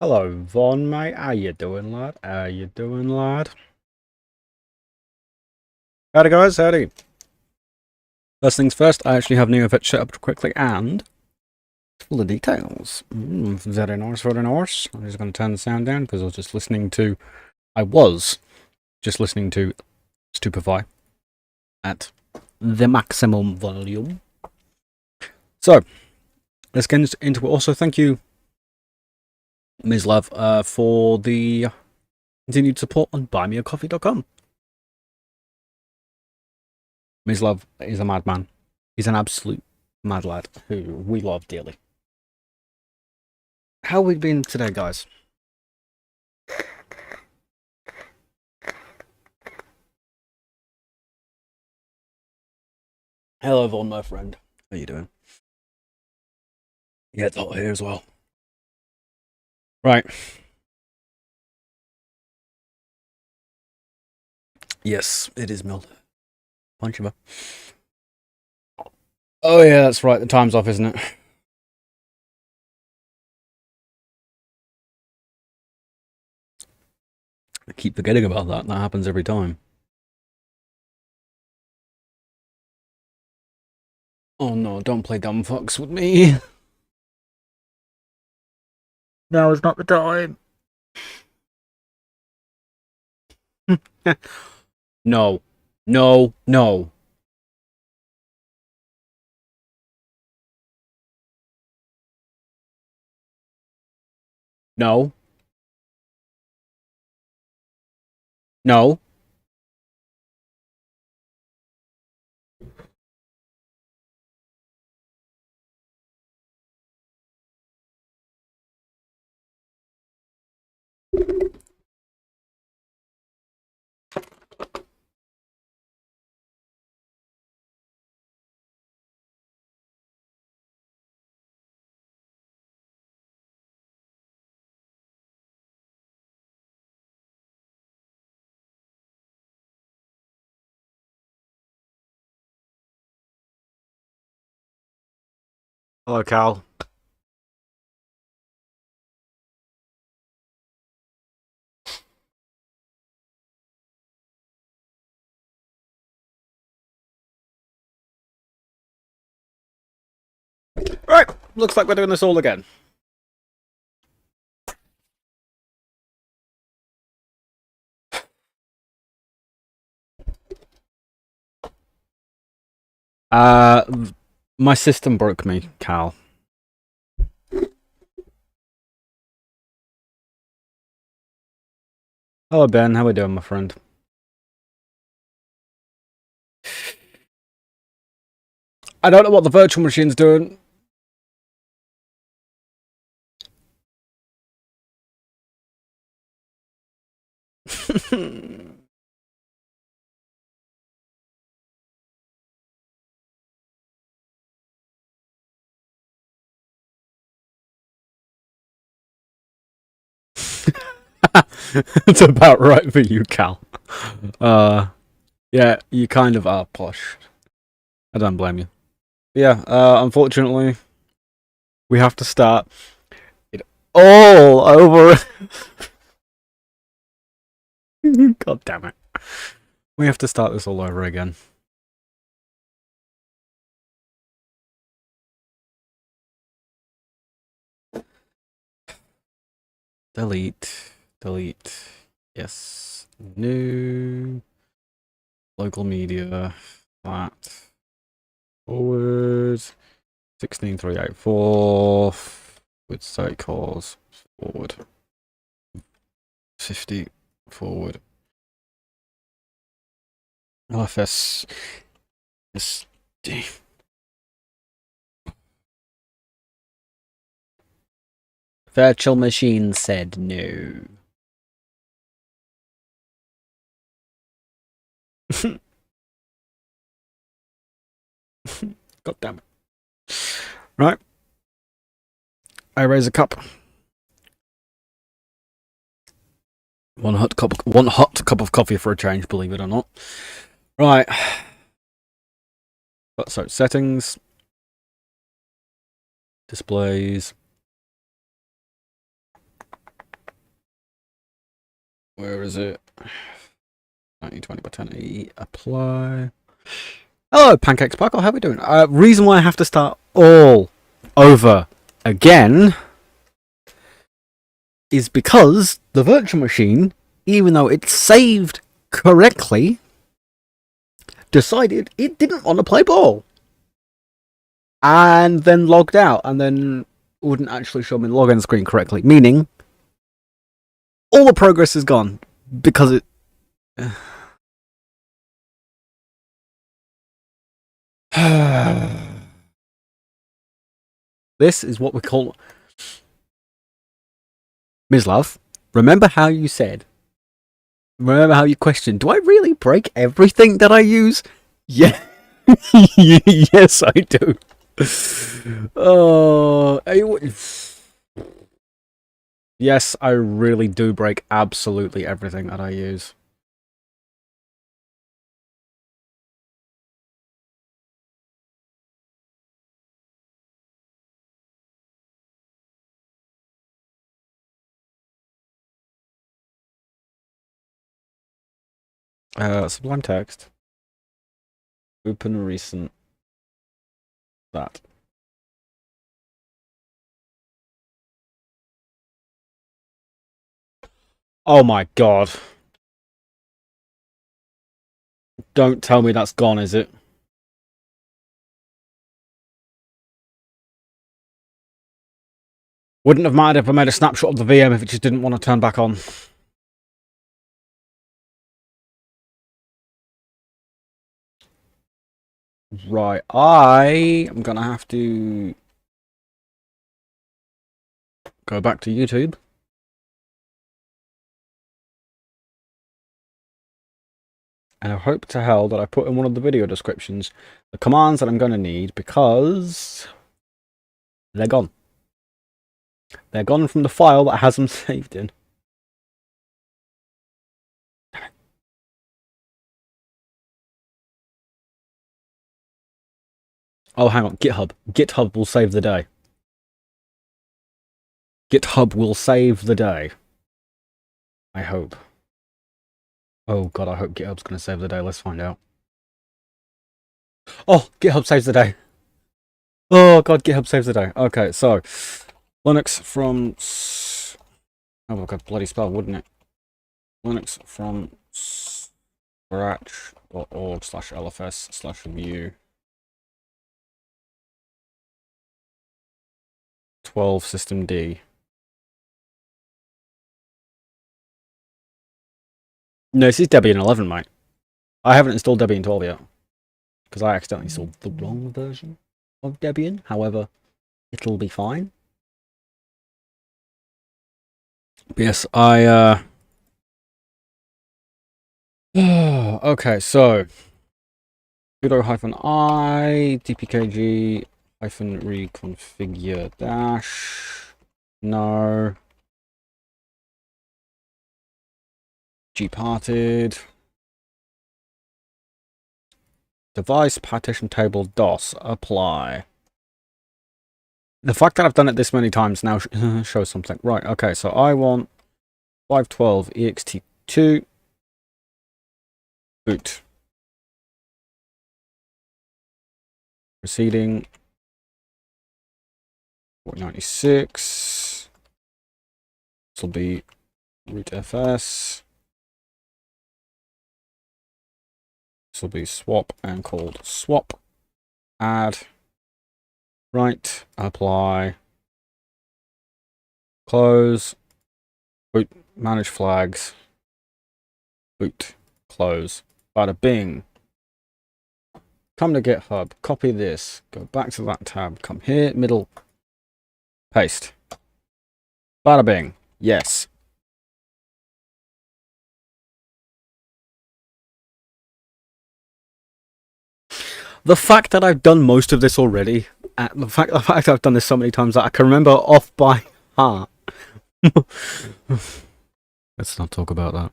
Hello, Vaughn, mate. How you doing, lad? How you doing, lad? Howdy, guys. Howdy. First things first, I actually have NeoFetch set up quickly and full of details. Very nice, very nice. I'm just going to turn the sound down because I was just listening to Stupefy at the maximum volume. So, let's get into it. Also, thank you, Ms. Love, for the continued support on buymeacoffee.com. Ms. Love is a madman. He's an absolute mad lad who we love dearly. How have we been today, guys? Hello, Vaughn, my friend. How you doing? Yeah, it's hot here as well. Right. Yes, it is mild. Punch of a. Oh yeah, that's right. The time's off, isn't it? I keep forgetting about that. That happens every time. Oh no, don't play dumb fucks with me. Now is not the time. No. No. No. No. No. Hello, Cal. Right, looks like we're doing this all again. My system broke me, Cal. Hello, Ben. How we doing, my friend? I don't know what the virtual machine's doing. It's about right for you, Cal. Yeah, you kind of are posh. I don't blame you. Yeah, unfortunately, we have to start it all over. God damn it. We have to start this all over again. Delete. Delete. Yes. New. Local media. Flat. Forward. 16384. With site calls. Forward. 50. Forward. LFS. SD. Virtual machine said no. God damn it. Right. I raise a cup. One hot cup of coffee for a change, believe it or not. Right. So settings. Displays. Where is it? 1920 by 1080. Apply. Hello, Pancake Sparkle. How are we doing? Reason why I have to start all over again is because the virtual machine, even though it saved correctly, decided it didn't want to play ball. And then logged out, and then wouldn't actually show me the login screen correctly. Meaning, all the progress is gone because it. This is what we call. Mislav, remember how you said. Remember how you questioned. Do I really break everything that I use? Yeah. Yes, I do. Oh. Yes, I really do break absolutely everything that I use. Sublime text. Open recent. That. Oh my god. Don't tell me that's gone, is it? Wouldn't have mattered if I made a snapshot of the VM if it just didn't want to turn back on. Right, I am gonna have to go back to YouTube. And I hope to hell that I put in one of the video descriptions the commands that I'm going to need, because they're gone. They're gone from the file that has them saved in. Oh, hang on. GitHub. GitHub will save the day. GitHub will save the day. I hope. Oh god, I hope GitHub's going to save the day. Let's find out. Oh, GitHub saves the day. Oh god, GitHub saves the day. Okay, so Linux from... Oh, look, a bloody spell, wouldn't it? Linux from scratch.org/lfs/view 12 SystemD. No, this is Debian 11, mate. I haven't installed Debian 12 yet, because I accidentally installed the wrong version of Debian. However, it'll be fine. But yes, I okay, so sudo-i dpkg-reconfigure dash no gparted device partition table DOS apply. The fact that I've done it this many times now shows something. Right, okay, so I want 512 ext2 boot. Proceeding 496. This will be rootfs. This will be swap and called swap. Add. Right. Apply. Close. Boot. Manage flags. Boot. Close. Bada bing. Come to GitHub. Copy this. Go back to that tab. Come here. Middle. Paste. Bada bing. Yes. The fact that I've done most of this already, the fact I've done this so many times that I can remember off by heart. Let's not talk about that.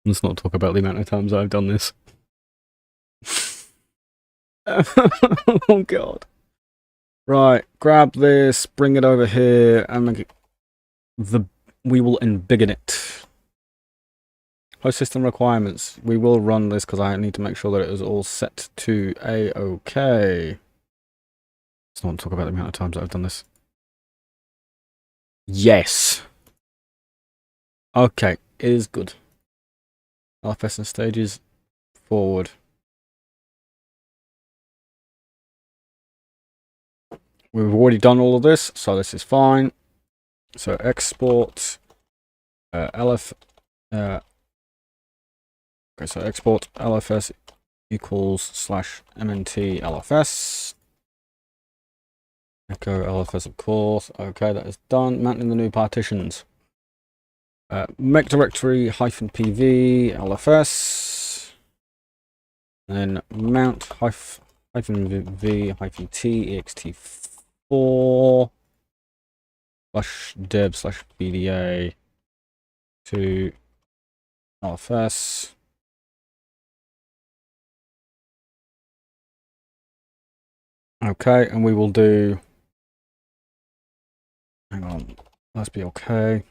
Let's not talk about the amount of times I've done this. Oh god. Right, grab this, bring it over here, and make it we will embiggen it. Host system requirements. We will run this because I need to make sure that it is all set to A-OK. Let's not talk about the amount of times that I've done this. Yes. Okay, it is good. LFS and stages forward. We've already done all of this, so this is fine. So export LF. Okay, so export LFS equals /mnt LFS. Echo LFS, of course. Okay, that is done. Mounting the new partitions. Make directory -pv LFS. Then mount -v -t ext4 /dev/bda to LFS. Okay, and we will do. Hang on, let's be okay.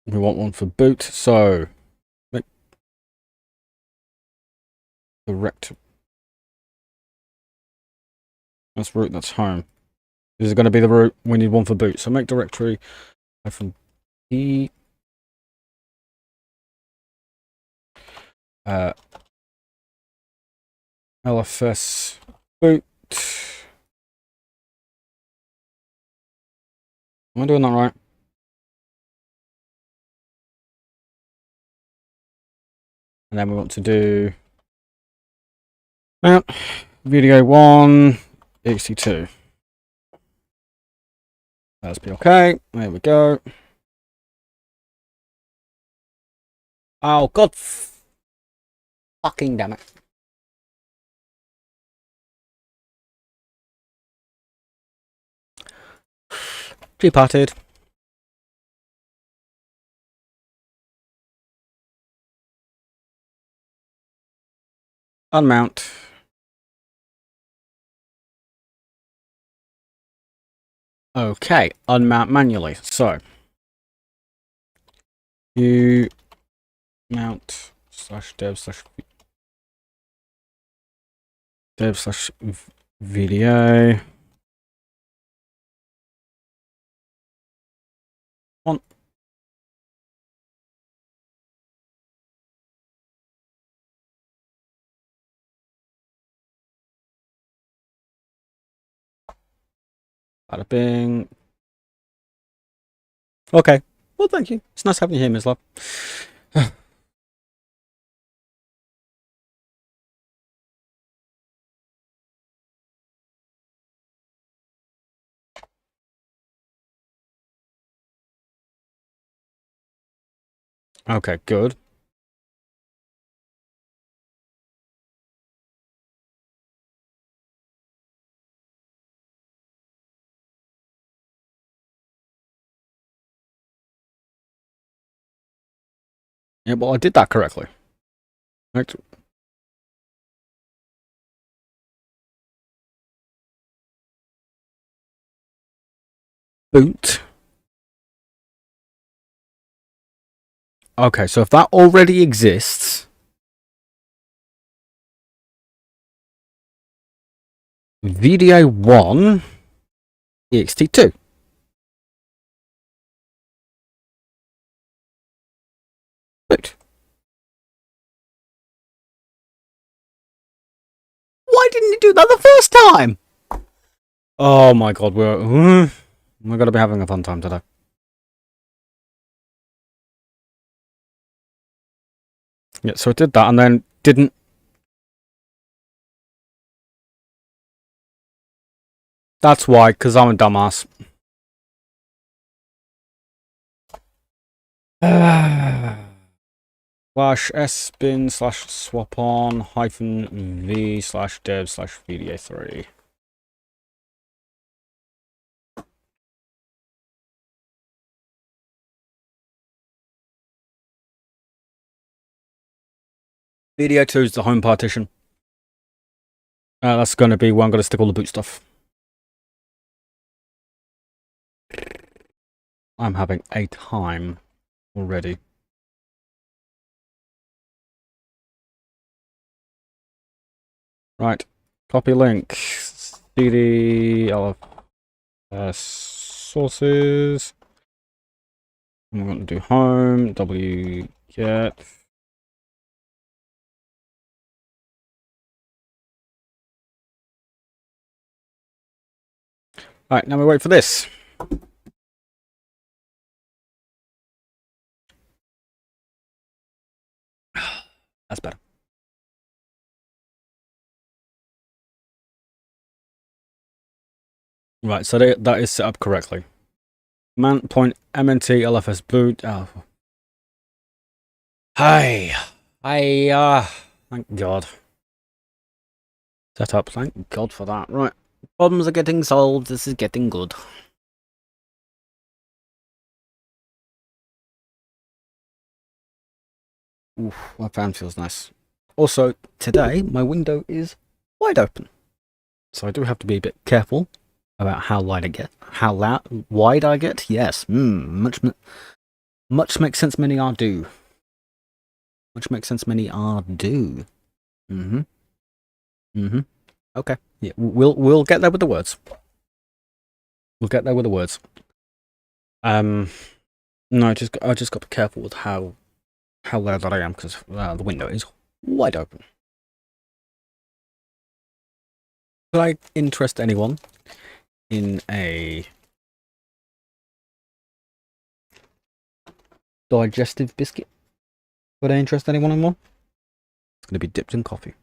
We want one for boot, so make the rect. That's root, that's home. This is going to be the root. We need one for boot. So make directory -p LFS boot. Am I doing that right? And then we want to do mount video 1 ext2. Let's be okay. There we go. Oh god, fucking damn it! G-parted. Unmount. Okay, unmount manually. So you mount /dev/video on. Bada bing. Okay. Well, thank you. It's nice having you here, Ms. Love. Okay, good. Yeah, well, I did that correctly. Right. Boot. Okay, so if that already exists, video 1 ext2. Boot. Why didn't you do that the first time? Oh my god, we're gonna be having a fun time today. Yeah, so it did that and then didn't. That's why, because I'm a dumbass. /sbin/swap-on -v/dev/vda3. Video 2 is the home partition. That's going to be where I'm going to stick all the boot stuff. I'm having a time already. Right. Copy link. CD sources. I'm going to do home. W get. Right, now we wait for this. That's better. Right, so that is set up correctly. Man point MNT LFS boot. Oh. Hi. Thank God. Set up. Thank God for that. Right. Problems are getting solved. This is getting good. Oof, my fan feels nice. Also, today my window is wide open, so I do have to be a bit careful about how wide I get. How wide I get? Yes. Much makes sense. Many are do. Much makes sense. Many are do. Okay. Yeah, we'll get there with the words. We'll get there with the words. No, I just got to be careful with how loud that I am because the window is wide open. Could I interest anyone in a digestive biscuit? Would I interest anyone in one? It's going to be dipped in coffee.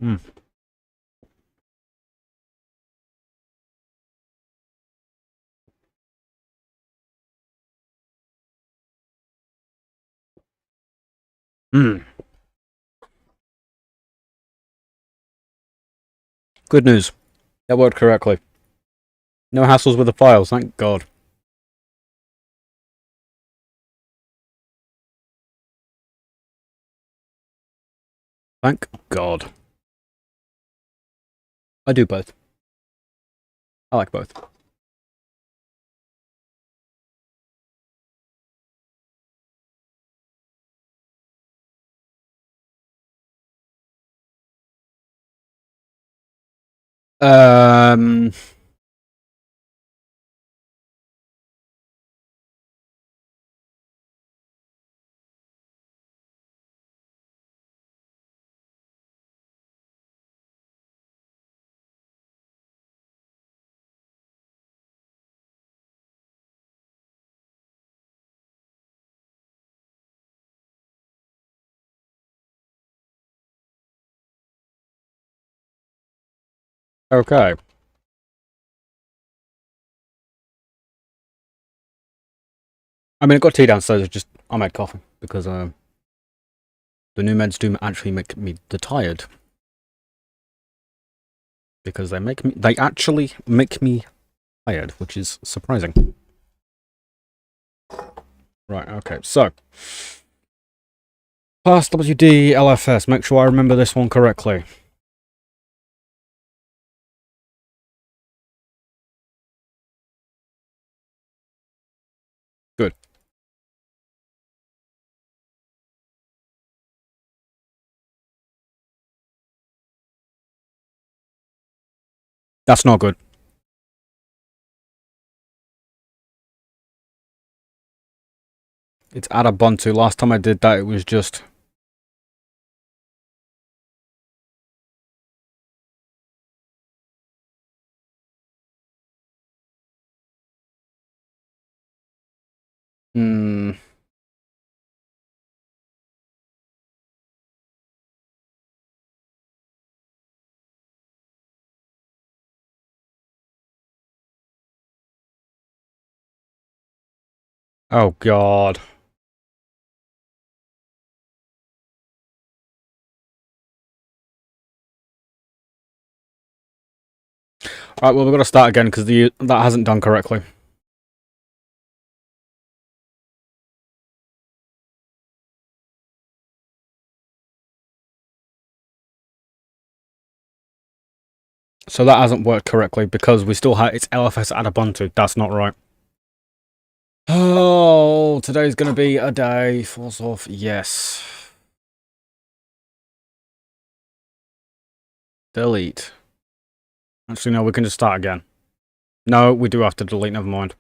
Mm. Mm. Good news. That worked correctly. No hassles with the files, thank God. Thank God. I do both. I like both. Um. Okay. I mean, I got tea downstairs. I made coffee because the new meds do actually make me tired. Because they actually make me tired, which is surprising. Right. Okay. So. Pass WD LFS. Make sure I remember this one correctly. Good. That's not good. It's add Ubuntu. Last time I did that, it was just... Oh, God. Alright, well, we've got to start again because that hasn't done correctly. So that hasn't worked correctly because we still have it's LFS add Ubuntu. That's not right. Oh, today's going to be a day. Falls off. Yes. Delete. Actually, no, we can just start again. No, we do have to delete. Never mind.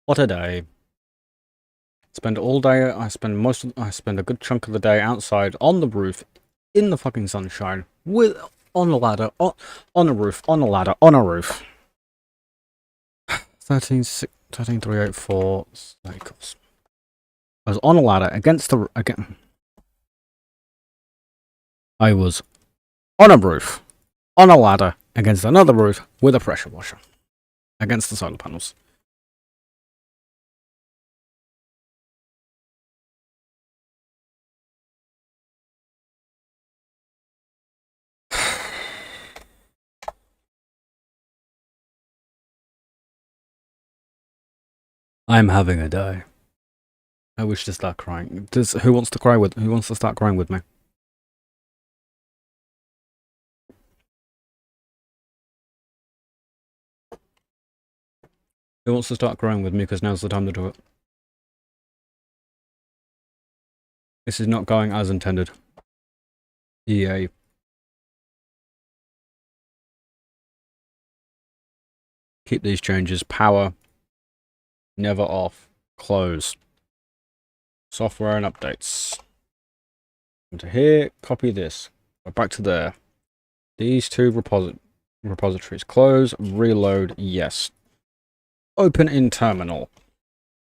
What a day. Spend all day. I spend a good chunk of the day outside on the roof, in the fucking sunshine, on a ladder, on a roof, on a ladder, on a roof. 13,384 cycles. I was on a ladder I was on a roof, on a ladder, against another roof with a pressure washer. Against the solar panels. I'm having a day. I wish to start crying. Who wants to start crying with me? Who wants to start crying with me? Because now's the time to do it. This is not going as intended. EA. Keep these changes. Power. Never off. Close. Software and updates. Into here. Copy this. Go back to there. These two repositories. Close. Reload. Yes. Open in terminal.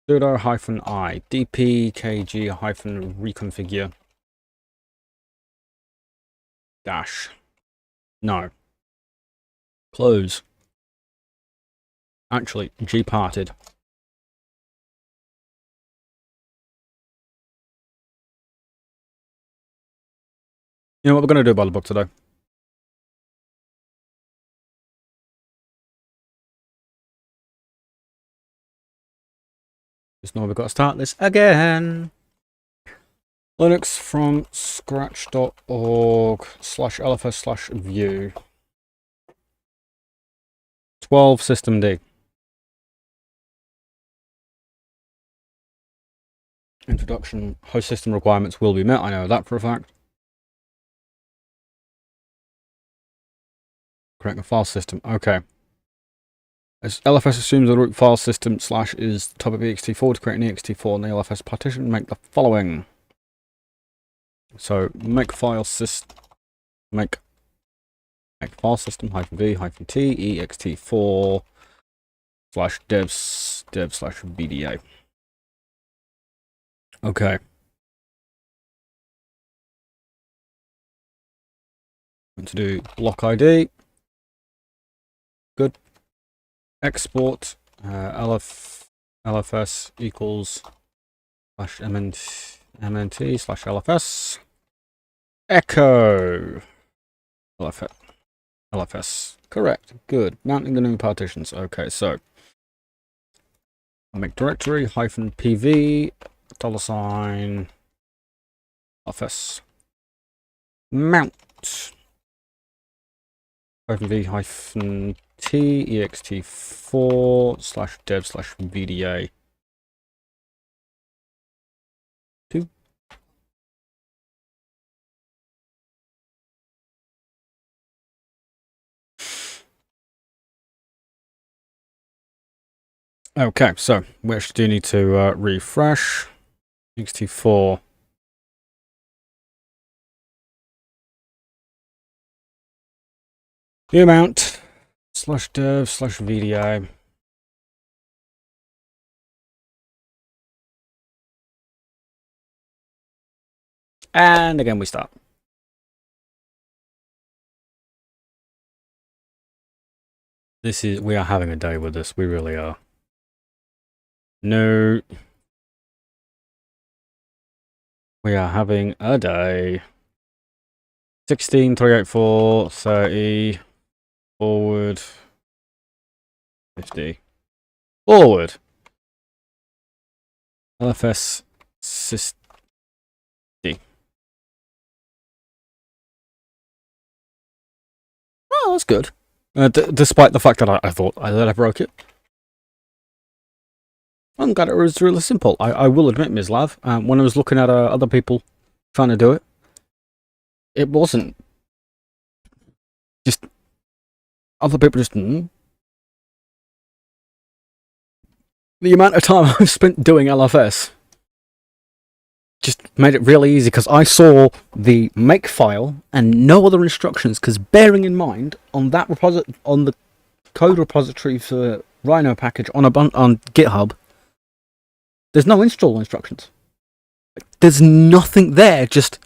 Sudo -i. dpkg -reconfigure. Dash. No. Close. Actually, G parted. You know what we're going to do by the book today? Just know we've got to start this again. Linux from scratch.org/lfs/view. 12 SystemD. Introduction. Host system requirements will be met. I know that for a fact. Creating a file system. Okay. As LFS assumes the root file system / is the type of ext4 to create an ext4 in the LFS partition. Make the following. So make file system -v -t ext4 /dev/vda. Okay. I'm going to do block ID. Good. Export LFS equals /mnt/LFS. Echo LFS. Correct. Good. Mounting the new partitions. Okay, so I'll make directory -pv $LFS mount -v -t ext4 /dev/vda 2. Okay, so we actually do need to refresh ext4. View mount /dev/vda. And again we start. We are having a day with this, we really are. No. We are having a day. 16,384, 30, forward, 50, forward. LFS SystemD. Oh, that's good. Despite the fact that I thought I broke it. I'm glad it was really simple. I will admit, Ms. Lav, when I was looking at other people trying to do it, it wasn't just other people just. The amount of time I've spent doing LFS just made it really easy because I saw the make file and no other instructions. Because bearing in mind on that on the code repository for Rhino package on GitHub, there's no install instructions. There's nothing there. Just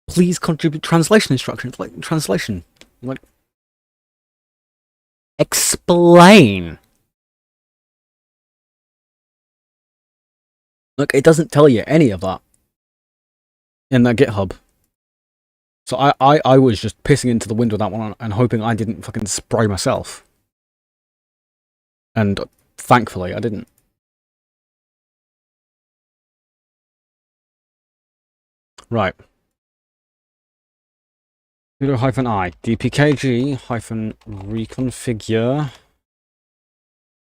please contribute translation instructions. Like translation, like explain. Look, it doesn't tell you any of that in that GitHub. So I was just pissing into the wind with that one and hoping I didn't fucking spray myself. And thankfully I didn't. Right. Sudo -i dpkg reconfigure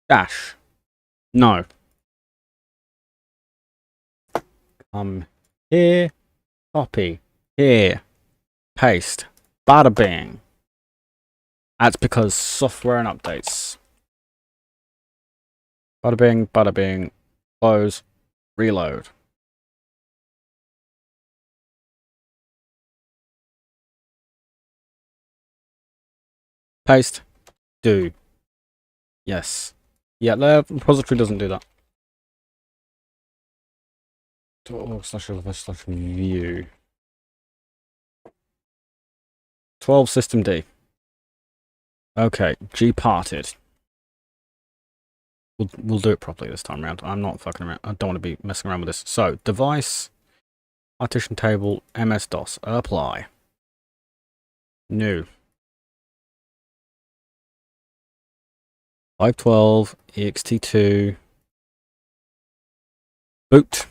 dash. No. Here, copy, here, paste, bada bing. That's because software and updates. Bada bing, close, reload. Paste, do. Yes. Yeah, the repository doesn't do that. /view 12 SystemD. Okay, G parted. We'll do it properly this time around. I'm not fucking around. I don't want to be messing around with this. So device, partition table, MS-DOS, apply. New. 512 ext2 boot.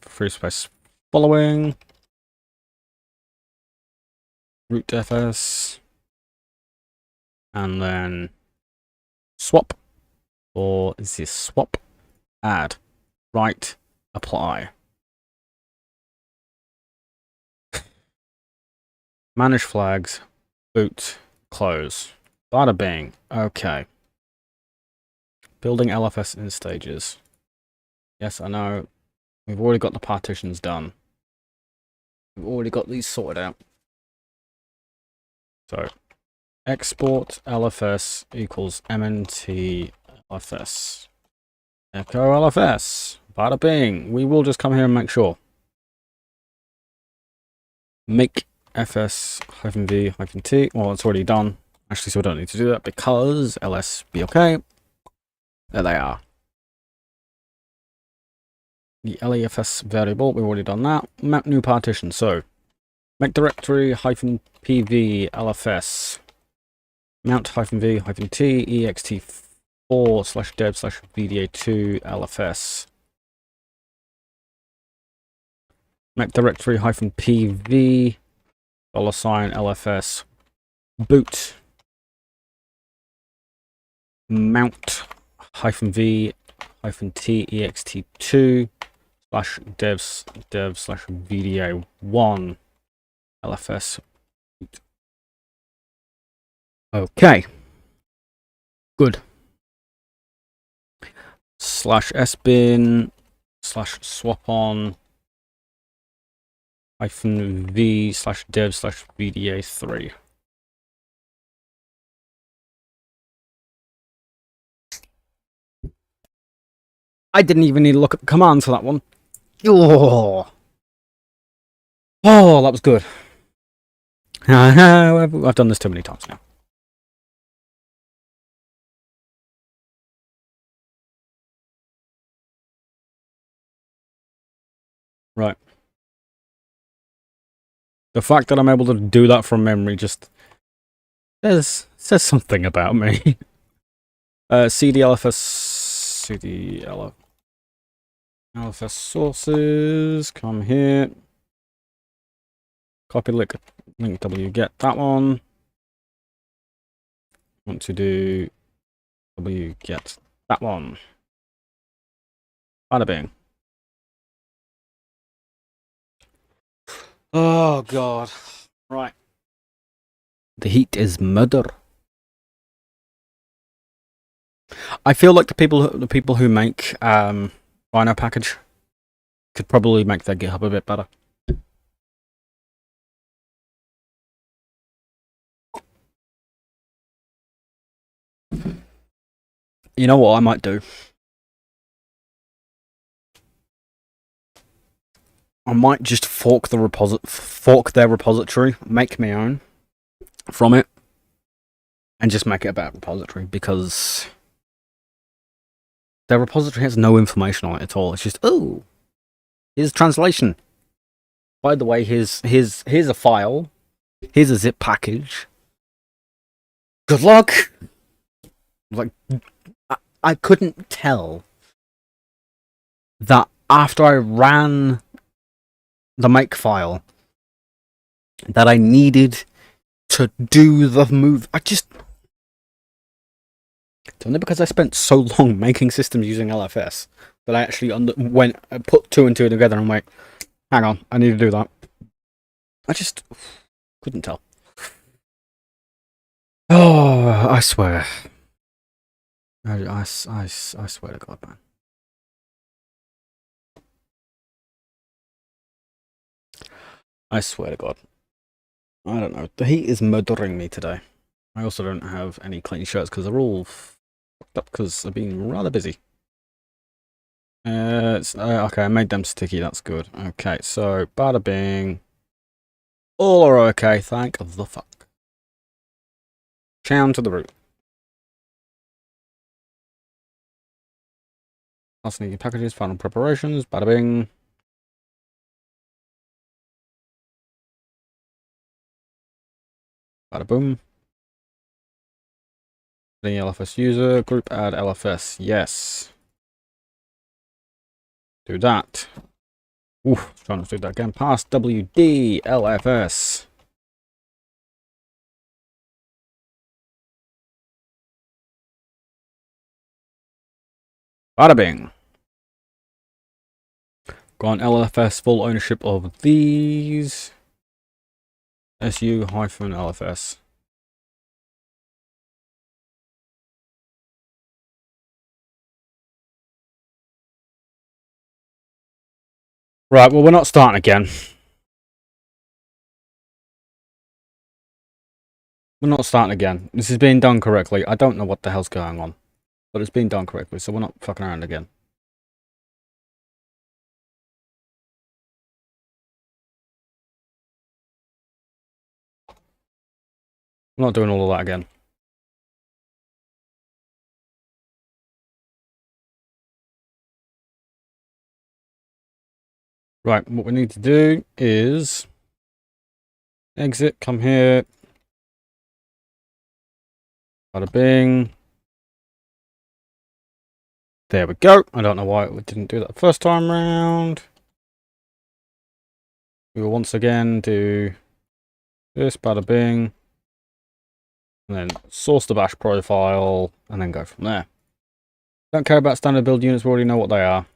Free space following. Root fs. And then swap. Or is this swap? Add. Write. Apply. Manage flags. Boot. Close. Bada bing. Okay. Building LFS in stages. Yes, I know. We've already got the partitions done. We've already got these sorted out. So, export LFS equals mnt LFS. Echo LFS. Bada bing. We will just come here and make sure. Make fs-v-t. Well, it's already done. Actually, so we don't need to do that because ls be okay. There they are. The LEFS variable, we've already done that. Map new partition, so make directory -pv LFS mount -v-t ext4/dev/vda2 LFS make directory -pv $LFS boot mount -v-t ext2/dev/vda1 LFS. Okay. Good. /sbin/swap-on -v/dev/vda3. I didn't even need to look at the commands for that one. Oh, that was good. I've done this too many times now. Right. The fact that I'm able to do that from memory just says something about me. LFS sources, come here. Copy link link wget that one. Want to do wget that one. Bada bing. Oh god. Right. The heat is murder. I feel like the people who make Rhino package could probably make their GitHub a bit better. You know what I might do? I might just fork their repository, make my own from it, and just make it a better repository, because their repository has no information on it at all. It's just, oh, here's translation. By the way, here's a file. Here's a zip package. Good luck. Like, I couldn't tell that after I ran the make file that I needed to do the move. It's only because I spent so long making systems using LFS that I actually put two and two together and went, hang on, I need to do that. I just couldn't tell. Oh, I swear. I swear to God, man. I swear to God. I don't know. The heat is murdering me today. I also don't have any clean shirts because they're all fucked up because I've been rather busy. Okay, I made them sticky. That's good. Okay, so bada bing. All are okay. Thank the fuck. Down to the root. Last sneaky packages, final preparations. Bada bing. Bada boom. The LFS user group add LFS. Yes. Do that. Oof, trying to do that again. Pass WD LFS. Bada bing. Go on LFS full ownership of these. SU-LFS. Right, well, we're not starting again. We're not starting again. This is being done correctly. I don't know what the hell's going on, but it's being done correctly, so we're not fucking around again. I'm not doing all of that again. Right, what we need to do is exit, come here. Bada bing. There we go. I don't know why it didn't do that the first time round. We will once again do this, bada bing. And then source the bash profile, and then go from there. Don't care about standard build units, we already know what they are.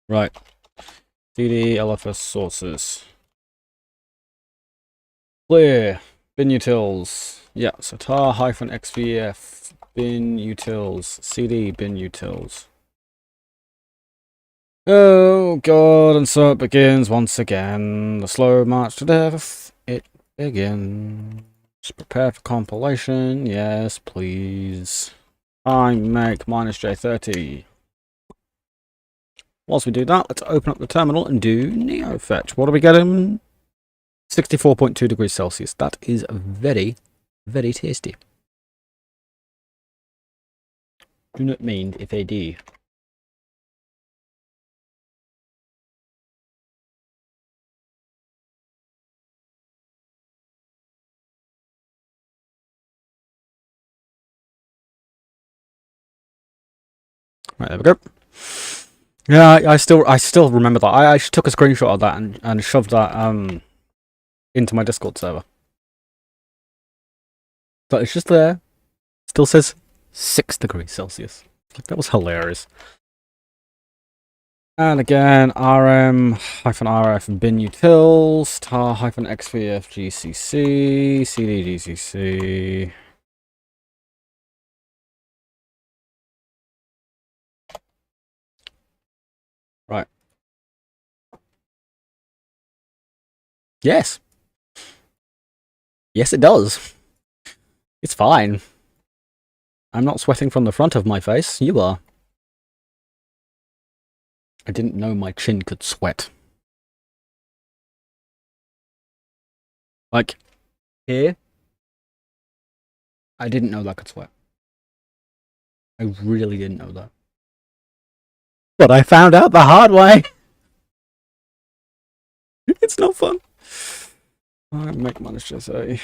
Right. CD LFS sources. Clear. Bin utils. Yeah, so tar-xvf bin utils. CD bin utils. Oh god, and so it begins once again. The slow march to death. It begins. Prepare for compilation. Yes, please. Time make -J30. Whilst we do that, let's open up the terminal and do neofetch. What are we getting? 64.2 degrees Celsius. That is very, very tasty. Do not mind if I do. Right, there we go. Yeah, I still remember that. I actually took a screenshot of that and shoved that into my Discord server. But it's just there. Still says 6 degrees Celsius. That was hilarious. And again, rm-rf bin utils tar-xvf-gcc cd-gcc. Right. Yes. Yes, it does. It's fine. I'm not sweating from the front of my face. You are. I didn't know my chin could sweat. Like, here, I didn't know that could sweat. I really didn't know that. But I found out the hard way. It's not fun. I make manage to say.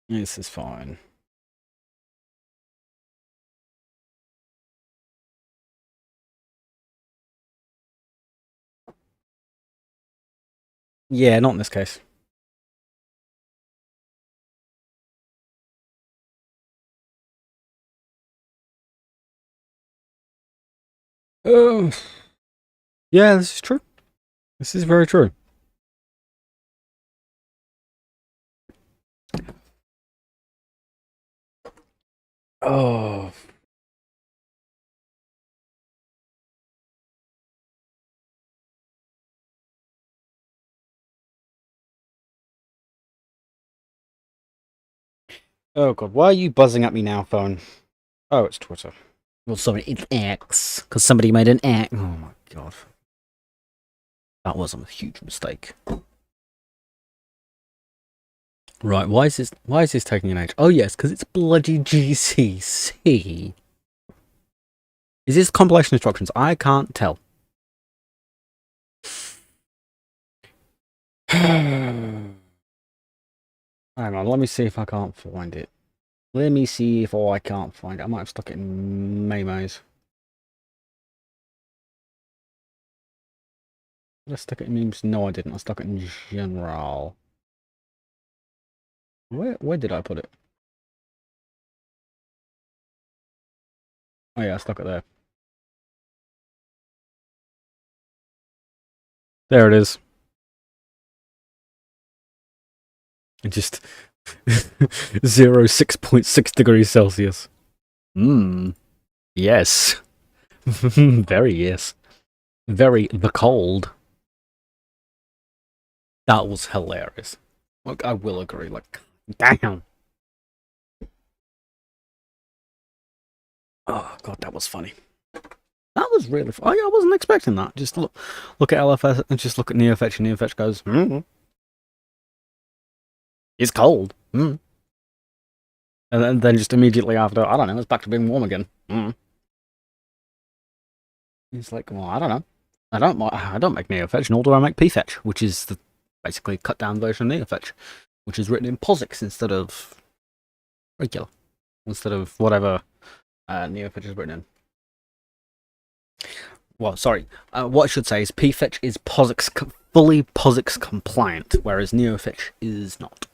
This is fine. Yeah, not in this case. Oh, yeah, this is true. This is very true. Oh. Oh god, why are you buzzing at me now, phone? Oh, it's Twitter. Well, sorry, it's X, because somebody made an X. Oh my god. That was a huge mistake. Right, why is this taking an age? Oh yes, because it's bloody GCC. Is this compilation instructions? I can't tell. Hang on, let me see if I can't find it. Let me see if I can't find it. I might have stuck it in memos. Did I stick it in memes? No, I didn't. I stuck it in general. Where did I put it? Oh yeah, I stuck it there. There it is. It just 6.6 degrees Celsius. Yes. Very yes. Very the cold. That was hilarious. Look, I will agree. Like, damn. Oh god, that was funny. That was really fun. I wasn't expecting that. Just look at LFS and just look at NeoFetch, and NeoFetch goes, it's cold. And then just immediately after, I don't know, it's back to being warm again. He's like, well, I don't know. I don't make NeoFetch, nor do I make pfetch, which is the basically cut down version of NeoFetch, which is written in POSIX instead of regular, instead of whatever NeoFetch is written in. Well, sorry. What I should say is pfetch is POSIX fully POSIX compliant, whereas NeoFetch is not.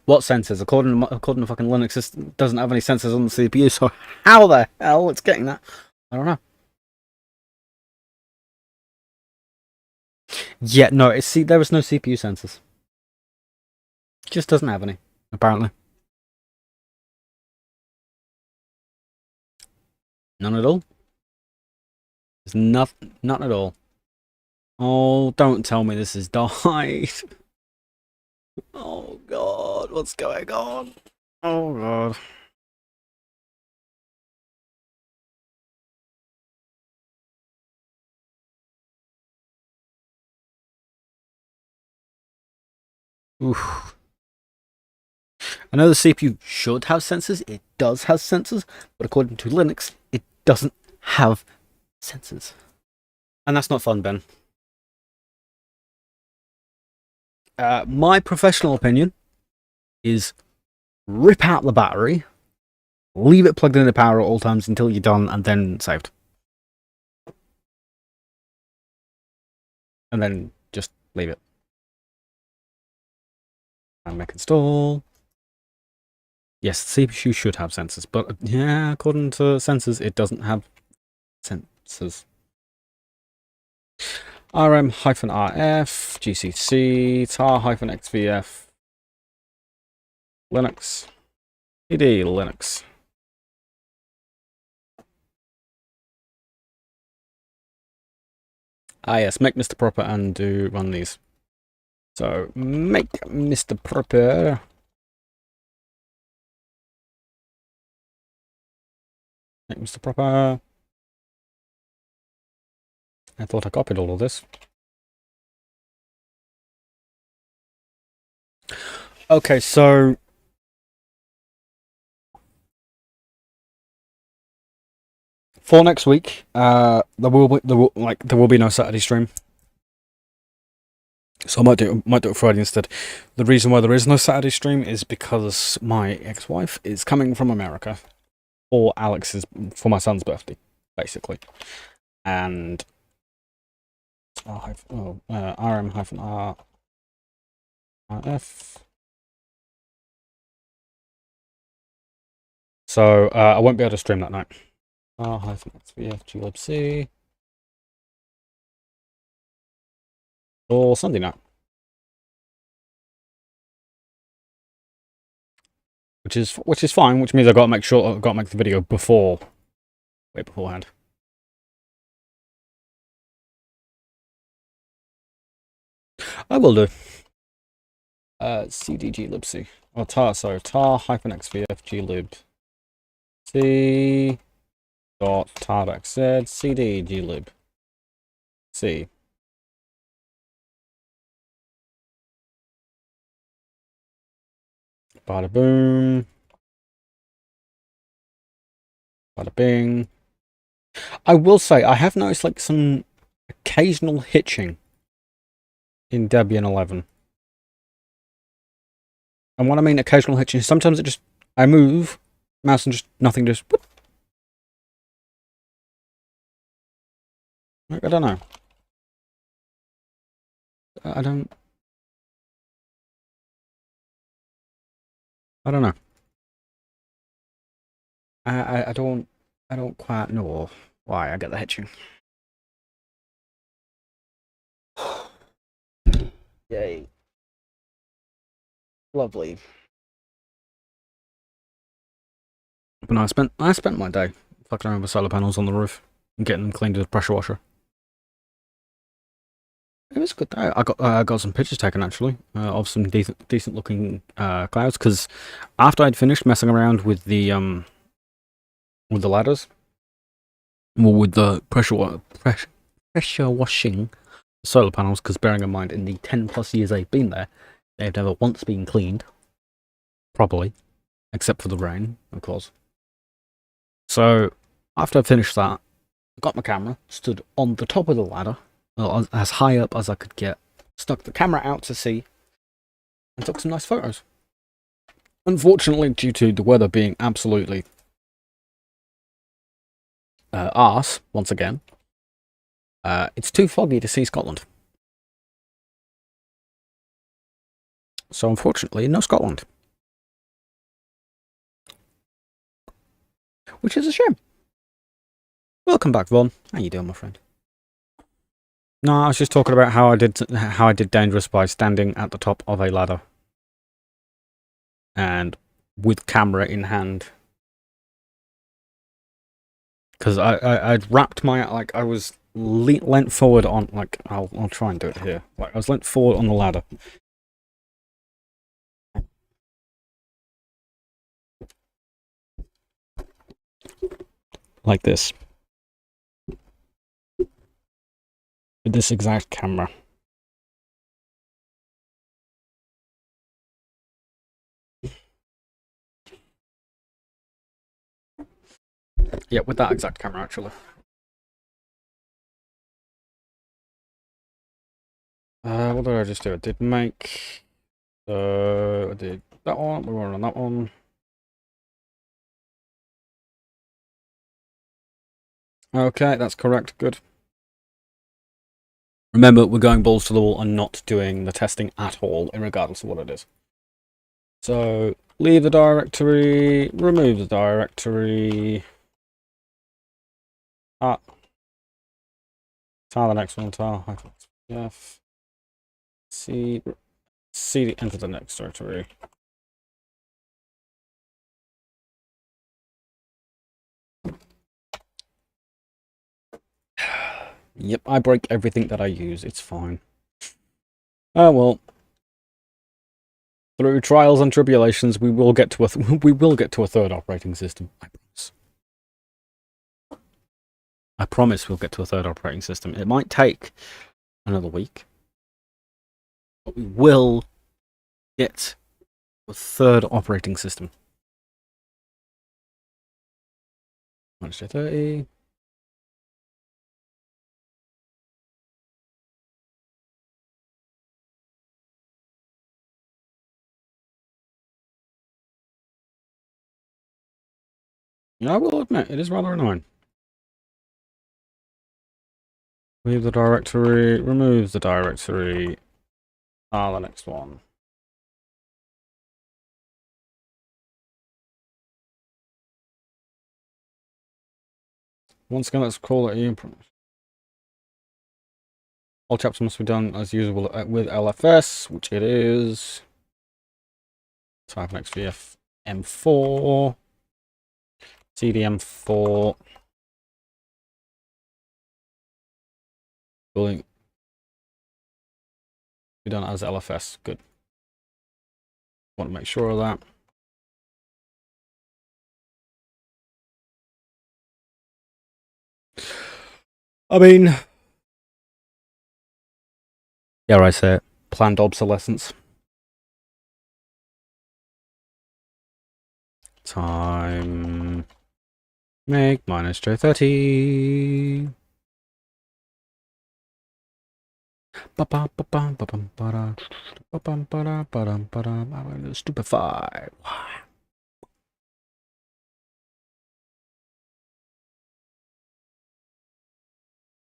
What sensors? According to fucking Linux, it doesn't have any sensors on the CPU, so how the hell it's getting that? I don't know. Yeah, no, there is no CPU sensors. It just doesn't have any, apparently. None at all. There's nothing, none at all. Oh, don't tell me this has died. Oh god, what's going on? Oh god. Oof. I know the CPU should have sensors. It does have sensors, but according to Linux, it doesn't have sensors. And that's not fun, Ben. My professional opinion is rip out the battery, leave it plugged into power at all times until you're done, and then saved. And then just leave it. And make install. Yes, the CPU should have sensors, but yeah, according to sensors, it doesn't have sensors. RM-RF, GCC, tar-XVF, Linux, CD Linux. Ah yes, make Mr. Proper and do run these. So make Mr. Proper. Make Mr. Proper. I thought I copied all of this. Okay, so for next week, there will be no Saturday stream. So I might do it Friday instead. The reason why there is no Saturday stream is because my ex-wife is coming from America for my son's birthday, basically. And RM-RF. So I won't be able to stream that night. R-XVF glibc. Or Sunday night. Which is fine, which means I've got to make sure I've got to make the video beforehand. I will do. CDG libc. Or tar-XVF glib. C dot tar.xz cd glib. C. Bada boom. Bada bing. I will say, I have noticed like some occasional hitching in Debian 11. And what I mean occasional hitching, sometimes I move, mouse and nothing just, whoop. I don't know. I don't know. I don't quite know why I get the hitching. Yay. Lovely. But no, I spent my day fucking around with solar panels on the roof and getting them cleaned with a pressure washer. It was a good day. I got some pictures taken actually of some decent looking clouds, because after I'd finished messing around with the ladders, or with the pressure washing solar panels, because bearing in mind in the 10+ years they've been there, they've never once been cleaned properly, except for the rain, of course. So after I finished that, I got my camera, stood on the top of the ladder, as high up as I could get, stuck the camera out to sea, and took some nice photos. Unfortunately, due to the weather being absolutely arse once again, it's too foggy to see Scotland. So unfortunately, no Scotland. Which is a shame. Welcome back, Vaughn. How you doing, my friend? No, I was just talking about how I did dangerous by standing at the top of a ladder and with camera in hand, because I'd wrapped my, like, I was leant forward on, like, I'll try and do it here. Like, I was leant forward on the ladder. Like this. With this exact camera. Yeah, with that exact camera, actually. What did I just do? I did make. I did that one. We were on that one. Okay, that's correct. Good. Remember, we're going balls to the wall and not doing the testing at all, regardless of what it is. So, leave the directory, remove the directory. Tile the next one, tile, F, C, enter the next directory. Yep, I break everything that I use, it's fine. Oh well. Through trials and tribulations, we will get to a third operating system. I promise. I promise we'll get to a third operating system. It might take another week, but we will get a third operating system. Minus 30. I will admit, it is rather annoying. Leave the directory, remove the directory. The next one. Once again, let's call it all chapters must be done as usual with LFS, which it is. Type next VF M4, CDM4. Building be done as LFS. Good. Want to make sure of that. I mean, yeah, I say it. Planned obsolescence. Time. Make minus J30. Stupefy.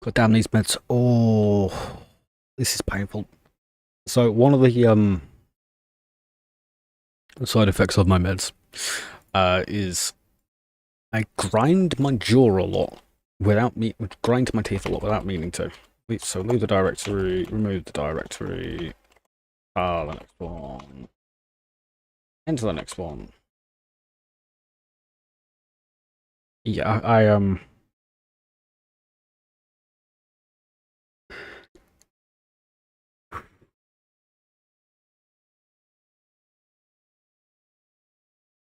God damn these meds. Oh, this is painful. So one of the side effects of my meds is I grind my jaw a lot grind my teeth a lot without meaning to. So leave the directory, remove the directory. The next one. Enter the next one. Yeah, I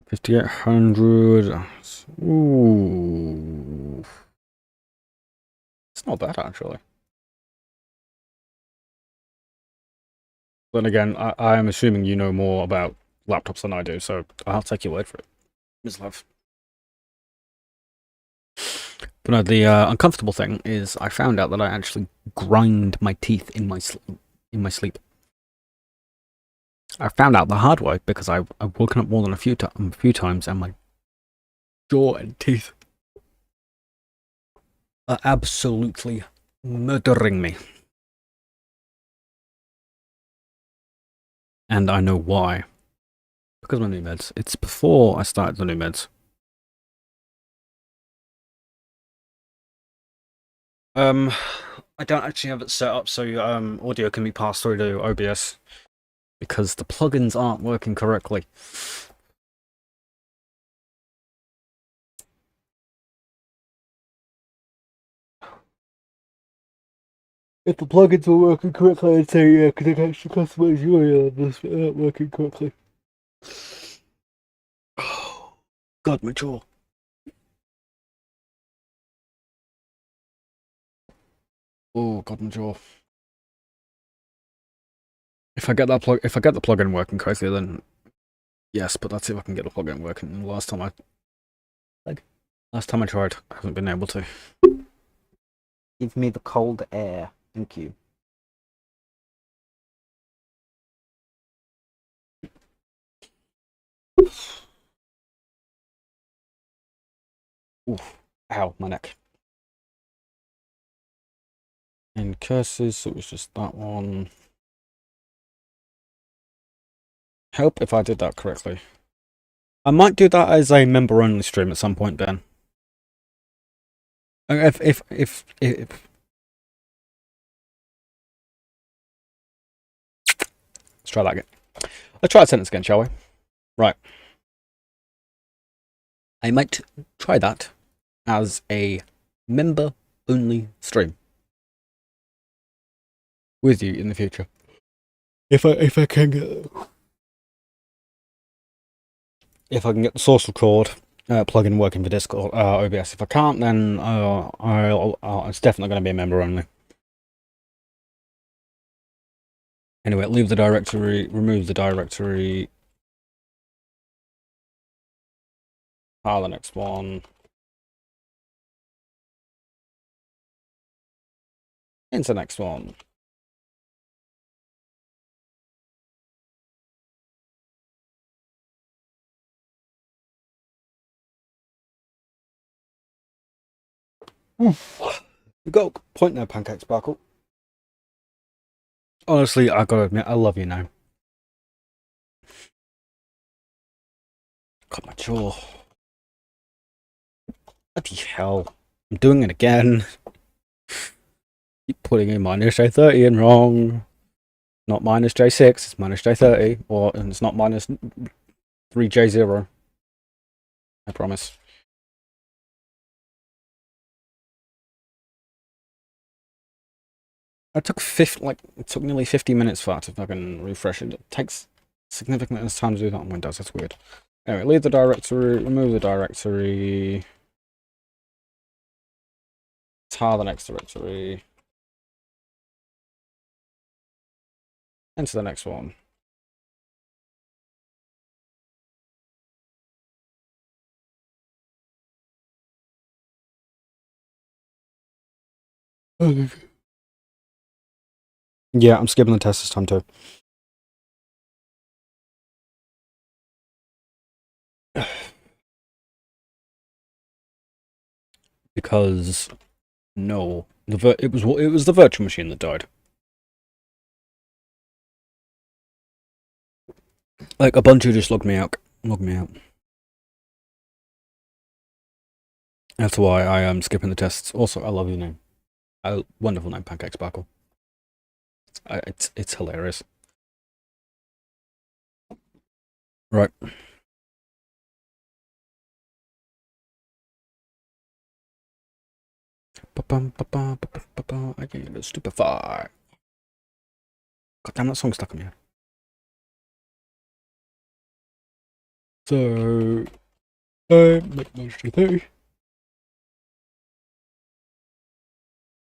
5800. Ooh. It's not bad, actually. Then again, I am assuming you know more about laptops than I do, so I'll take your word for it. Ms. Love. But no, the uncomfortable thing is I found out that I actually grind my teeth in my sleep. I found out the hard way because I've woken up more than a few times and my jaw and teeth are absolutely murdering me. And I know why. Because of my new meds. It's before I started the new meds. I don't actually have it set up so audio can be passed through to OBS because the plugins aren't working correctly. If the plugins were working correctly, I'd say yeah, because I can actually customize your this working correctly. Oh, God, my jaw. Oh, God, my jaw. If I get the plugin working correctly, then yes. But let's see if I can get the plugin working. Last time I tried, I haven't been able to. Give me the cold air. Thank you. Oof. Ow, my neck. In curses, so it was just that one. Help if I did that correctly. I might do that as a member-only stream at some point, Ben. If let's try that again. Let's try that sentence again, shall we? Right. I might try that as a member-only stream with you in the future. If I can get the source record plugin working for Discord, OBS. If I can't, then it's definitely going to be a member only. Anyway, leave the directory, remove the directory. File the next one. Into the next one. You got a point there, Pancake Sparkle. Honestly, I gotta admit, I love you now. Got my jaw. Bloody hell. I'm doing it again. Keep putting in minus J30 in wrong. Not minus J6, it's minus J30. And it's not minus 3J0. I promise. It took nearly 50 minutes for that to fucking refresh it. It takes significantly less time to do that on Windows, that's weird. Anyway, leave the directory, remove the directory. Tar the next directory. Enter the next one. Yeah, I'm skipping the test this time too. Because no, it was the virtual machine that died. Like Ubuntu just logged me out. That's why I am skipping the tests. Also, I love your name. Wonderful name, Pancake Sparkle. It's hilarious. Right. I get stupefy. God damn, that song's stuck in me. So, make those 230.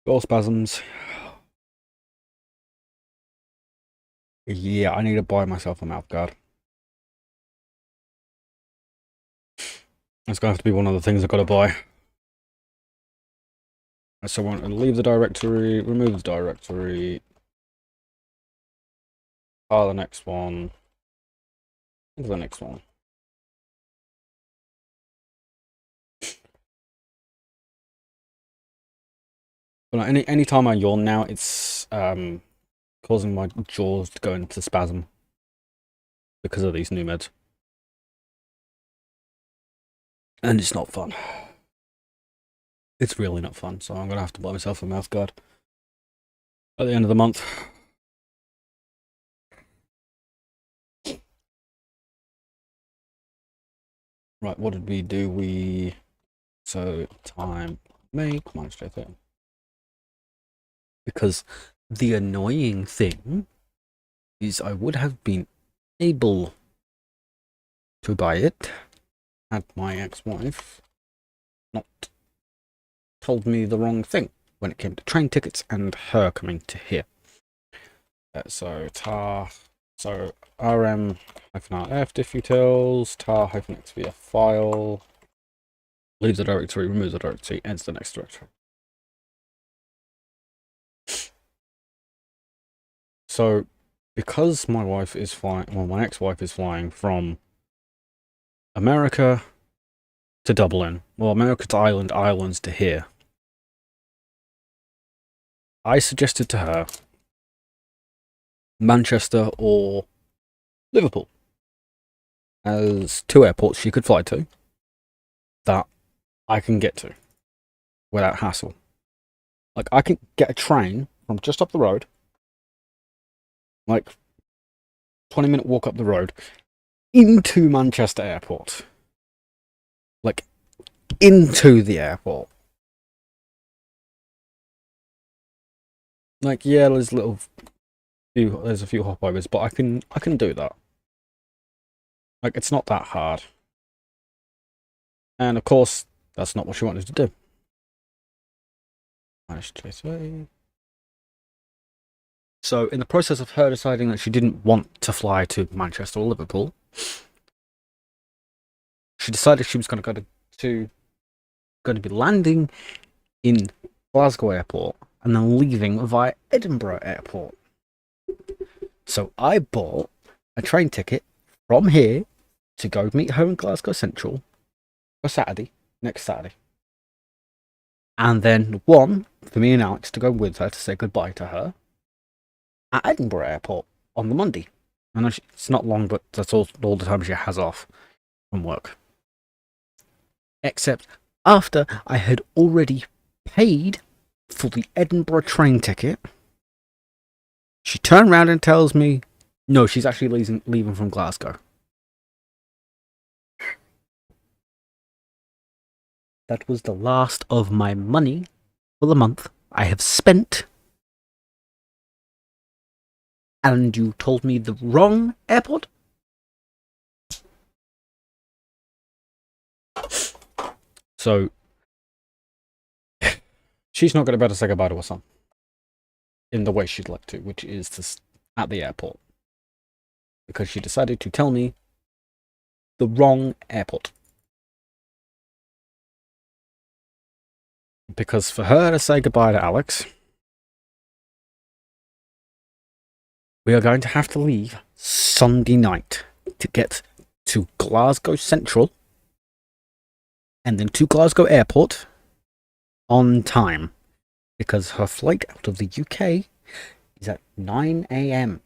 All spasms. Yeah, I need to buy myself a mouth guard. That's gonna have to be one of the things I've got to buy. So I want to leave the directory, remove the directory, file the next one, into the next one. But any time I yawn now, it's causing my jaws to go into spasm because of these new meds. And it's not fun. It's really not fun, so I'm gonna have to buy myself a mouth guard at the end of the month. Right, what did we do? So time make minus J30. Because the annoying thing is I would have been able to buy it had my ex-wife not told me the wrong thing when it came to train tickets and her coming to here. So rm -rf diffutils tar-xvf file, leave the directory, remove the directory, enter the next directory. So because my wife is flying, well, my ex-wife is flying from America to Dublin. Well, America to Ireland, Ireland's to here. I suggested to her Manchester or Liverpool as 2 airports she could fly to that I can get to without hassle. Like, I can get a train from just up the road, like 20-minute walk up the road, into Manchester Airport. Like, into the airport. Like, yeah, there's a few hopovers, but I can do that. Like, it's not that hard. And of course, that's not what she wanted to do. So, in the process of her deciding that she didn't want to fly to Manchester or Liverpool, she decided she was going to be landing in Glasgow Airport and then leaving via Edinburgh Airport. So I bought a train ticket from here to go meet her in Glasgow Central for Saturday, next Saturday. And then one for me and Alex to go with her to say goodbye to her at Edinburgh Airport on the Monday. I know it's not long, but that's all the time she has off from work. Except after I had already paid for the Edinburgh train ticket, she turned around and tells me, no, she's actually leaving from Glasgow. That was the last of my money for the month I have spent. And you told me the wrong airport? So, she's not going to be able to say goodbye to her son in the way she'd like to, which is at the airport. Because she decided to tell me the wrong airport. Because for her to say goodbye to Alex, we are going to have to leave Sunday night to get to Glasgow Central and then to Glasgow Airport on time. Because her flight out of the UK is at 9 AM.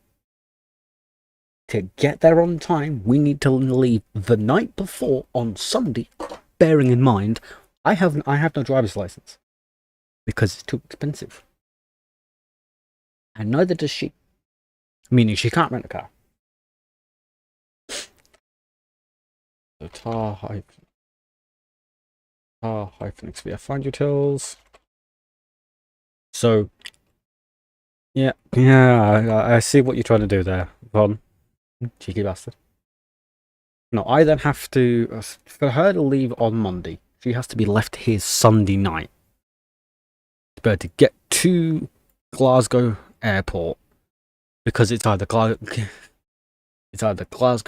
To get there on time, we need to leave the night before on Sunday, bearing in mind I have no driver's license because it's too expensive. And neither does she. Meaning she can't rent a car. So tar-xvf find utils. So yeah, I see what you're trying to do there, Von. Cheeky bastard. No, I then have to, for her to leave on Monday, she has to be left here Sunday night to be able to get to Glasgow Airport, because it's either Glasgow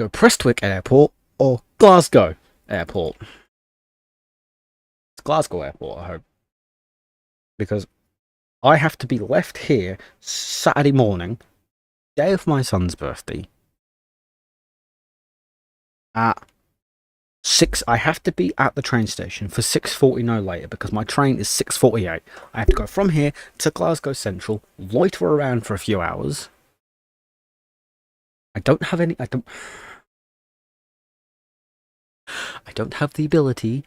Prestwick Airport or Glasgow Airport. It's Glasgow Airport, I hope, because I have to be left here Saturday morning, day of my son's birthday, at 6. I have to be at the train station for 6:40 no later, because my train is 6:48. I have to go from here to Glasgow Central, loiter around for a few hours. I don't have the ability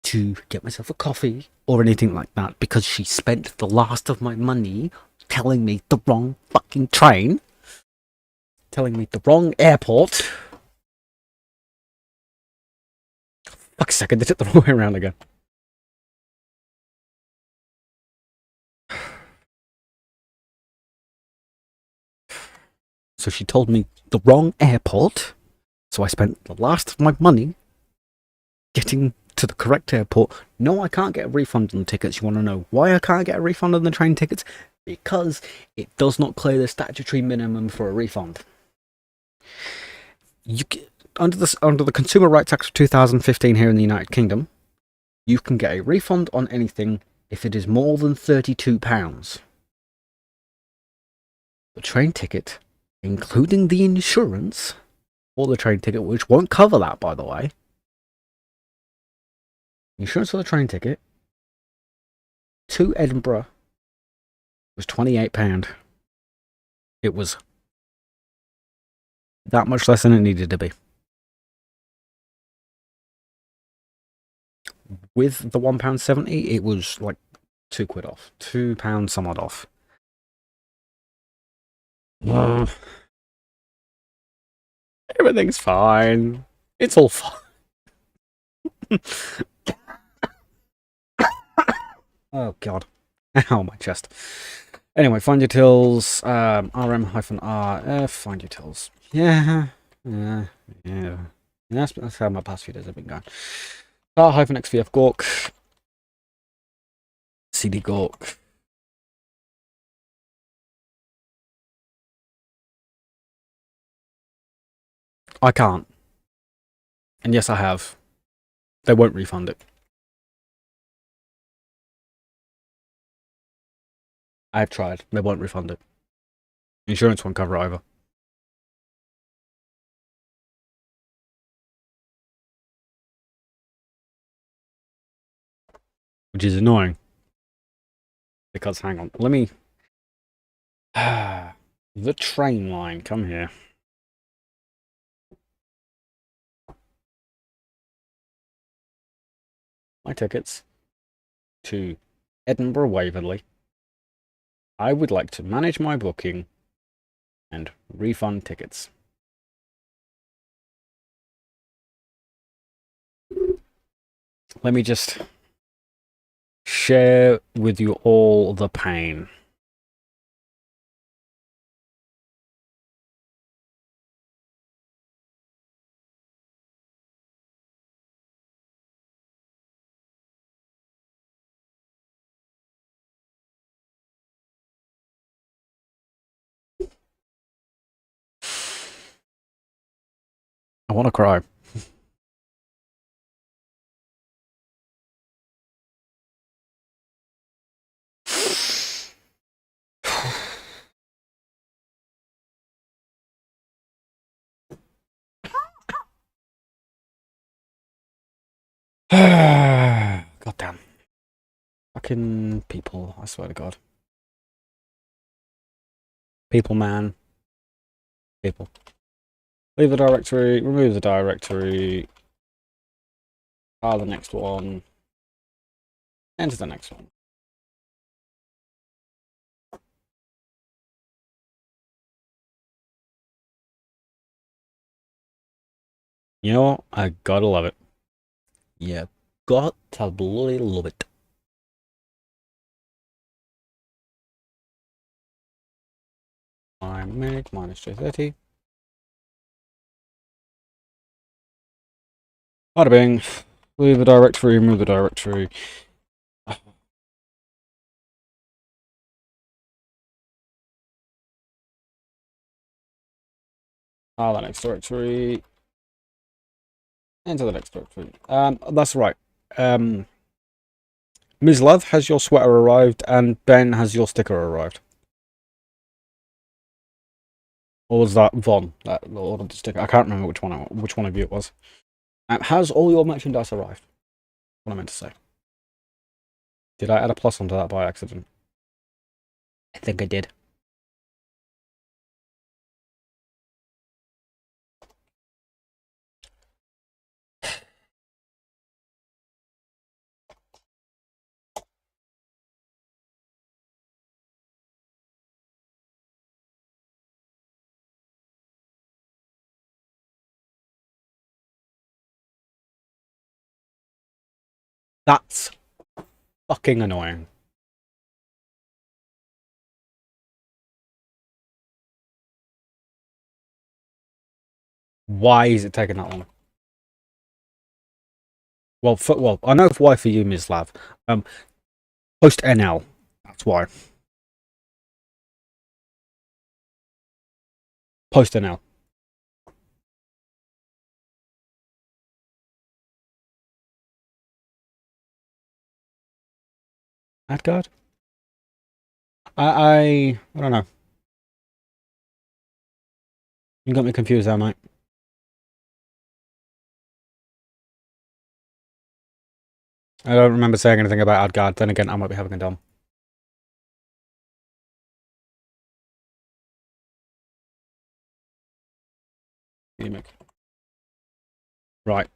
to get myself a coffee or anything like that, because she spent the last of my money telling me the wrong fucking train, telling me the wrong airport. Fuck's sake, they took the wrong way around again. So she told me the wrong airport, so I spent the last of my money getting to the correct airport. No, I can't get a refund on the tickets. You want to know why I can't get a refund on the train tickets? Because it does not clear the statutory minimum for a refund. Under the Consumer Rights Act of 2015 here in the United Kingdom, you can get a refund on anything if it is more than £32. The train ticket, including the insurance for the train ticket, which won't cover that, by the way, Insurance for the train ticket to Edinburgh was £28. It was that much less than it needed to be. With the £1.70, it was like £2 off. £2 some odd off. Everything's fine. It's all fine. Oh god. Ow, my chest. Anyway, find utils, rm-rf, find utils. Yeah. That's how my past few days have been going. R-xvf gawk. cd gawk. I can't. And yes, I have. They won't refund it. I've tried. They won't refund it. Insurance won't cover it either. Which is annoying. Because, hang on, let me... the train line, come here. My tickets to Edinburgh Waverley. I would like to manage my booking and refund tickets. Let me just share with you all the pain. I want to cry. God damn. Fucking people, I swear to God. People, man. People. Leave the directory, remove the directory. The next one. Enter the next one. You know what? I gotta love it. Yeah, got to bloody love it. -minute, -230. Bada bing. Leave the directory, remove the directory. The next directory. Enter the next directory. That's right. Ms. Love, has your sweater arrived? And Ben, has your sticker arrived? Or was that Von that ordered the sticker? I can't remember which one of you it was. Has all your merchandise arrived? What I meant to say. Did I add a plus onto that by accident? I think I did. That's fucking annoying. Why is it taking that long? Well, I know why for you, Ms. Lav. Post NL. That's why. Post NL. Add card? I don't know. You got me confused there, mate. I don't remember saying anything about AdGuard. Then again, I might be having a dumb. Right.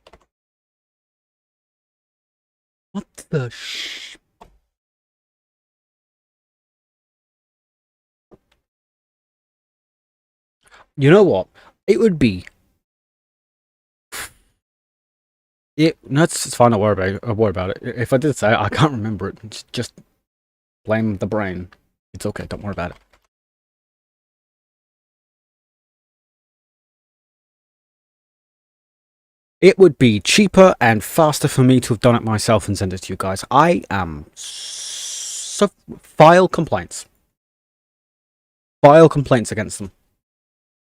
What the sh... You know what? It would be... No, it's fine. Don't worry about it. If I did say it, I can't remember it. Just blame the brain. It's okay. Don't worry about it. It would be cheaper and faster for me to have done it myself and send it to you guys. I am so... File complaints. File complaints against them.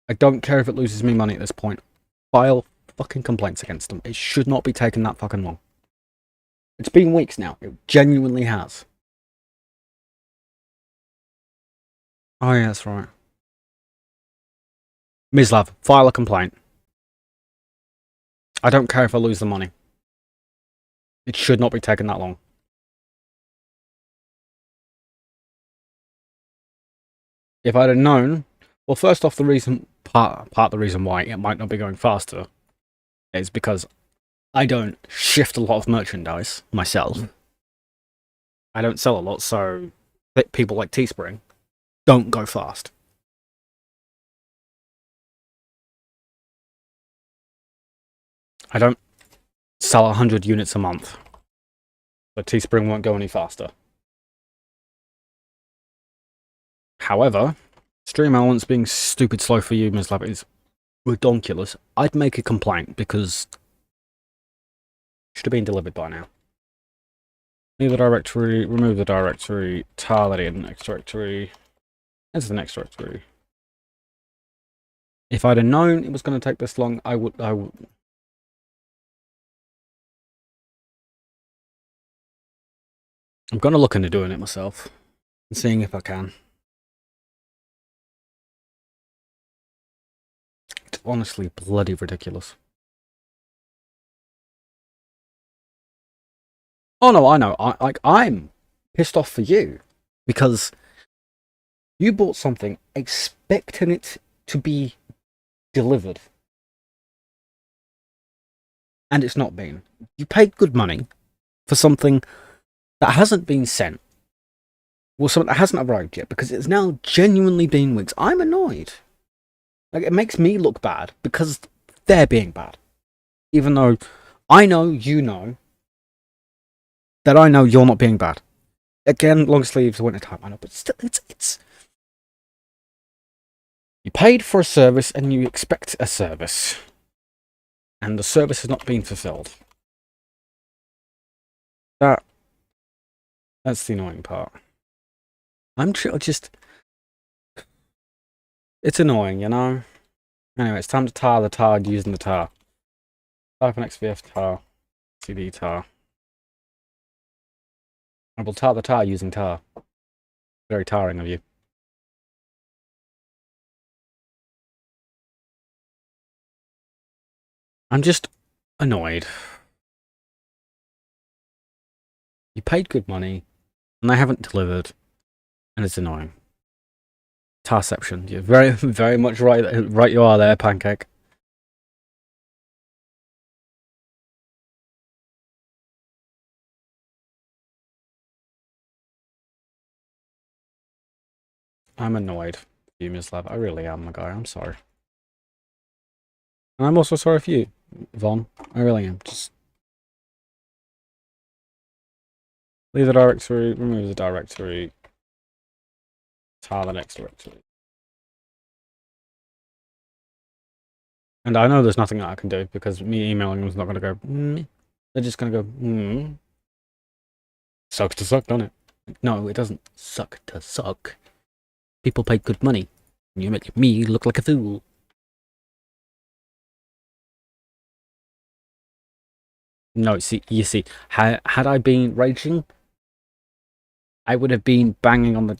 I don't care if it loses me money at this point. File fucking complaints against them. It should not be taking that fucking long. It's been weeks now. It genuinely has. Oh yeah, that's right. Mislav, file a complaint. I don't care if I lose the money. It should not be taking that long. If I'd have known... Well, first off, the reason... Part of the reason why it might not be going faster is because I don't shift a lot of merchandise myself. I don't sell a lot, so people like Teespring don't go fast. I don't sell 100 units a month, but Teespring won't go any faster. However, Stream Elements being stupid slow for you, Ms. Lab, is redonkulous. I'd make a complaint because it should have been delivered by now. Leave the directory, remove the directory, tar that in the next directory, enter the next directory. If I'd have known it was going to take this long, I would. I'm going to look into doing it myself and seeing if I can. It's honestly bloody ridiculous. Oh no, I know. I'm pissed off for you because you bought something expecting it to be delivered, and it's not been. You paid good money for something that hasn't been sent. Well, something that hasn't arrived yet because it's now genuinely been weeks. I'm annoyed. Like, it makes me look bad because they're being bad, even though I know you know that I know you're not being bad. Again, long sleeves, winter time, I know, but still, it's... You paid for a service and you expect a service. And the service has not been fulfilled. That's the annoying part. I'm just... It's annoying, you know? Anyway, it's time to tar the tar using the tar. Type an XVF tar. CD tar. I will tar the tar using tar. Very tarring of you. I'm just annoyed. You paid good money, and they haven't delivered, and it's annoying. Tarception. You're very, very much right. Right, you are there, Pancake. I'm annoyed, you, Ms. Lab. I really am, my guy. I'm sorry. And I'm also sorry for you, Vaughn. I really am. Just leave the directory, remove the directory, tar the next directory. And I know there's nothing that I can do because me emailing them is not going to go, They're just going to go, Sucks to suck, don't it? No, it doesn't suck to suck. People paid good money. And you make me look like a fool. No, you see, had I been raging, I would have been banging on the...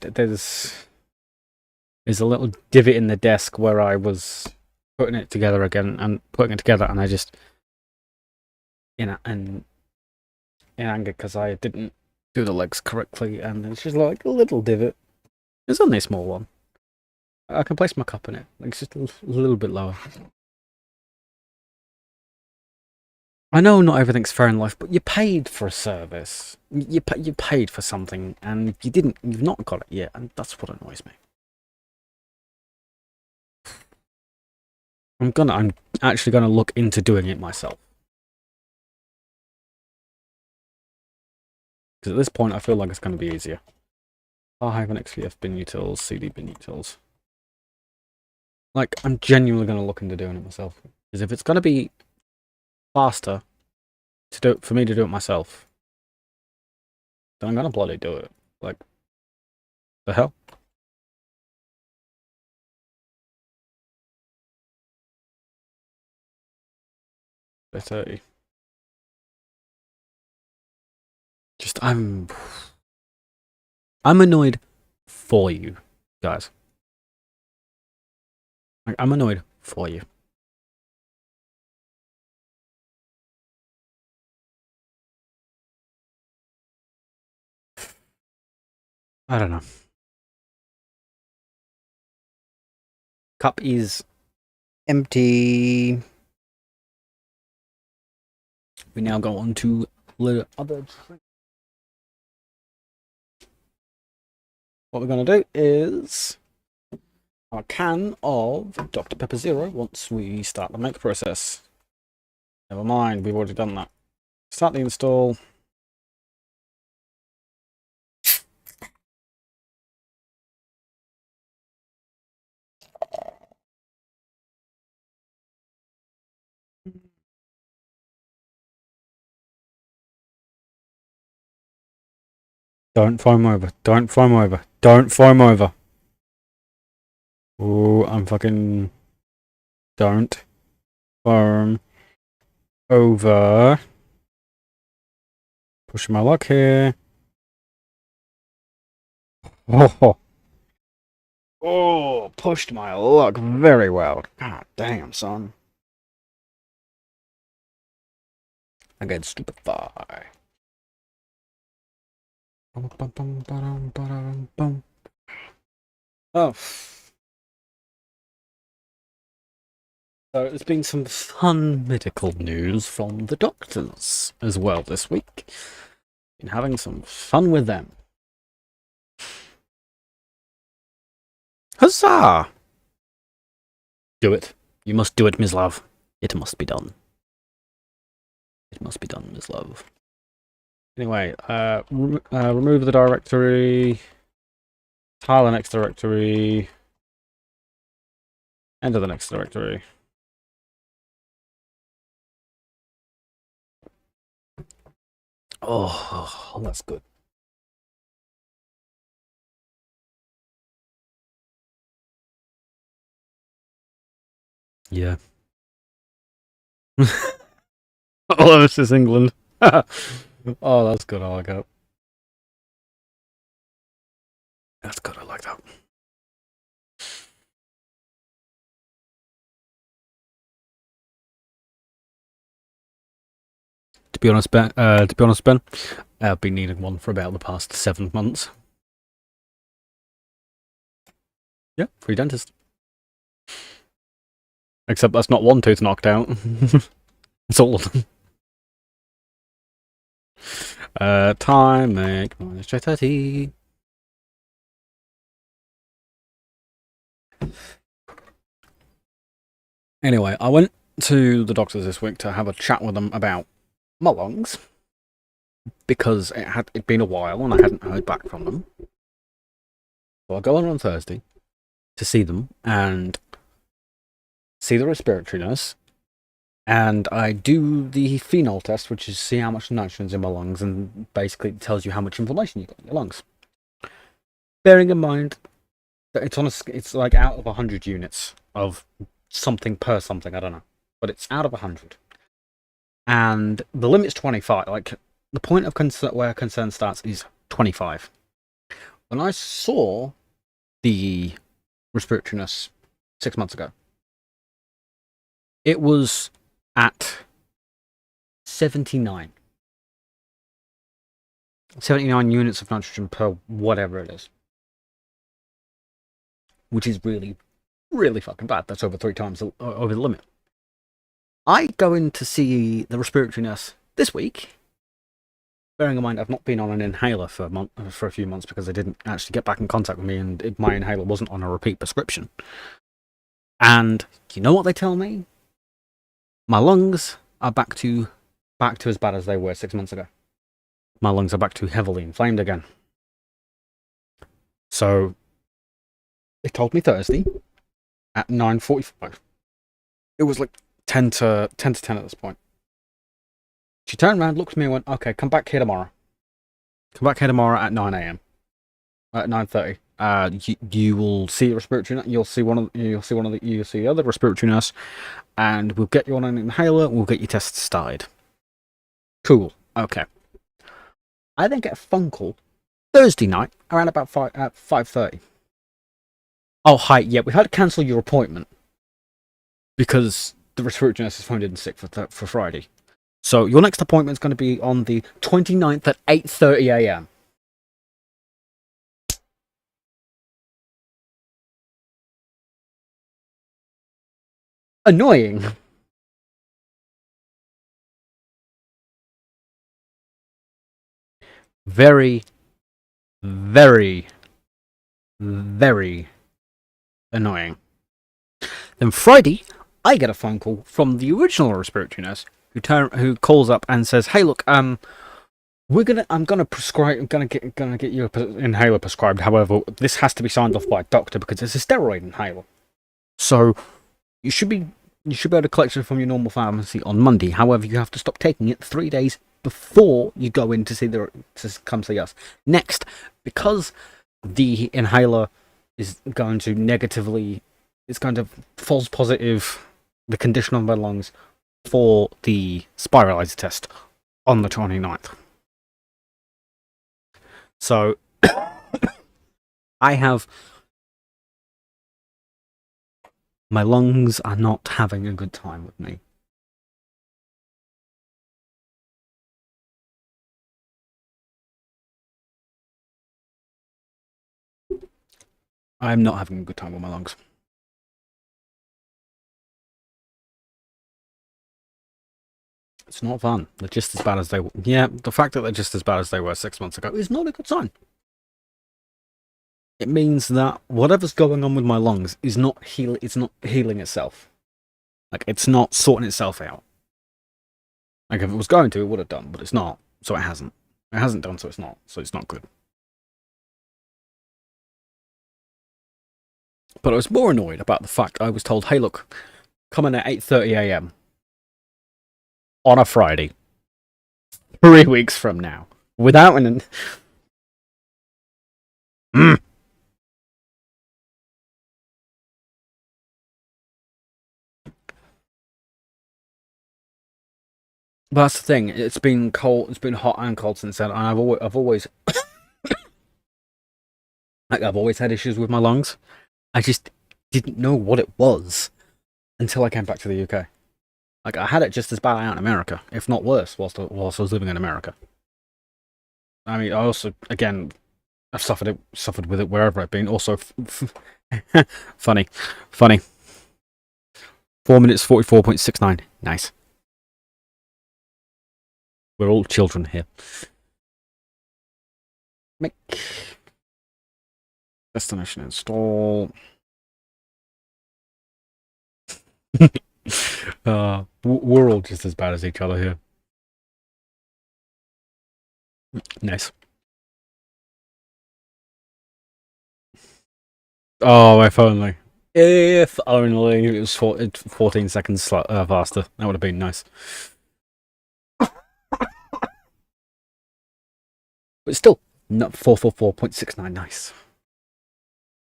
There's a little divot in the desk where I was putting it together again and putting it together, and I just... You know, and in anger because I didn't do the legs correctly, and it's just like a little divot. It's only a small one. I can place my cup in it. Like, it's just a little bit lower. I know not everything's fair in life, but you paid for a service. You paid for something, and you've not got it yet, and that's what annoys me. I'm actually gonna look into doing it myself. Because at this point, I feel like it's gonna be easier. R-XVF bin utils, CD bin utils. Like, I'm genuinely gonna look into doing it myself. Because if it's gonna be faster for me to do it myself, then I'm gonna bloody do it. Like, the hell? Better. Just I'm annoyed for you guys. Like, I'm annoyed for you. I don't know. Cup is empty. We now go on to the other drink. What we're going to do is our can of Dr. Pepper Zero once we start the make process. Never mind, we've already done that. Start the install. Don't foam over. Don't foam over. Don't foam over. Oh, I'm fucking... Don't foam over. Pushing my luck here. Oh, oh, pushed my luck very well. God damn, son. I get stupefy. Oh. So there's been some fun medical news from the doctors as well this week. Been having some fun with them. Huzzah! Do it. You must do it, Ms. Love. It must be done. It must be done, Ms. Love. Anyway, remove the directory. Tile the next directory. Enter the next directory. Oh, that's good. Yeah. Oh, this is England. Oh, that's good. I like that. That's good. I like that. To be honest, Ben, I've been needing one for about the past 7 months. Yeah, free dentist. Except that's not one tooth knocked out. It's all of them. Time, make minus 30. Anyway, I went to the doctors this week to have a chat with them about my lungs, because it'd been a while and I hadn't heard back from them. So I go on Thursday to see them and see the respiratory nurse, and I do the phenol test, which is see how much nitrogen's in my lungs, and basically it tells you how much inflammation you've got in your lungs. Bearing in mind that it's like out of 100 units of something per something, I don't know, but it's out of 100, and the limit's 25. Like, the point of where concern starts is 25. When I saw the respiratory nurse 6 months ago, it was at 79. 79 units of nitrogen per whatever it is. Which is really, really fucking bad. That's over 3 times over the limit. I go in to see the respiratory nurse this week. Bearing in mind, I've not been on an inhaler for a few months because they didn't actually get back in contact with me, and my inhaler wasn't on a repeat prescription. And you know what they tell me? My lungs are back to as bad as they were 6 months ago. My lungs are back to heavily inflamed again. So they told me Thursday at 9:45. It was like 10 to 10 at this point. She turned around, looked at me, and went, "Okay, come back here tomorrow. Come back here tomorrow at 9 a.m. At 9:30. You will see a respiratory nurse. You'll see the other respiratory nurse, and we'll get you on an inhaler. And we'll get your tests started." Cool. Okay. I then get a phone call Thursday night around about 5:30. Oh, hi. Yeah, we had to cancel your appointment because the respiratory nurse is phoned in sick for Friday. So your next appointment is going to be on the 29th at 8:30 a.m. Annoying. Very, very, very annoying. Then Friday, I get a phone call from the original respiratory nurse who calls up and says, "Hey, look, I'm gonna get you an inhaler prescribed. However, this has to be signed off by a doctor because it's a steroid inhaler. So you should be able to collect it from your normal pharmacy on Monday. However, you have to stop taking it 3 days before you go in to come see us. Next, because the inhaler is going to false positive the condition of my lungs for the spiralizer test on the 29th. So my lungs are not having a good time with me. I'm not having a good time with my lungs. It's not fun. They're just as bad as they were. Yeah, the fact that they're just as bad as they were 6 months ago is not a good sign. It means that whatever's going on with my lungs is not it's not healing itself. Like, it's not sorting itself out. Like, if it was going to, it would have done, but it's not, so it hasn't. It hasn't done, so it's not good. But I was more annoyed about the fact I was told, "Hey, look, come in at 8:30 a.m. on a Friday, 3 weeks from now, without an..." But that's the thing. It's been cold. It's been hot and cold since then. And I've always had issues with my lungs. I just didn't know what it was until I came back to the UK. Like, I had it just as bad out in America, if not worse, whilst I was living in America. I mean, I also, again, I've suffered with it wherever I've been. Also, funny. 4 minutes 44.69. Nice. We're all children here. Make destination install. We're all just as bad as each other here. Nice. Oh, if only. If only it was 14 seconds faster. That would have been nice. But still, not 444.69. Nice.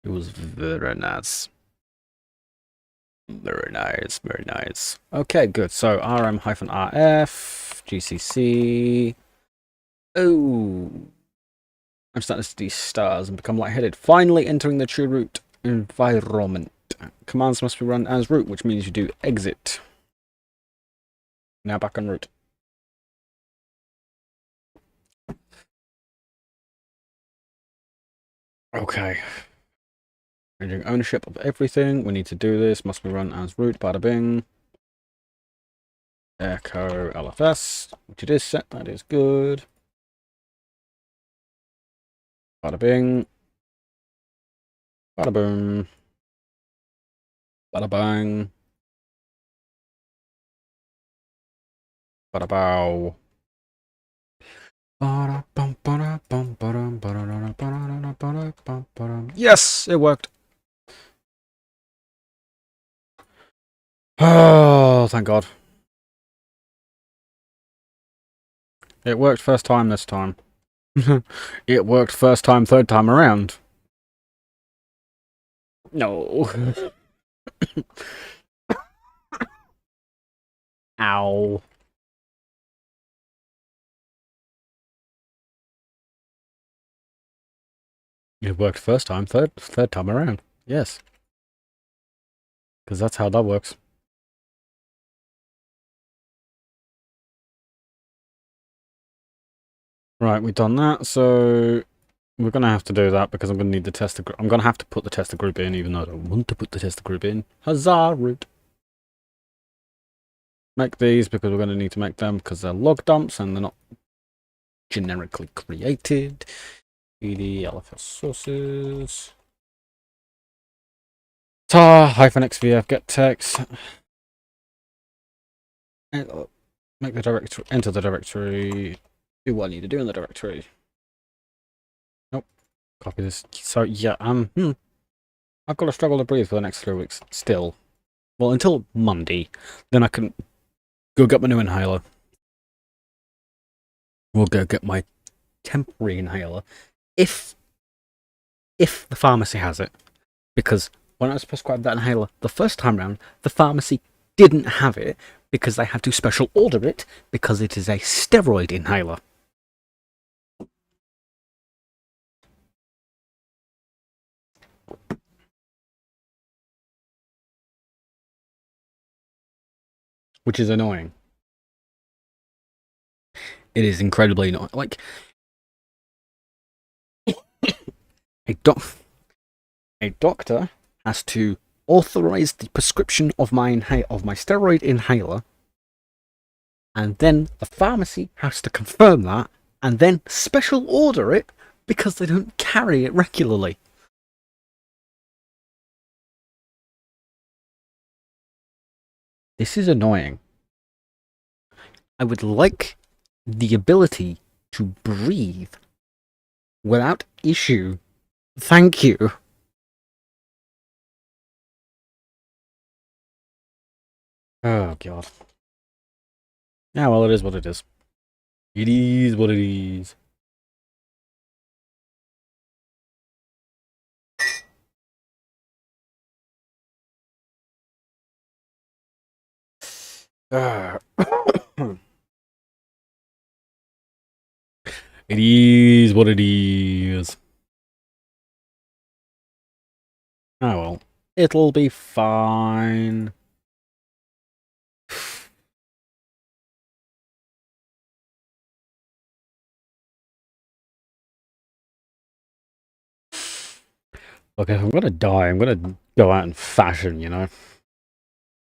It was very nice. Very nice, very nice. Okay, good. So rm-rf, GCC. Oh, I'm starting to see stars and become lightheaded. Finally entering the true root environment. Commands must be run as root, which means you do exit. Now back on root. Okay. Changing ownership of everything. We need to do this. Must be run as root. Bada bing. Echo LFS, which it is set. That is good. Bada bing. Bada boom. Bada bang. Bada bow. Yes, it worked. Oh, thank God. It worked first time this time. It worked first time, third time around. No. Ow. It worked first time, third time around. Yes. Because that's how that works. Right, we've done that, so we're going to have to do that because I'm going to need the tester group. I'm going to have to put the tester group in, even though I don't want to put the tester group in. Huzzah, root. Make these because we're going to need to make them because they're log dumps and they're not generically created. ed LFS sources. tar -xvf get text. Make the directory, enter the directory. Do what I need to do in the directory. Nope. Copy this. So yeah, I've got to struggle to breathe for the next 3 weeks still. Well, until Monday, then I can go get my new inhaler. We'll go get my temporary inhaler if the pharmacy has it, because when I was prescribed that inhaler the first time round, the pharmacy didn't have it because they had to special order it because it is a steroid inhaler. Which is annoying. It is incredibly annoying. Like, a doctor has to authorize the prescription of my steroid inhaler, and then the pharmacy has to confirm that, and then special order it because they don't carry it regularly. This is annoying. I would like the ability to breathe without issue. Thank you. Oh, God. Yeah, well, it is what it is. It is what it is. It is what it is. Oh, well. It'll be fine. Look, if I'm gonna die, I'm gonna go out in fashion, you know?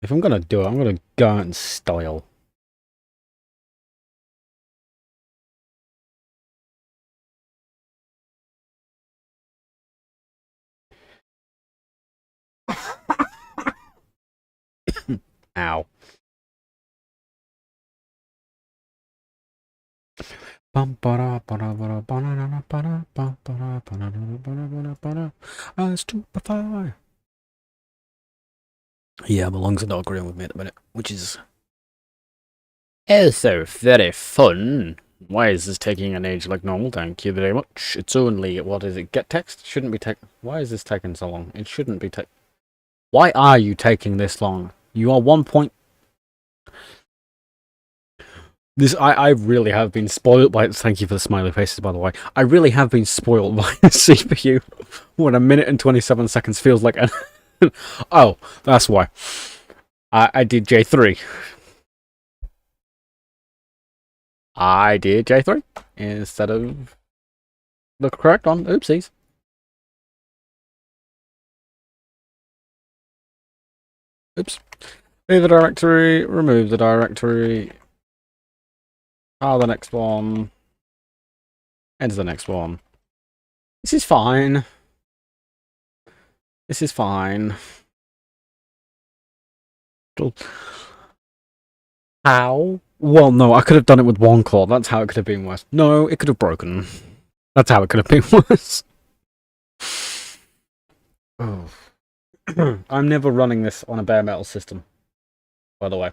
If I'm gonna do it, I'm gonna go out in style. Ow. Stupefy. Yeah, my lungs are not agreeing with me at the minute, which is also very fun. Why is this taking an age like normal? Thank you very much. It's only, what is it, get text? Shouldn't be why is this taking so long? It shouldn't be Why are you taking this long? You are 1 point... I really have been spoiled by... Thank you for the smiley faces, by the way. I really have been spoiled by the CPU. When a minute and 27 seconds feels like... Oh, that's why. I did J3. I did J3 instead of the correct one. Oopsies. Oops. Leave the directory, remove the directory. The next one. Enter the next one. This is fine. This is fine. How? Well, no, I could have done it with one claw. That's how it could have been worse. No, it could have broken. That's how it could have been worse. Oh. I'm never running this on a bare metal system, by the way.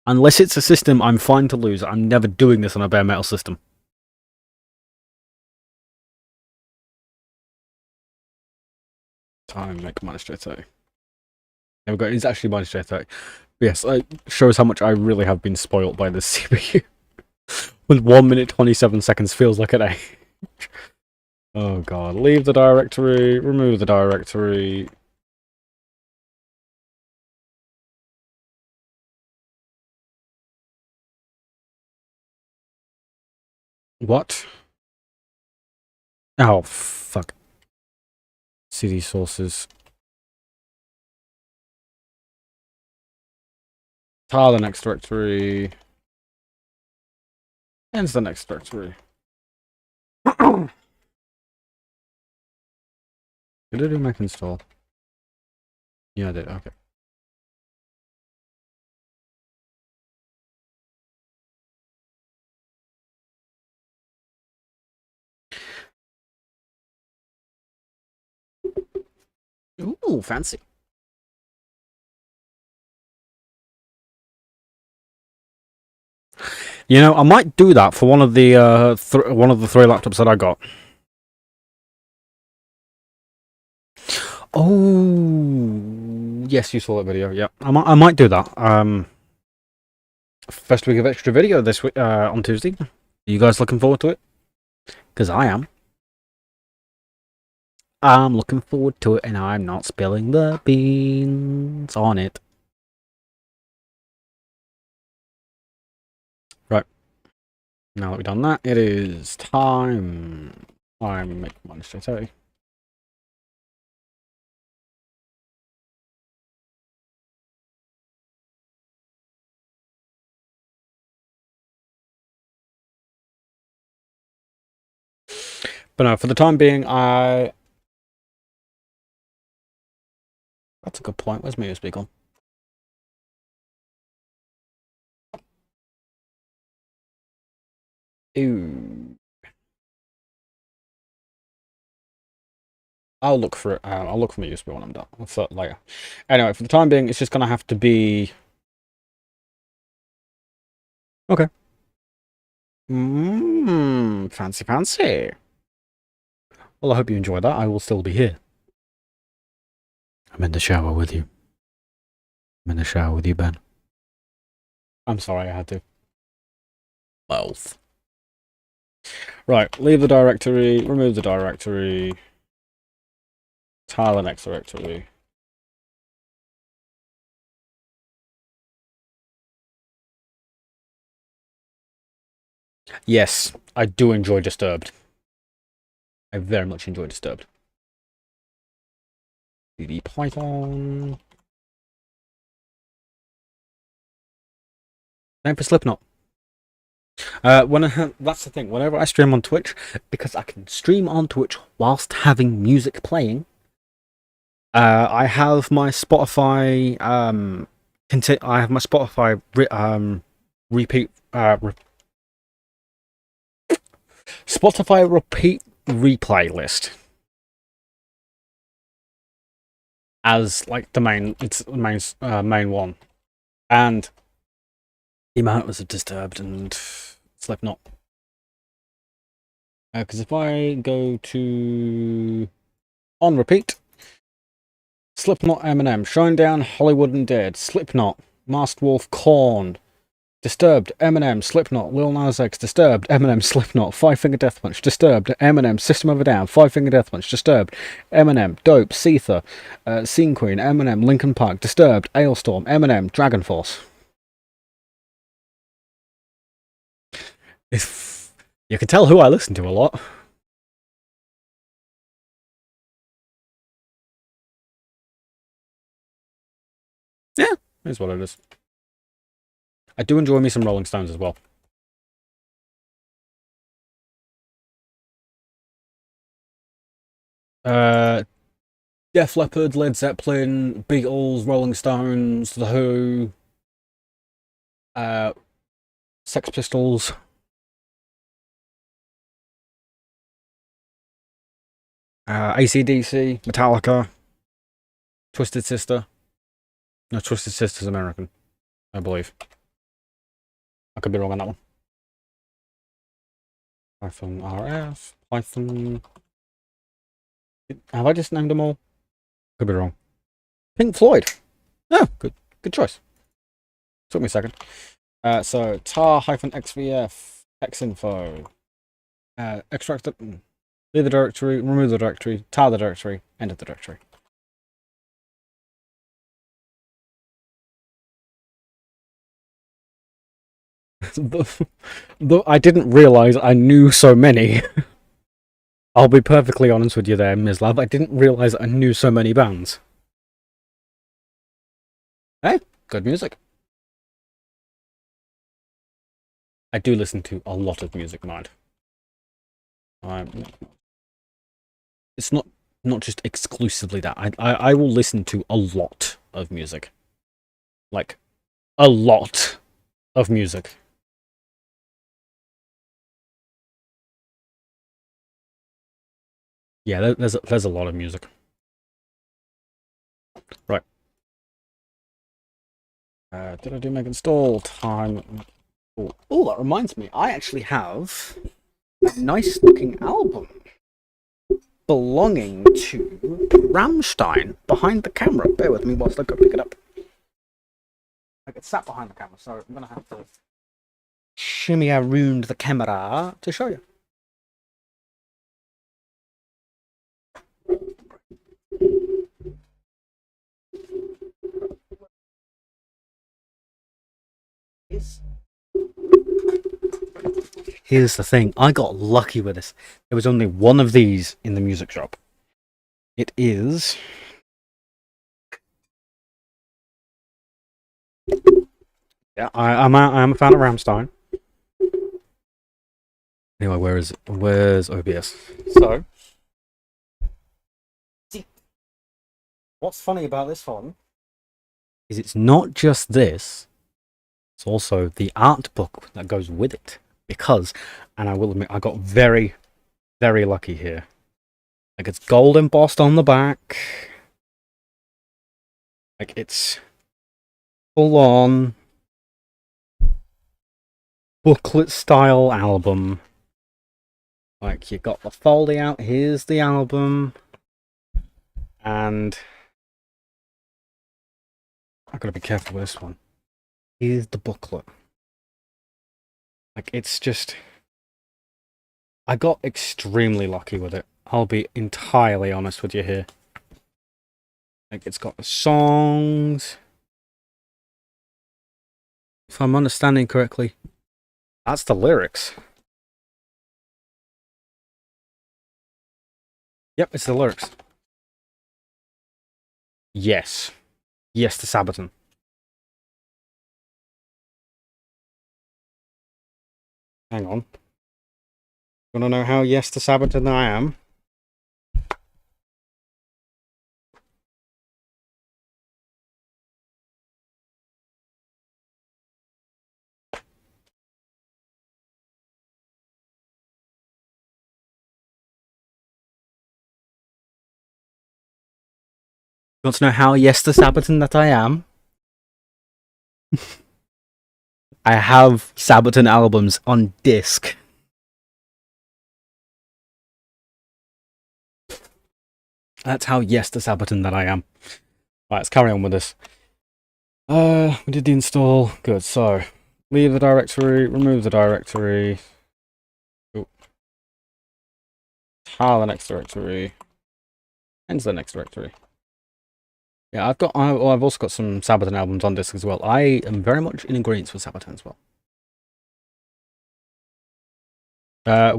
Unless it's a system I'm fine to lose, I'm never doing this on a bare metal system. Time, make minus J30. There we go, it's actually minus J30. Yes, it shows how much I really have been spoilt by this CPU. With 1 minute 27 seconds feels like an age. Oh god, leave the directory, remove the directory. What? Oh, fuck. CD sources. Tile the next directory. Ends the next directory. Did I do Mac install? Yeah, I did, okay. Ooh, fancy. You know, I might do that for one of the one of the 3 laptops that I got. Oh, yes, you saw that video. Yeah, I might do that. First week of extra video this week on Tuesday. Are you guys looking forward to it? Because I am. I'm looking forward to it, and I'm not spilling the beans on it. Right. Now that we've done that, it is time. I'm making minus J30. But no, for the time being, that's a good point. Where's my USB gone? Ooh. I'll look for it. I'll look for my USB when I'm done. For later. Anyway, for the time being, it's just gonna have to be. Okay. Fancy, fancy. Well, I hope you enjoyed that. I will still be here. I'm in the shower with you. I'm in the shower with you, Ben. I'm sorry, I had to. Both. Right, leave the directory, remove the directory, tile the next directory. Yes, I do enjoy Disturbed. I very much enjoy Disturbed. CD Python. Name for Slipknot. That's the thing. Whenever I stream on Twitch, because I can stream on Twitch whilst having music playing, I have my Spotify. I have my Spotify repeat. Spotify repeat replay list as like the main. It's the main one, and the amount was Disturbed and Slipknot. Because if I go to on repeat, Slipknot, Eminem, Shinedown, Hollywood and Dead, Slipknot, Masked Wolf, Korn, Disturbed, Eminem, Slipknot, Lil Nas X, Disturbed, Eminem, Slipknot, Five Finger Death Punch, Disturbed, Eminem, System of a Down, Five Finger Death Punch, Disturbed, Eminem, Dope, Seether, Scene Queen, Eminem, Linkin Park, Disturbed, Ailstorm, Eminem, Dragon Force. If you can tell who I listen to a lot. Yeah, that's what it is. I do enjoy me some Rolling Stones as well. Def Leppard, Led Zeppelin, Beatles, Rolling Stones, The Who, Sex Pistols. AC/DC, Metallica, Twisted Sister. No, Twisted Sister's American, I believe. I could be wrong on that one. Python RF, Python. Have I just named them all? Could be wrong. Pink Floyd. Oh, good choice. Took me a second. So tar-xvf, xinfo, extract the, leave the directory, remove the directory, tar the directory, enter the directory. Though I didn't realize I knew so many. I'll be perfectly honest with you there, Mislav. I didn't realize I knew so many bands. Hey, good music. I do listen to a lot of music, mind. It's not just exclusively that. I will listen to a lot of music. Like, a lot of music. Yeah, there's a lot of music. Right. Did I do make install time? Oh, that reminds me. I actually have a nice looking album belonging to Rammstein behind the camera. Bear with me whilst I go pick it up. I get sat behind the camera, so I'm gonna have to shimmy around the camera to show you. Here's the thing, I got lucky with this. There was only one of these in the music shop. It is... Yeah, I'm a fan of Rammstein. Anyway, where's OBS? So... See, what's funny about this one is it's not just this, it's also the art book that goes with it. Because, and I will admit, I got very, very lucky here. Like, it's gold embossed on the back. Like, it's full on booklet style album. Like, you got the folding out, here's the album. And I've got to be careful with this one. Here's the booklet. Like, it's just... I got extremely lucky with it. I'll be entirely honest with you here. Like, it's got the songs. If I'm understanding correctly, that's the lyrics. Yep, it's the lyrics. Yes. Yes to Sabaton. Hang on. Wanna know how yes to Sabaton I am? You want to know how yes to Sabaton that I am? I have Sabaton albums on disc. That's how yes to Sabaton that I am. Right, let's carry on with this. We did the install. Good, so leave the directory, remove the directory. Oh. Tar the next directory. Enter the next directory. Yeah, I've also got some Sabaton albums on disc as well. I am very much in agreement with Sabaton as well.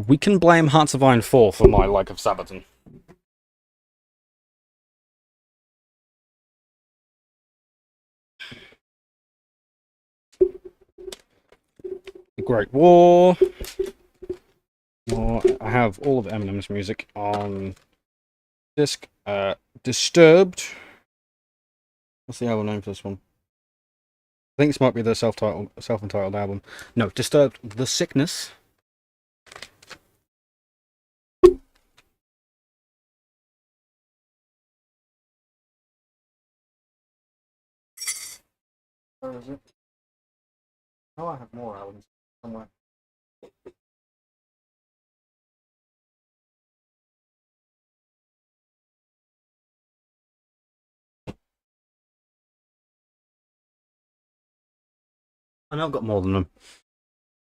We can blame Hearts of Iron 4 for my like of Sabaton. The Great War. I have all of Eminem's music on disc. Disturbed. What's the album name for this one? I think this might be the self-entitled album. No, Disturbed. The Sickness. Where is it? Oh, I have more albums somewhere. I know I've got more than them.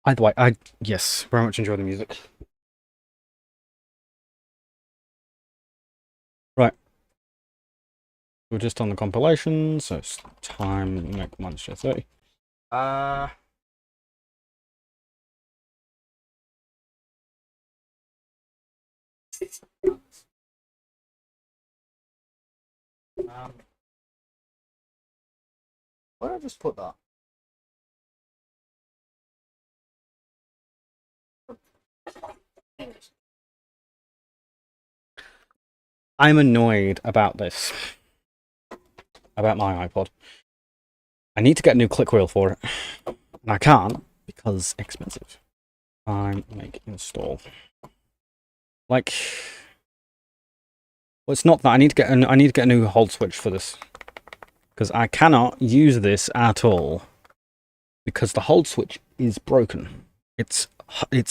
Either way, yes, very much enjoy the music. Right. We're just on the compilation, so it's time to make -30. Where did I just put that? I'm annoyed about this. About my iPod. I need to get a new click wheel for it. And I can't because expensive. Make install. Like, well, it's not that I need to get a new hold switch for this. Because I cannot use this at all. Because the hold switch is broken. It's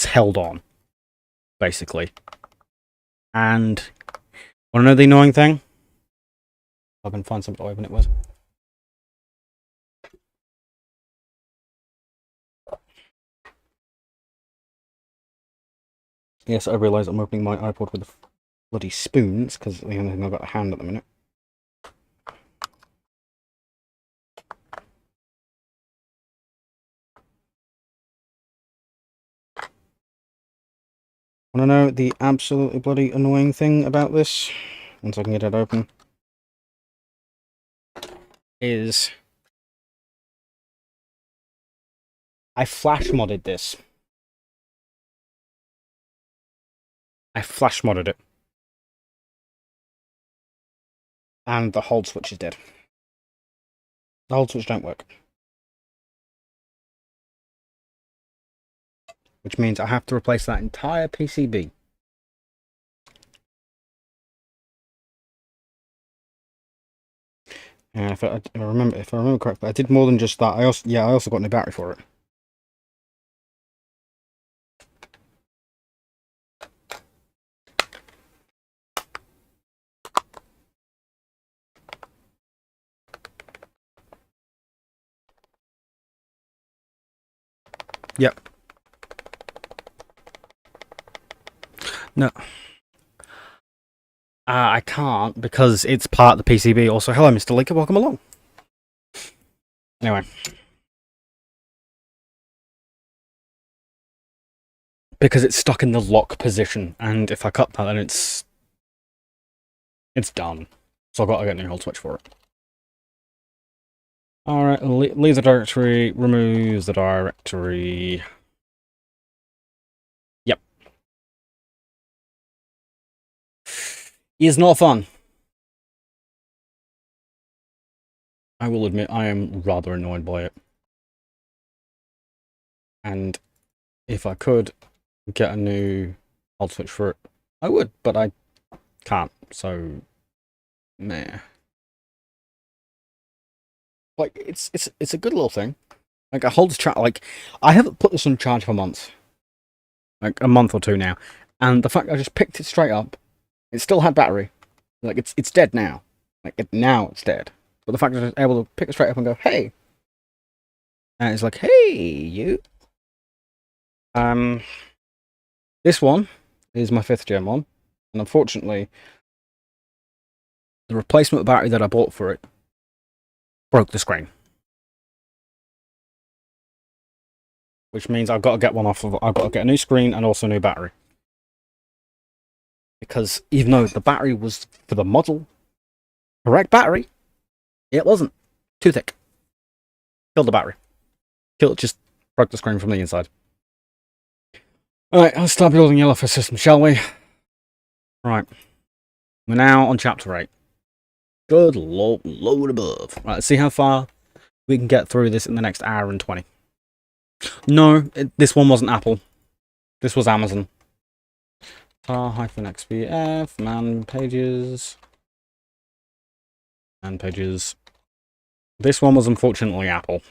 held on, basically. And want to know the annoying thing? I can find something to open it with. Yes, I realise I'm opening my iPod with bloody spoons because the only thing I've got a hand at the minute. Want to know the absolutely bloody annoying thing about this? Once I can get it open. Is I flash modded this. I flash modded it. And the hold switch is dead. The hold switch don't work. Which means I have to replace that entire PCB. And if I remember correctly, I did more than just that. I also got a new battery for it. Yep. No. I can't because it's part of the PCB. Also, hello, Mr. Leaker, welcome along. Anyway. Because it's stuck in the lock position, and if I cut that, then it's done. So I've got to get a new hold switch for it. Alright, leave the directory, remove the directory. Yep. Is not fun. I will admit I am rather annoyed by it. And if I could get a new hold switch for it, I would, but I can't, so meh. Like, it's a good little thing. Like, I hold charge. Like, I haven't put this on charge for months. Like, a month or two now. And the fact I just picked it straight up, it still had battery. Like, it's dead now. Like, now it's dead. But the fact that I was able to pick it straight up and go, hey! And it's like, hey, you! This one is my 5th gen one. And unfortunately, the replacement battery that I bought for it broke the screen. Which means I've got to get I've got to get a new screen and also a new battery. Because even though the battery was for the model correct battery, it wasn't. Too thick. Killed the battery. Just broke the screen from the inside. Alright, let's start building yellow for system, shall we? Right. We're now on chapter 8. Good lord, load above. Right, let's see how far we can get through this in the next hour and 20. No, this one wasn't Apple. This was Amazon. tar-xvf, man pages. Man pages. This one was unfortunately Apple.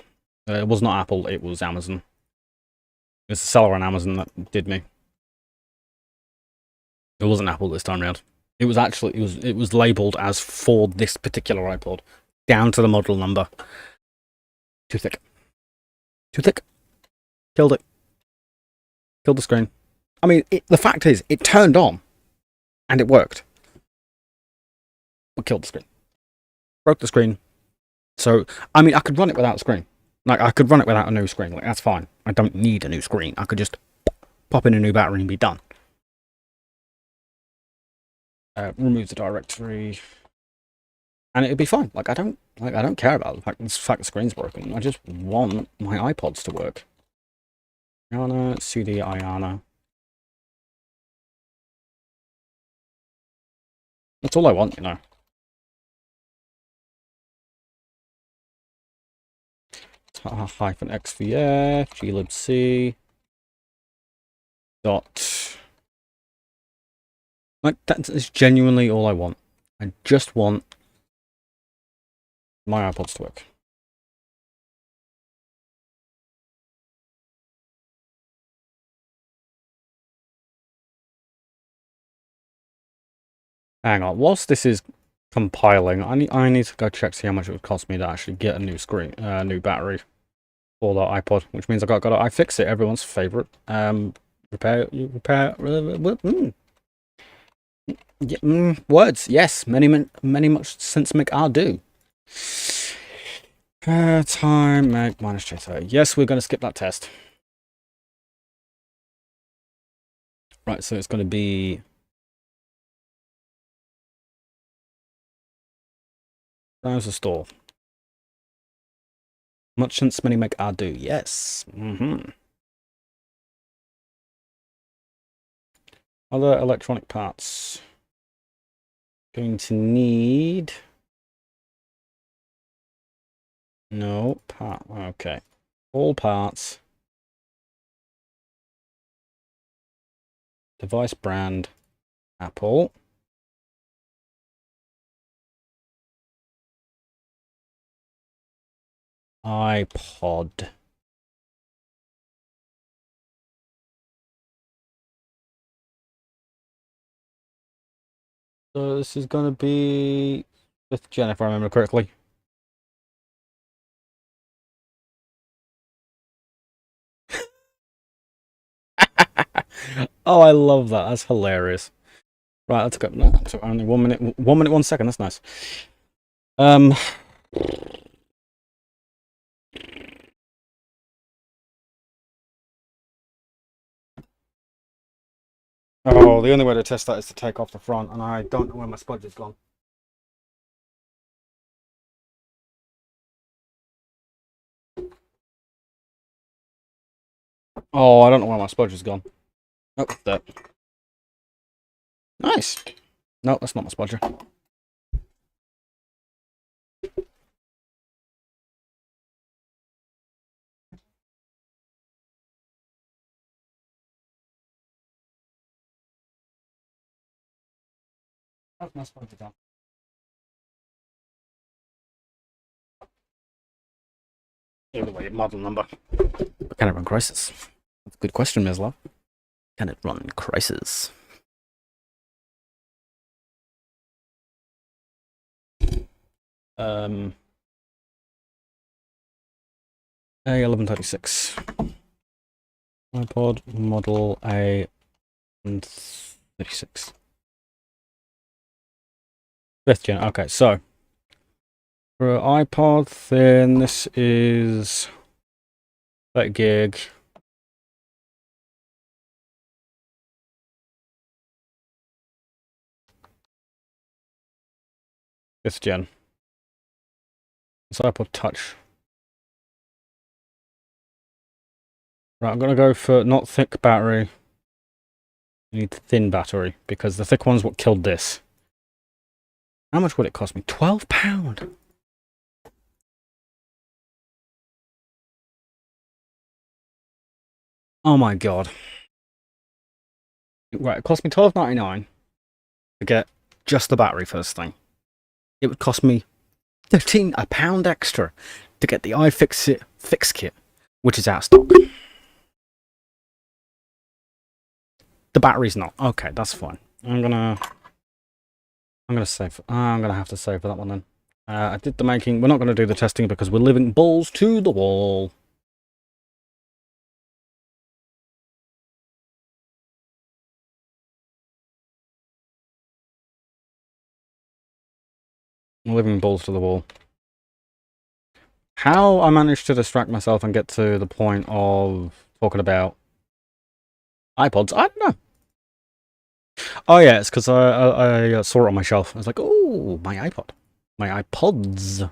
It was not Apple, it was Amazon. It's a seller on Amazon that did me. It wasn't Apple this time round. It was actually, it was labelled as for this particular iPod. Down to the model number. Too thick. Too thick. Killed it. Killed the screen. I mean, the fact is, it turned on. And it worked. But killed the screen. Broke the screen. So, I mean, I could run it without a screen. Like, I could run it without a new screen. Like, that's fine. I don't need a new screen. I could just pop in a new battery and be done. Remove the directory. And it'd be fine. Like, I don't care about the fact the screen's broken. I just want my iPods to work. Ayana, CD Ayana. That's all I want, you know. -xvf, glibc. Dot. Like, that is genuinely all I want. I just want my iPods to work. Hang on, whilst this is compiling, I need to go check see how much it would cost me to actually get a new screen, new battery for the iPod, which means I got to iFixit, everyone's favorite repair. Words, yes, many much sense make I do. Time make -J30. Yes, we're going to skip that test. Right, so it's going to be browser store. Much sense many make I do. Yes. Other electronic parts. Going to need. No part. Okay. All parts. Device brand. Apple. iPod. So this is going to be 5th gen, if I remember correctly. Oh, I love that. That's hilarious. Right, let's go. No, so only 1 minute, 1 minute, 1 second. That's nice. Oh, the only way to test that is to take off the front, and I don't know where my spudge has gone. Oh, I don't know where my spudge has gone. Oh, there. Nice. No, that's not my spudger. That's my spudger gone. Either way, model number. Can it run Crisis? That's a good question, Mislav. Can it run Crisis? A1136. iPod model A36. 5th gen. Okay, so for iPod, then this is 30 gig. Fifth gen. It's iPod Touch. Right, I'm gonna go for not thick battery. You need the thin battery, because the thick one's what killed this. How much would it cost me? £12? Oh my god. Right, it cost me £12.99 to get just the battery for this thing. It would cost me a pound extra to get the iFixit fix kit, which is out of stock. The battery's not. Okay, that's fine. I'm gonna save. I'm gonna have to save for that one then. I did the making. We're not gonna do the testing because we're living balls to the wall. We're living balls to the wall. How I managed to distract myself and get to the point of talking about iPods, I don't know. Oh yeah, it's because I saw it on my shelf. I was like, oh, my iPod. My iPods.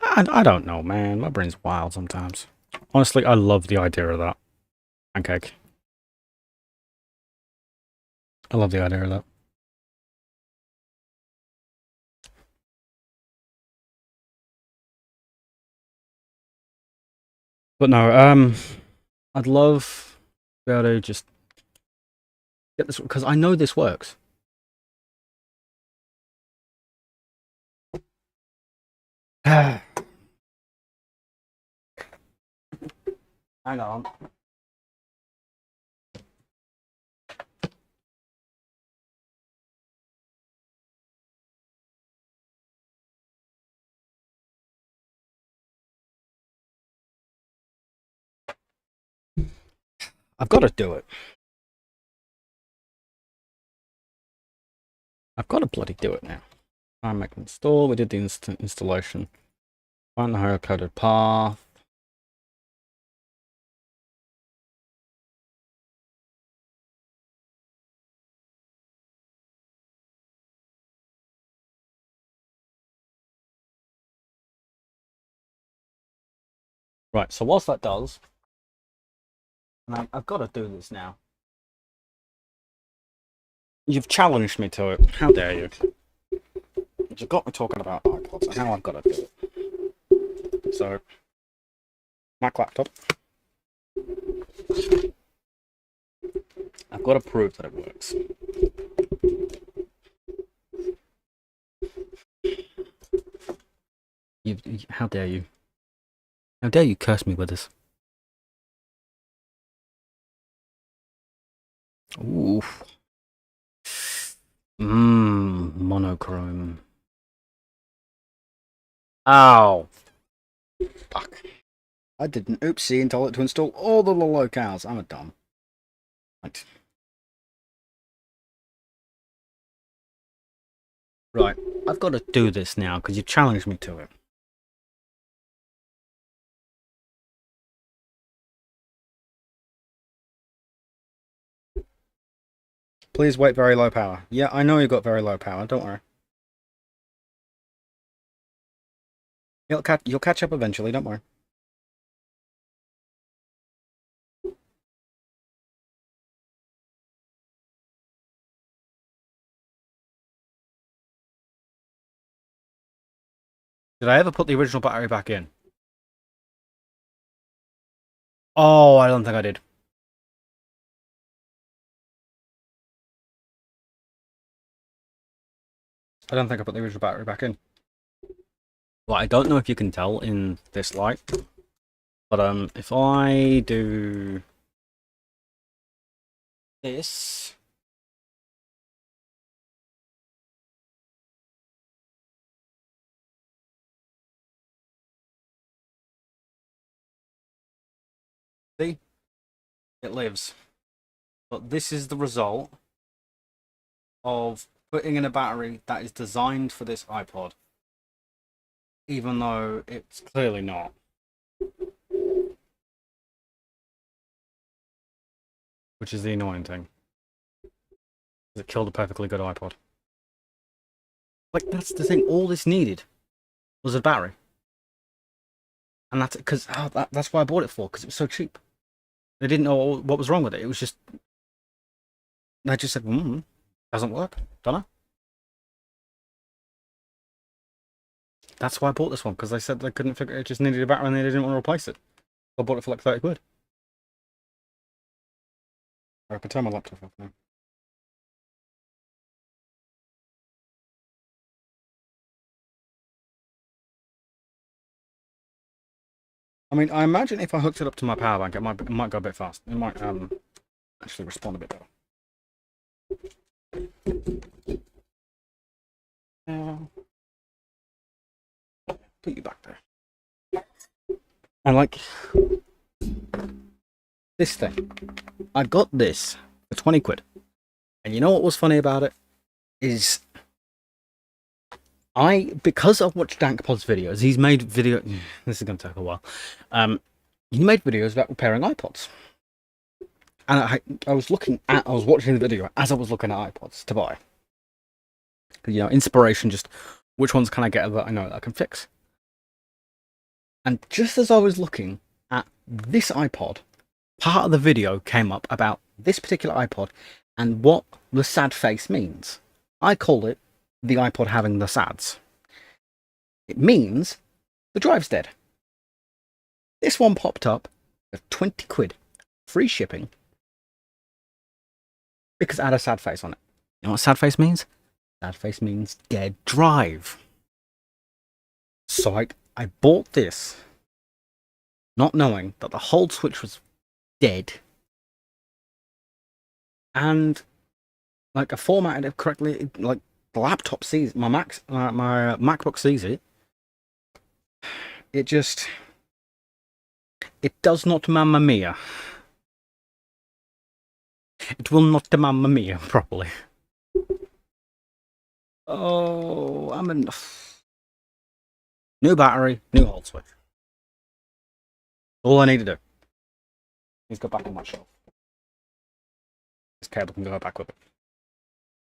I don't know, man. My brain's wild sometimes. Honestly, I love the idea of that. Pancake. I love the idea of that. But no, I'd love to be able to just get this, because I know this works. Hang on. I've got to do it. I've got to bloody do it now. I make an install. We did the installation. Find the hard-coded path. Right, so whilst that does, and I've got to do this now. You've challenged me to it. How dare you? You've got me talking about iPods and how I've got to do it. So, Mac laptop. I've got to prove that it works. How dare you? How dare you curse me with this? Oof. Monochrome. Ow. Fuck. I did an oopsie and told it to install all the locales. I'm a dumb. Right. Right. I've got to do this now because you challenged me to it. Please wait very low power. Yeah, I know you got very low power. Don't worry. You'll catch up eventually. Don't worry. Did I ever put the original battery back in? Oh, I don't think I did. I don't think I put the original battery back in. Well, I don't know if you can tell in this light, but if I do this, see, it lives. But this is the result of putting in a battery that is designed for this iPod, even though it's clearly not. Which is the annoying thing. It killed a perfectly good iPod. Like, that's the thing. All this needed was a battery. And that's because that's why I bought it for, because it was so cheap. They didn't know what was wrong with it. It was just They just said, doesn't work. Don't know. That's why I bought this one, because they said they couldn't figure it, just needed a battery and they didn't want to replace it. I bought it for like 30 quid. I can turn my laptop off now. I mean, I imagine if I hooked it up to my power bank, it might go a bit fast. It might actually respond a bit better. Put you back there. And like this thing, I got this for 20 quid. And you know what was funny about it? Is because I've watched Dankpod's videos, he's made video. This is going to take a while. He made videos about repairing iPods. And I was watching the video as I was looking at iPods to buy. You know, inspiration, just which ones can I get that I know that I can fix. And just as I was looking at this iPod, part of the video came up about this particular iPod and what the sad face means. I call it the iPod having the sads. It means the drive's dead. This one popped up at 20 quid, free shipping, because it had a sad face on it. You know what sad face means? Sad face means dead drive. So I bought this, not knowing that the hold switch was dead, and like I formatted it correctly. Like the laptop sees my MacBook sees it. It does not mamma mia. It will not mamma mia properly. Oh, I'm in. New battery, new hold switch. All I need to do is go back on my shelf. This cable can go back with it.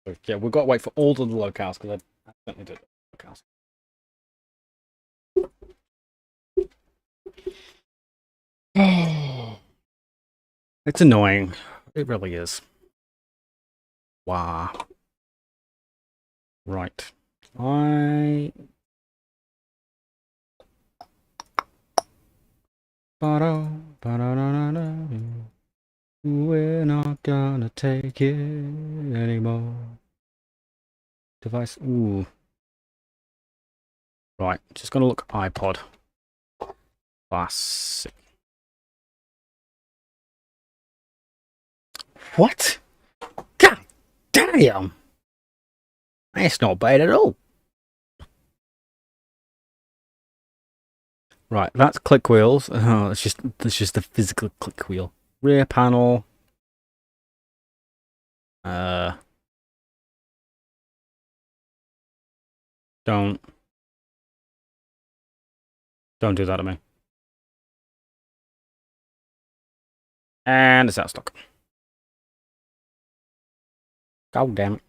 So, yeah, we've got to wait for all the locales because I accidentally did locales. It's annoying. It really is. Wow. Right. We're not gonna take it anymore. Device. Ooh. Right. Just gonna look iPod. Classic. What? God damn! That's not bad at all. Right, that's click wheels. Oh, it's just the physical click wheel. Rear panel. Don't do that to me. And it's out of stock. God damn it.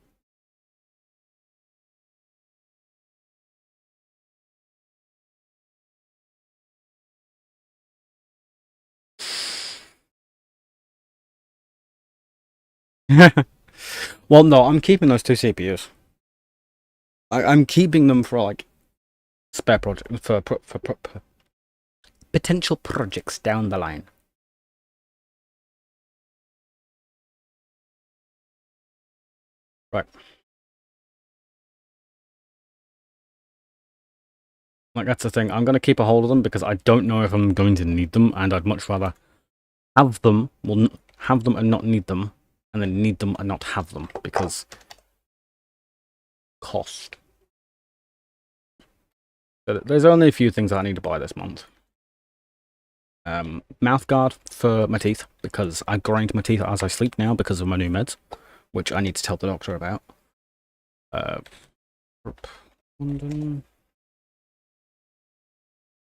Well, no, I'm keeping those two CPUs. I'm keeping them for like spare project for potential projects down the line. Right. Like that's the thing. I'm going to keep a hold of them because I don't know if I'm going to need them, and I'd much rather have them, well, have them and not need them, and then need them and not have them because cost. But there's only a few things I need to buy this month. Mouth guard for my teeth because I grind my teeth as I sleep now because of my new meds, which I need to tell the doctor about.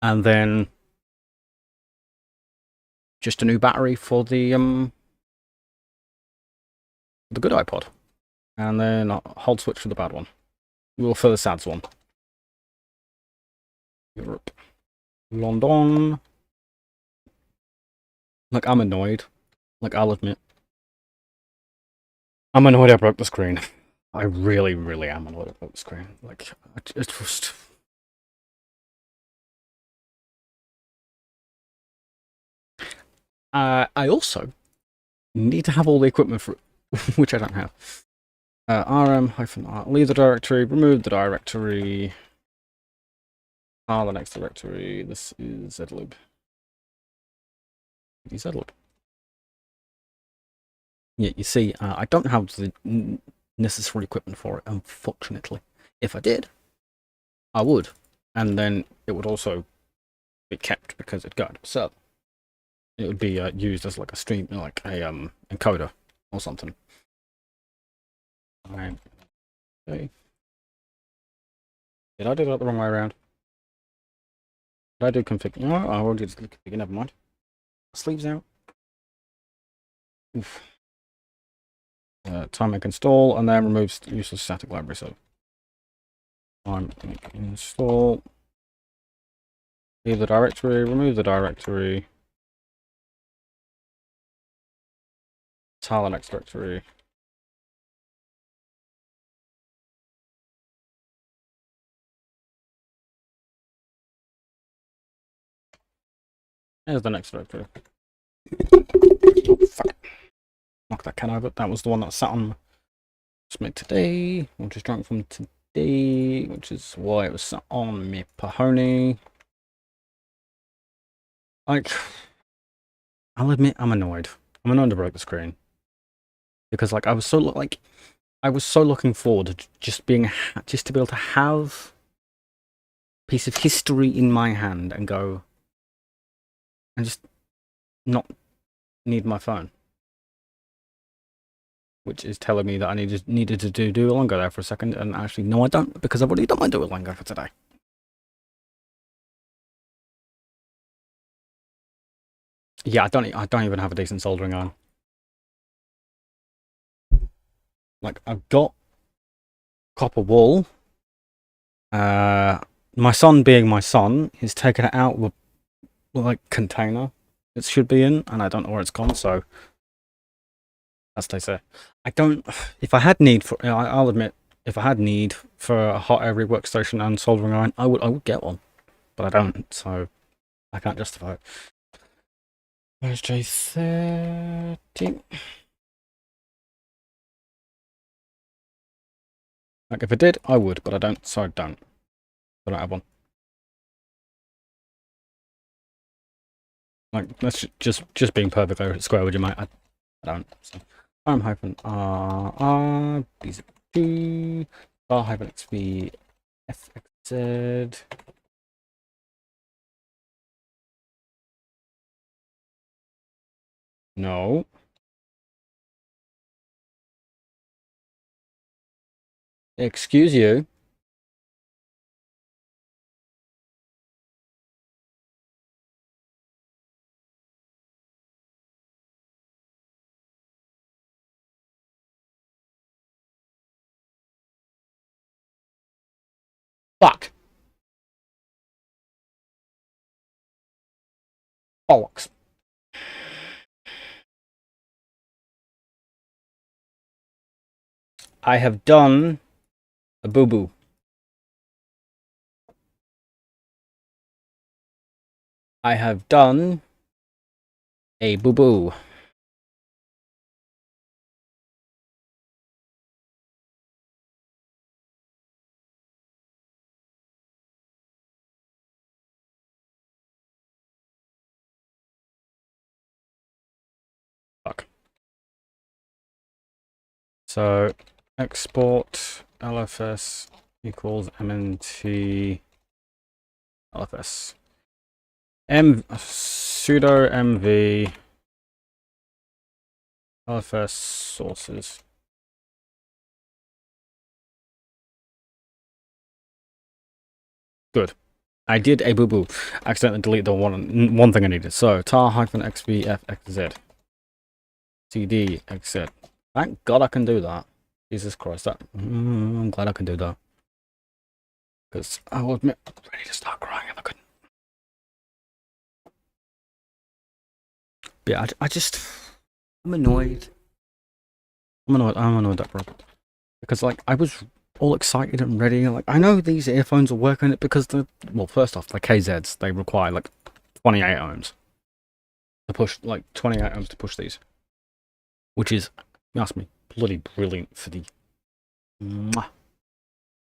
And then just a new battery for the good iPod, and then a hold switch for the bad one. Well, for the SADS one. Europe, London. Like I'm annoyed. Like I'll admit. I'm annoyed I broke the screen. I really, really am annoyed I broke the screen. Like, it's just... I also need to have all the equipment for which I don't have. rm-r, leave the directory, remove the directory. The next directory. This is zlib. zlib. Yeah, you see, I don't have the necessary equipment for it, unfortunately. If I did, I would, and then it would also be kept because it'd go to a server. It would be used as like a stream, like a encoder or something. Okay. Did I do that the wrong way around? Did I do config? No, I already did config. Never mind. Sleeves out. Oof. Time make install, and then removes useless static library. So time make install. Leave the directory. Remove the directory. Tile the next directory. There's the next directory. Oh, fuck. Knock that can over. That was the one that sat on just made today, which is drunk from today, which is why it was sat on me Pahony. Like, I'll admit I'm annoyed. I'm annoyed to break the screen. Because like I was so looking forward to just to be able to have a piece of history in my hand and go and just not need my phone, which is telling me that I needed to do Duolingo there for a second, and actually no, I don't, because I've already done my Duolingo for today. Yeah, I don't even have a decent soldering iron. Like I've got copper wool. My son, being my son, he's taken it out of the like container it should be in, and I don't know where it's gone. So, as they say, I don't. If I had need for, I'll admit, if I had need for a hot air workstation and soldering iron, I would get one, but I don't, so I can't justify it. Where's J30? Like if I did, I would, but I don't, so I don't. I don't have one. Like that's just being perfectly square with you, mate. I don't. So I'm hyphen r bz2 r hyphen xv fxz. No. Excuse you. Fuck. Bollocks. I have done a boo-boo. I have done a boo-boo. Fuck. So export LFS equals MNT LFS. Sudo mv LFS sources. Good. I did a boo-boo. Accidentally delete the one thing I needed. So tar-xvfxz cd xz. Thank God I can do that. Jesus Christ, I'm glad I can do that. Because I will admit, I'm ready to start crying if I couldn't. But yeah, I'm annoyed. I'm annoyed that broke. Because, like, I was all excited and ready. Like, I know these earphones will work on it because well, first off, they're KZs. They require, like, 28 ohms to push, like, 28 ohms to push these. Which is, you ask me, bloody brilliant for the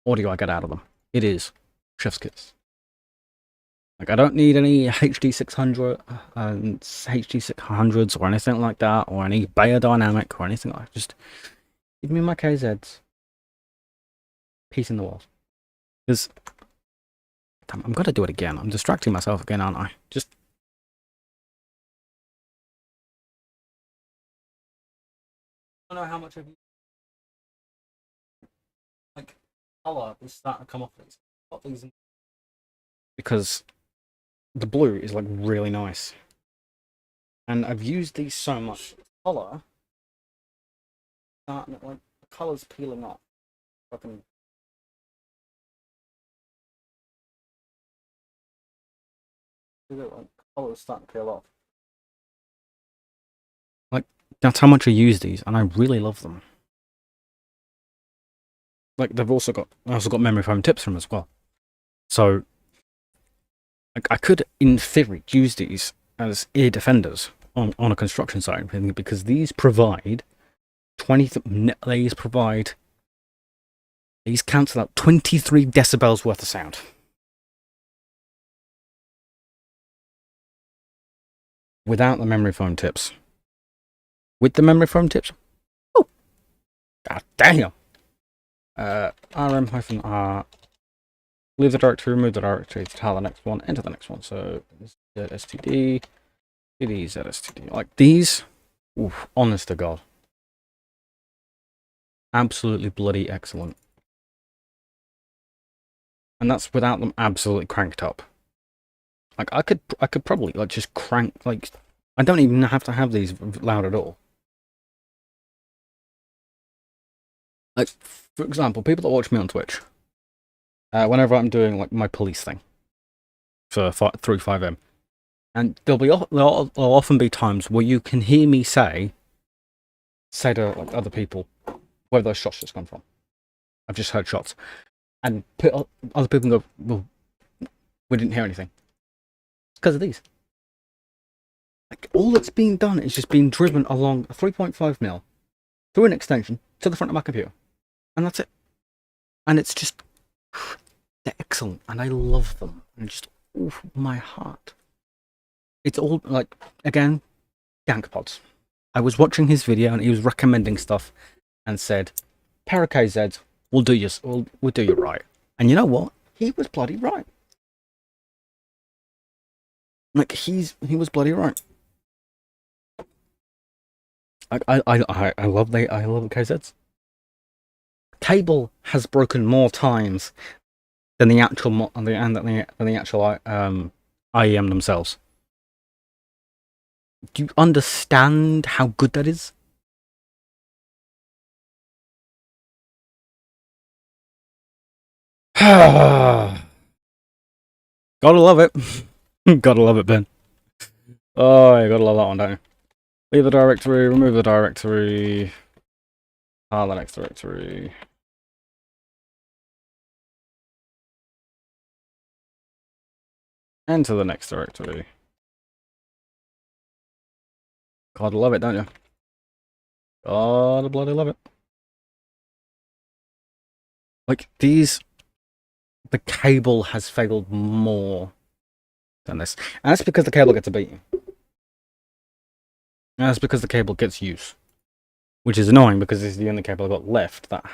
audio I get out of them. It is chef's kiss. Like, I don't need any HD 600 and HD 600s or anything like that, or any Beyerdynamic or anything like that. Just give me my KZs. Peace in the world. Because I'm gonna do it again. I'm distracting myself again, aren't I? Just I don't know how much of you like color is starting to come off these. Because the blue is like really nice. And I've used these so much. Color starting like the color's peeling off. Fucking color's starting to peel off. Like, that's how much I use these, and I really love them. Like, I also got memory foam tips from them as well. So, like, I could, in theory, use these as ear defenders on a construction site, because these provide these cancel out 23 decibels worth of sound. Without the memory foam tips. With the memory foam tips, oh, god damn. rm-r, leave the directory, remove the directory, tile the next one, enter the next one. So ZSTD, CD, ZSTD. Like these, oof, honest to God, absolutely bloody excellent. And that's without them absolutely cranked up. Like I could probably like just crank, like I don't even have to have these loud at all. Like, for example, people that watch me on Twitch, whenever I'm doing like my police thing for through 5M, and there'll often be times where you can hear me say to like other people where those shots just come from. I've just heard shots, and other people go, "Well, we didn't hear anything." It's because of these. Like all that's being done is just being driven along a 3.5mm through an extension to the front of my computer. And that's it. And it's just, they're excellent. And I love them. And just, oof, my heart. It's all, like, again, Gank Pods. I was watching his video and he was recommending stuff and said, pair of KZs will do you right. And you know what? He was bloody right. Like, he was bloody right. I love the KZs. Cable has broken more times than the actual IEM themselves. Do you understand how good that is? Gotta love it. Gotta love it, Ben. Oh, you gotta love that one, don't you? Leave the directory, remove the directory. The next directory. Enter the next directory. Gotta love it, don't you? Gotta bloody love it. Like, the cable has failed more than this. And that's because the cable gets a beating. And that's because the cable gets use. Which is annoying because this is the only cable I got left that,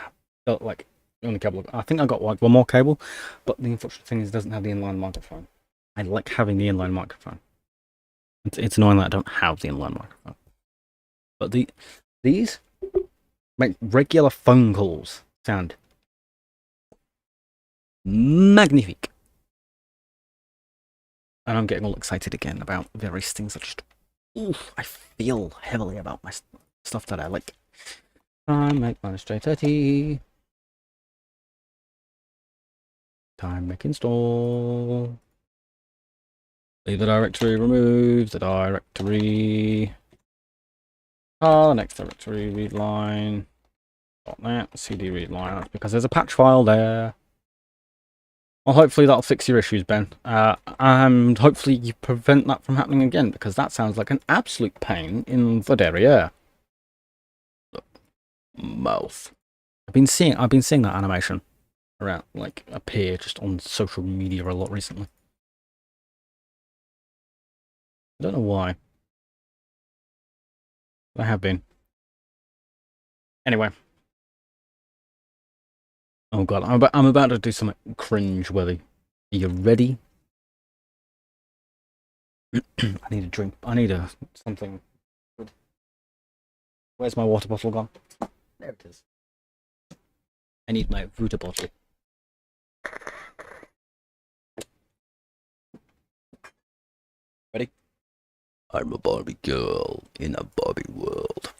like, the only cable. I think I got like one more cable, but the unfortunate thing is it doesn't have the inline microphone. I like having the inline microphone. It's annoying that I don't have the inline microphone. But these make regular phone calls sound magnifique. And I'm getting all excited again about various things. I feel heavily about my stuff that I like. Time make -J30. Time make install. Leave the directory, remove the directory. The next directory, read line. Got that. CD read line because there's a patch file there. Well, hopefully that'll fix your issues, Ben. And hopefully you prevent that from happening again, because that sounds like an absolute pain in the derriere. Mouth. I've been seeing that animation around, like, appear just on social media a lot recently. I don't know why. I have been. Anyway. Oh god, I'm about to do something cringe-worthy. Are you ready? I need a drink. I need something good. Where's my water bottle gone? There it is. I need my water bottle. Ready? I'm a Barbie girl in a Barbie world.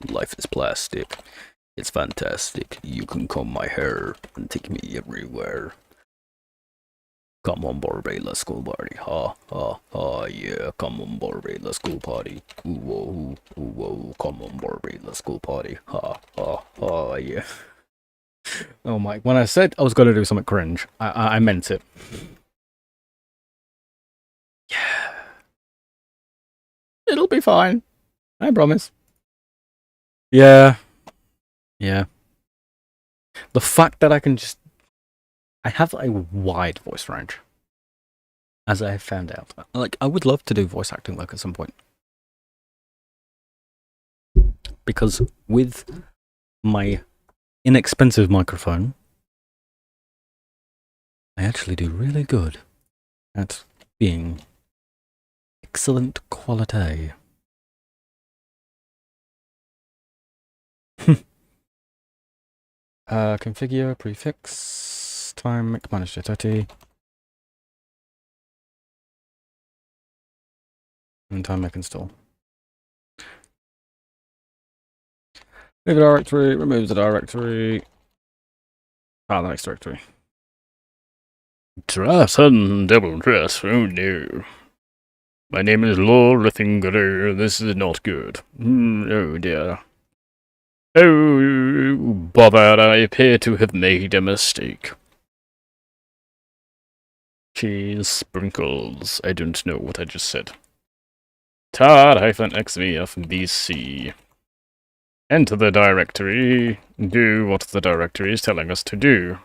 Life is plastic. It's fantastic. You can comb my hair and take me everywhere. Come on, Barbie, let's go party. Ha, ha, ha, yeah. Come on, Barbie, let's go party. Ooh, whoa, ooh, whoa. Come on, Barbie, let's go party. Ha, ha, ha, yeah. Oh my, when I said I was going to do something cringe, I meant it. Yeah. It'll be fine. I promise. Yeah. Yeah. The fact that I have a wide voice range, as I have found out. Like, I would love to do voice acting work at some point. Because with my inexpensive microphone, I actually do really good at being excellent quality. Configure, prefix, time, make minus 30. And time make install. Leave the directory, remove the directory. The next directory. Try sudden double dress, oh no. My name is Lord Rithinger, this is not good. Oh dear. Oh, bother, I appear to have made a mistake. Cheese sprinkles. I don't know what I just said. tar-xvf-bc. Enter the directory. Do what the directory is telling us to do.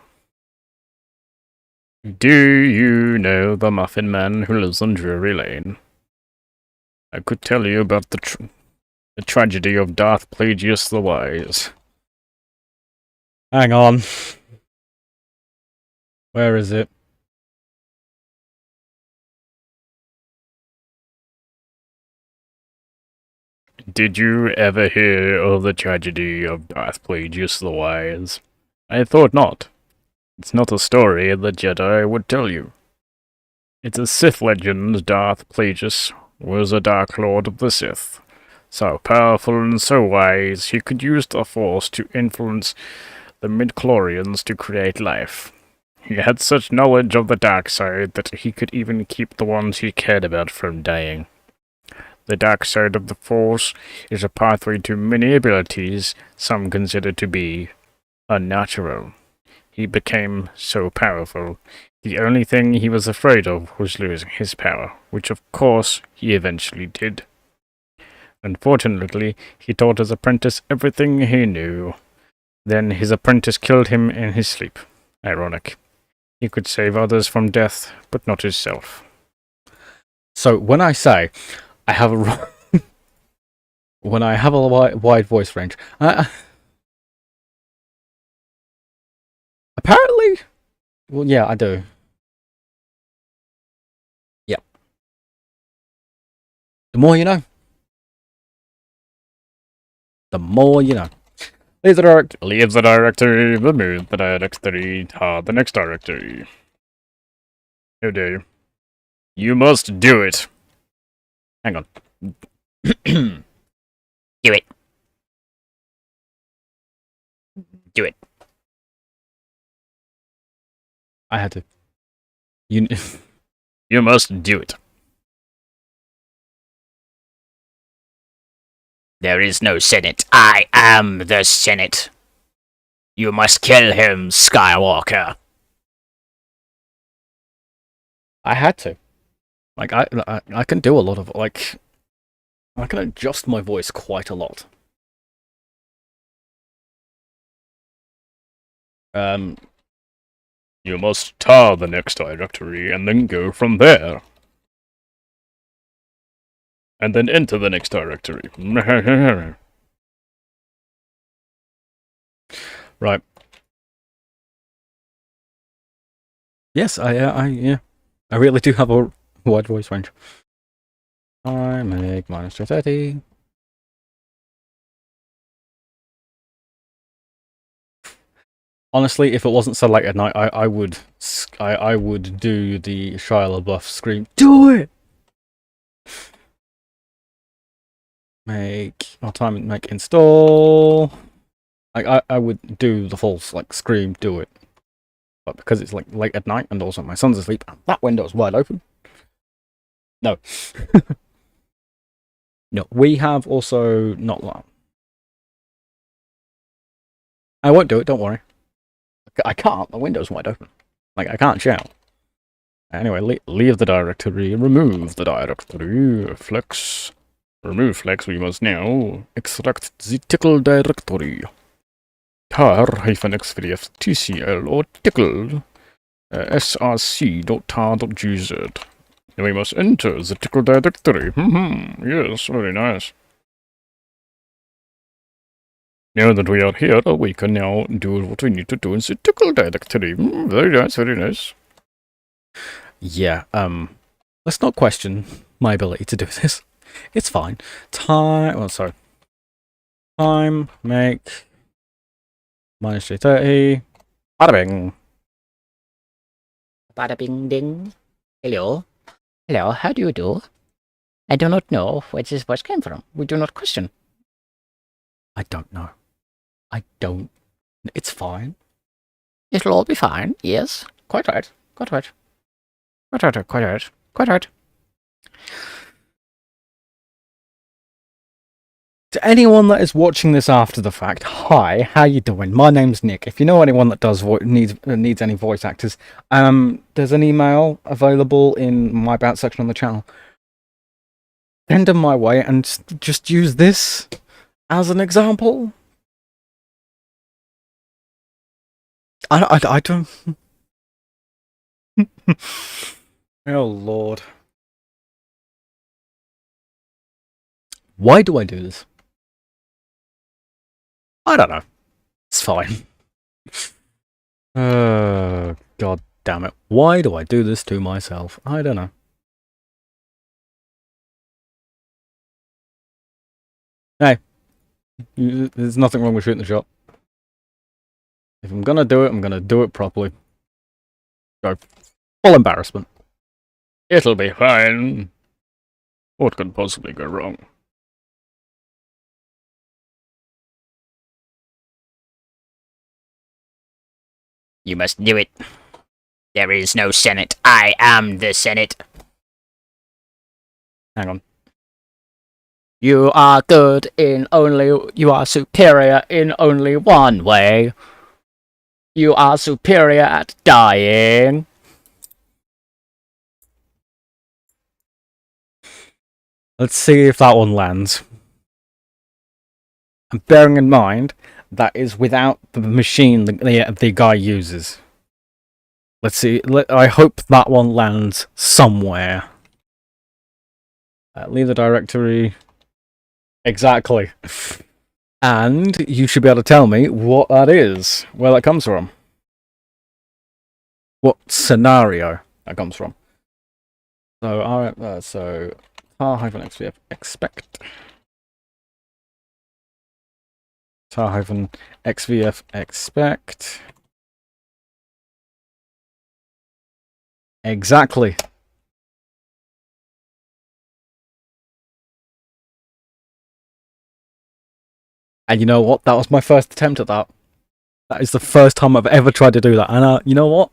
Do you know the Muffin Man who lives on Drury Lane? I could tell you about the tragedy of Darth Plagueis the Wise. Hang on. Where is it? Did you ever hear of the tragedy of Darth Plagueis the Wise? I thought not. It's not a story the Jedi would tell you. It's a Sith legend. Darth Plagueis was a Dark Lord of the Sith. So powerful and so wise, he could use the Force to influence the midichlorians to create life. He had such knowledge of the dark side that he could even keep the ones he cared about from dying. The dark side of the Force is a pathway to many abilities some consider to be unnatural. He became so powerful, the only thing he was afraid of was losing his power, which of course he eventually did. Unfortunately, he taught his apprentice everything he knew. Then his apprentice killed him in his sleep. Ironic. He could save others from death, but not himself. So when I say I have a when I have a wide voice range, apparently, well, yeah, I do. Yep. The more you know. The more you know. Leave the directory, remove the directory, the next directory. How dare you? You must do it. Hang on. Do it. Do it. I had to. You must do it. There is no Senate. I am the Senate. You must kill him, Skywalker. I had to. Like, I can do a lot of, like, I can adjust my voice quite a lot. You must tar the next directory and then go from there. And then enter the next directory. Right. Yes, yeah. I really do have a wide voice range. I make -230. Honestly, if it wasn't so late at night, I would do the Shia LaBeouf scream. Do it. Make install. I would do the full like scream. Do it. But because it's like late at night and also my son's asleep and that window's wide open. No. No, we have also not long. I won't do it, don't worry. I can't, the window's wide open. Like, I can't shout. Anyway, leave the directory, remove the directory, flex. Remove flex, we must now extract the tickle directory. tar-xvf tcl or tickle src.tar.gz. Then we must enter the tickle directory. Yes, very nice. Now that we are here, we can now do what we need to do in the tickle directory. Very nice, very nice. Yeah, let's not question my ability to do this. It's fine. Time make -330. Bada bing. Bada bing ding. Hello. Hello, how do you do? I do not know where this voice came from. We do not question. I don't know. I don't. It's fine. It'll all be fine, yes. Quite right. Quite right. Quite right. Quite right. Quite right. To anyone that is watching this after the fact, hi, how you doing? My name's Nick. If you know anyone that does needs any voice actors, there's an email available in my About section on the channel. Send them my way and just use this as an example. I don't. Oh Lord. Why do I do this? I don't know. It's fine. God damn it. Why do I do this to myself? I don't know. Hey. There's nothing wrong with shooting the shot. If I'm gonna do it, I'm gonna do it properly. Go. Full embarrassment. It'll be fine. What could possibly go wrong? You must do it. There is no Senate. I am the Senate. Hang on. You are good in only... You are superior in only one way. You are superior at dying. Let's see if that one lands. And bearing in mind, that is without the machine the guy uses. Let's see. I hope that one lands somewhere. Leave the directory. Exactly. And you should be able to tell me what that is, where that comes from. What scenario that comes from. So, alright, so tar-xvf expect. tar-xvf expect. Exactly. And you know what? That was my first attempt at that. That is the first time I've ever tried to do that. And you know what?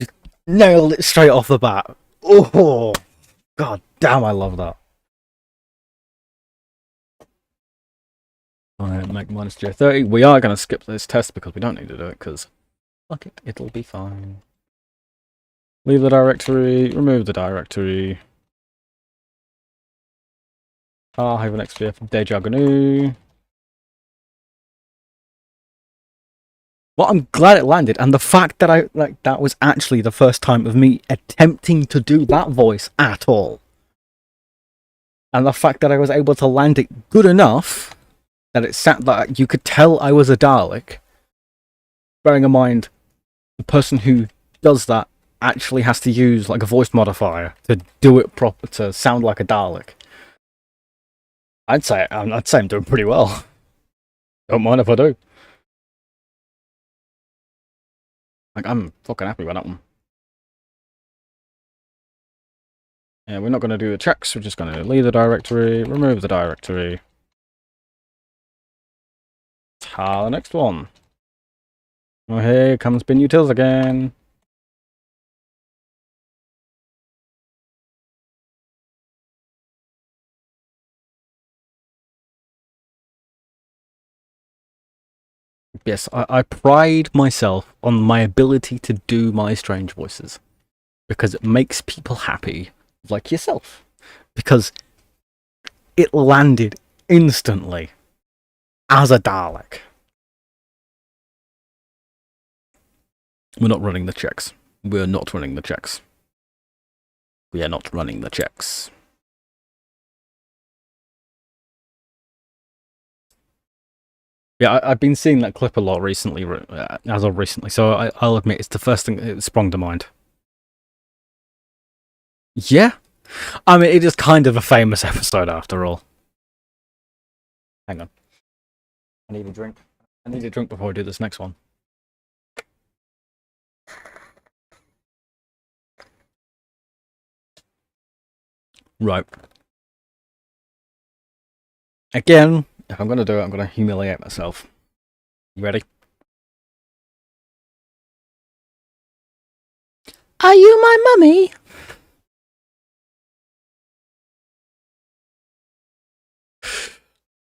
Just nailed it straight off the bat. Oh, god damn, I love that. Alright, make minus 030. We are going to skip this test because we don't need to do it, because fuck it, it'll be fine. Leave the directory, remove the directory. -xpf deja gnu. Well, I'm glad it landed, and the fact that that was actually the first time of me attempting to do that voice at all. And the fact that I was able to land it good enough that it sat that you could tell I was a Dalek. Bearing in mind, the person who does that actually has to use like a voice modifier to do it proper, to sound like a Dalek. I'd say I'm doing pretty well. Don't mind if I do. Like, I'm fucking happy with that one. Yeah, we're not going to do the checks. We're just going to leave the directory, remove the directory. The next one. Oh, here comes bin utils again. Yes, I pride myself on my ability to do my strange voices. Because it makes people happy, like yourself. Because it landed instantly as a Dalek. We're not running the checks. We're not running the checks. We are not running the checks. Yeah, I've been seeing that clip a lot recently, as of recently, so I'll admit it's the first thing that sprung to mind. Yeah? I mean, it is kind of a famous episode after all. Hang on. I need a drink. I need a drink before I do this next one. Right. Again, if I'm going to do it, I'm going to humiliate myself. You ready? Are you my mummy?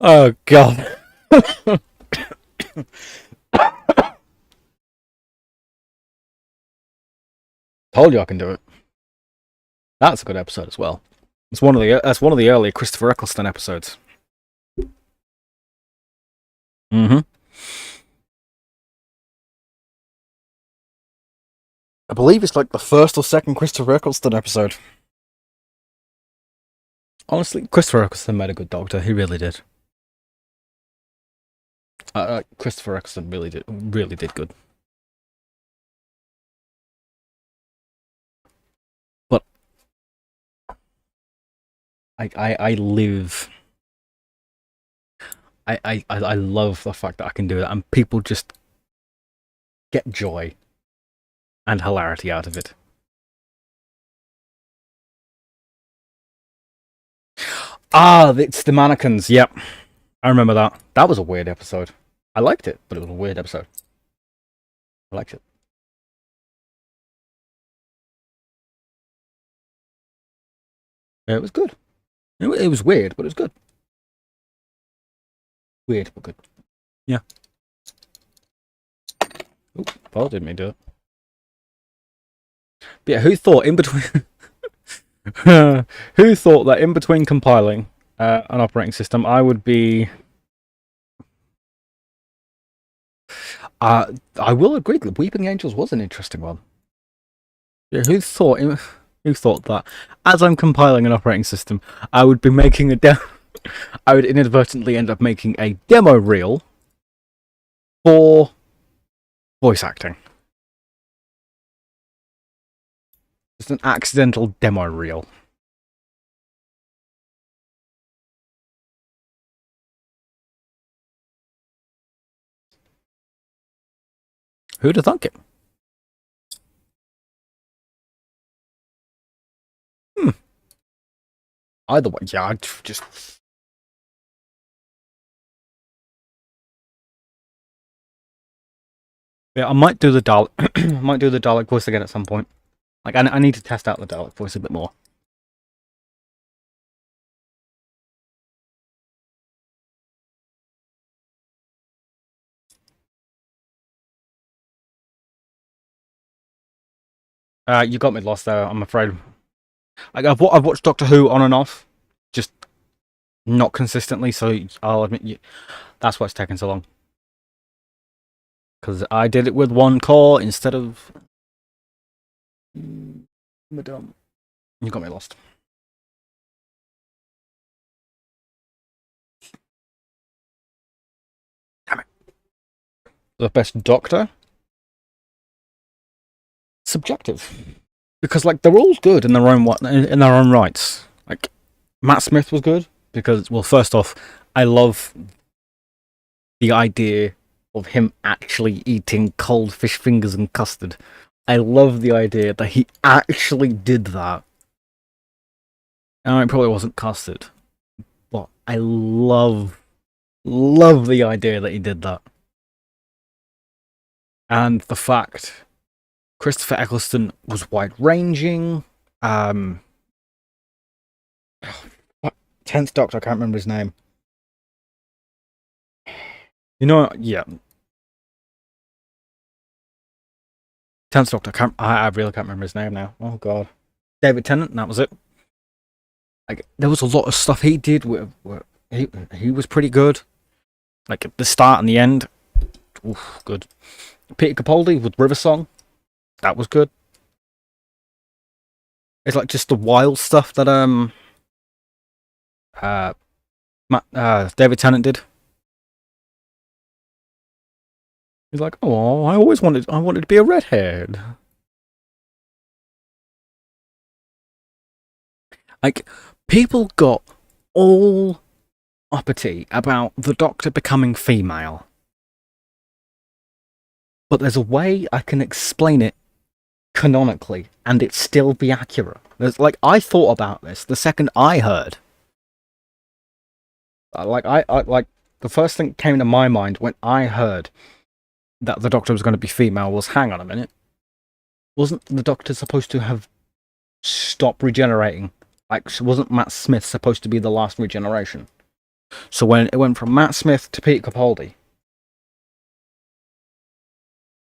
Oh, God. Told you I can do it. That's a good episode as well. That's one of the early Christopher Eccleston episodes. Mm-hmm. I believe it's like the first or second Christopher Eccleston episode. Honestly, Christopher Eccleston made a good Doctor. He really did. Christopher Eccleston really did good. But I live. I love the fact that I can do that, and people just get joy and hilarity out of it. Ah, it's the mannequins. Yep, I remember that. That was a weird episode. I liked it, but it was a weird episode. I liked it. Yeah, it was good. It was weird, but it was good. Weird, but good. Yeah. Oh, Paul didn't mean to do it. But yeah, who thought in between... who thought that in between compiling an operating system, I would be... I will agree that Weeping Angels was an interesting one. Yeah, who thought that as I'm compiling an operating system, I would be making I would inadvertently end up making a demo reel for voice acting. Just an accidental demo reel. Who'd have thunk it? Either way, yeah, I'd just... Yeah, I might do the Dalek. Might do the Dalek voice again at some point. Like, I need to test out the Dalek voice a bit more. You got me lost there, I'm afraid. I've watched Doctor Who on and off, just not consistently, so I'll admit you, that's why it's taking so long. Because I did it with one core instead of... Madame. You got me lost. Damn it. The best Doctor? Subjective. Because, like, they're all good in their own rights. Like, Matt Smith was good because, well, first off, I love the idea of him actually eating cold fish fingers and custard. I love the idea that he actually did that. And it probably wasn't custard, but I love the idea that he did that. And the fact Christopher Eccleston was wide-ranging. 10th Doctor, I can't remember his name. You know, yeah. 10th Doctor, I really can't remember his name now. Oh, God. David Tennant, and that was it. Like, there was a lot of stuff he did with he was pretty good. Like, at the start and the end, oof, good. Peter Capaldi with River Song, that was good. It's like just the wild stuff that David Tennant did. He's like, oh, I wanted to be a redhead. Like, people got all uppity about the Doctor becoming female. But there's a way I can explain it canonically and it still be accurate. There's, like, I thought about this the second I heard. Like, the first thing that came to my mind when I heard that the Doctor was going to be female was, hang on a minute. Wasn't the Doctor supposed to have stopped regenerating? Like, wasn't Matt Smith supposed to be the last regeneration? So when it went from Matt Smith to Peter Capaldi,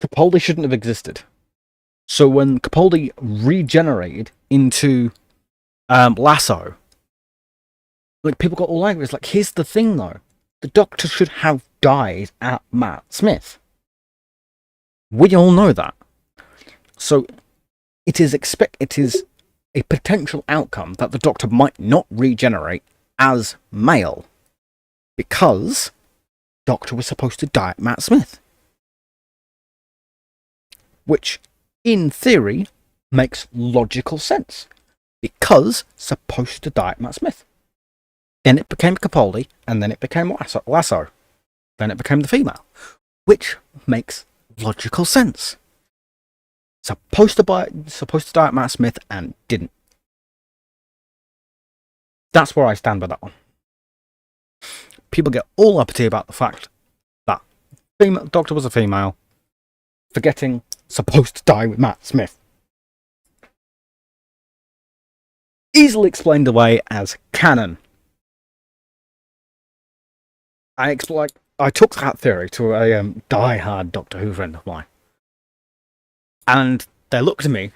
Capaldi shouldn't have existed. So when Capaldi regenerated into Lasso, like, people got all angry. It's like, here's the thing though. The Doctor should have died at Matt Smith. We all know that. So it is a potential outcome that the Doctor might not regenerate as male because Doctor was supposed to die at Matt Smith. Which, in theory, makes logical sense. Because supposed to die at Matt Smith. Then it became Capaldi, and then it became Lasso. Then it became the female. Which makes logical sense. Supposed to die at Matt Smith and didn't. That's where I stand by that one. People get all uppity about the fact that Doctor was a female, forgetting supposed to die with Matt Smith. Easily explained away as canon. I took that theory to a die-hard Doctor Who friend of mine. And they looked at me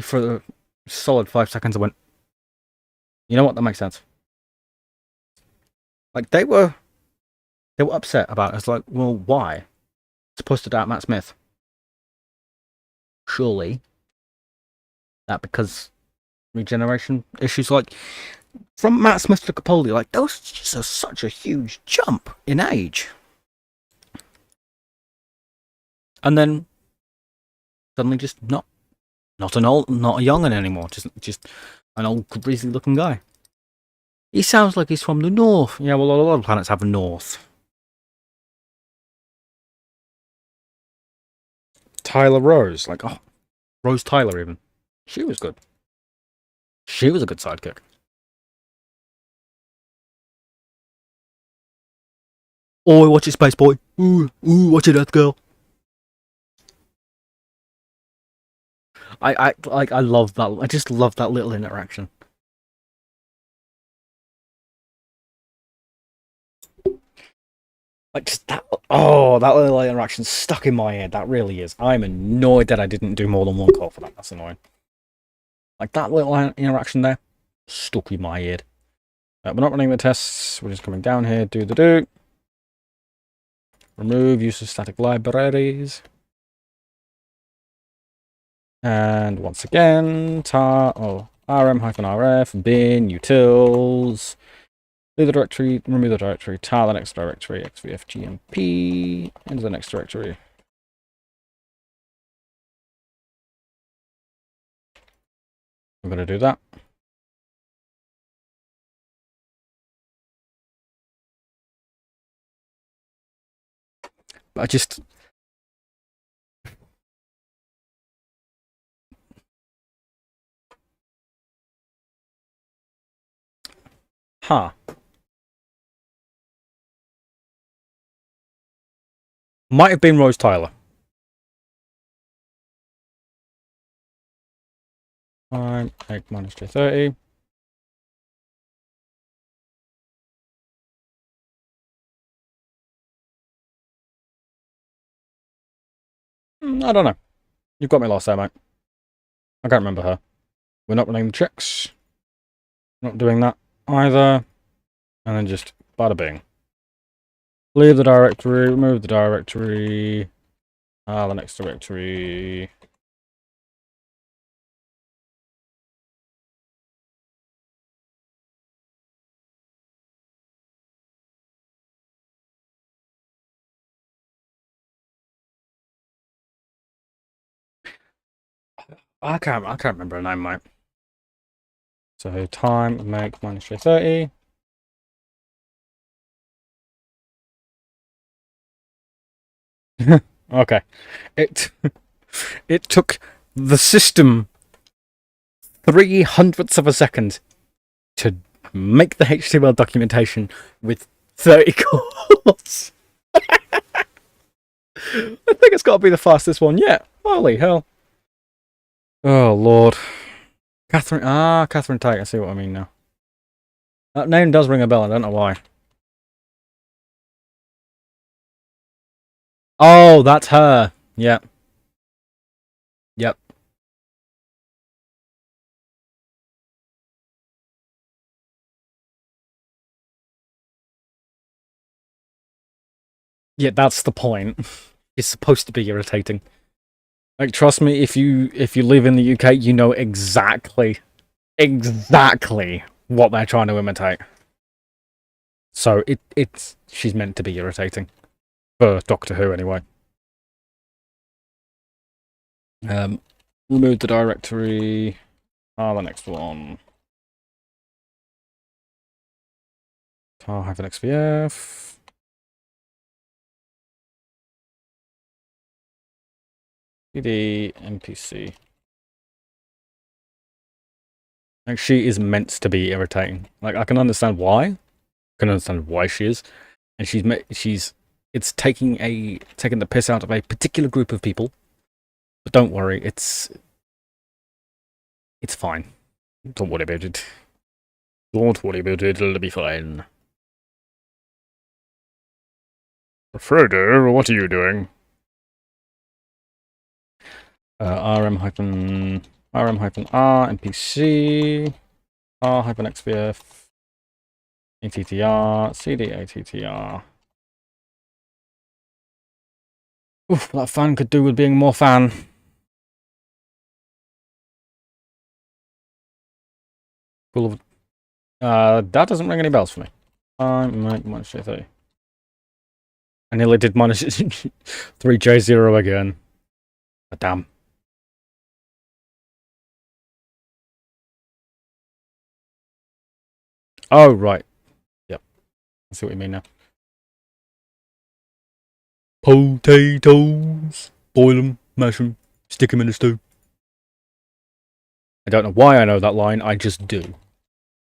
for a solid 5 seconds and went, you know what, that makes sense. Like, they were upset about it. It's like, well, why? It's supposed to die at Matt Smith. Surely that because regeneration issues, like, from Matt Smith to Capaldi, like, that was just such a huge jump in age. And then suddenly just not a young'un anymore, just an old greasy looking guy. He sounds like he's from the north. Yeah, well, a lot of planets have a north. Tyler Rose, like, oh, Rose Tyler even. She was good. She was a good sidekick. Oh, watch it, Space Boy. Ooh, watch it, Earth Girl. I love that. I just love that little interaction. Like, just that, oh, that little interaction stuck in my head. That really is. I'm annoyed that I didn't do more than one call for that. That's annoying. Like, that little interaction there, stuck in my head. We're not running the tests. We're just coming down here, do. Remove use of static libraries. And once again, rm-rf, bin, utils, leave the directory, remove the directory, tar the next directory, xvfgmp, into the next directory. I'm going to do that. But I just... Huh. Might have been Rose Tyler. Fine, egg minus J30. I don't know. You've got me lost there, mate. I can't remember her. We're not running the checks. Not doing that either. And then just bada bing. Leave the directory, remove the directory. The next directory. I can't remember her name, mate. So time make minus J30. Okay. It took the system 3/100ths of a second to make the HTML documentation with 30 calls. I think it's got to be the fastest one yet. Holy hell. Oh, Lord. Catherine Tate. I see what I mean now. That name does ring a bell. I don't know why. Oh, that's her. Yep. Yep. Yeah, that's the point. It's supposed to be irritating. Like, trust me, if you live in the UK, you know exactly what they're trying to imitate. So she's meant to be irritating. For Doctor Who, anyway. Remove the directory. The next one. tar-xvf. cd npc. Like, she is meant to be irritating. Like, I can understand why. I can understand why she is. And it's taking the piss out of a particular group of people. But don't worry, it's fine. Don't worry about it. Don't worry about it, it'll be fine. Frodo, what are you doing? rm-r npc r-xvf attr cd attr. Oof, that fan could do with being more fan. Cool of that doesn't ring any bells for me. Minus J30. I nearly did minus 3J0 again. But damn. Oh, right. Yep. I see what you mean now. Potatoes. Boil them, mash them, stick them in the stew. I don't know why I know that line, I just do.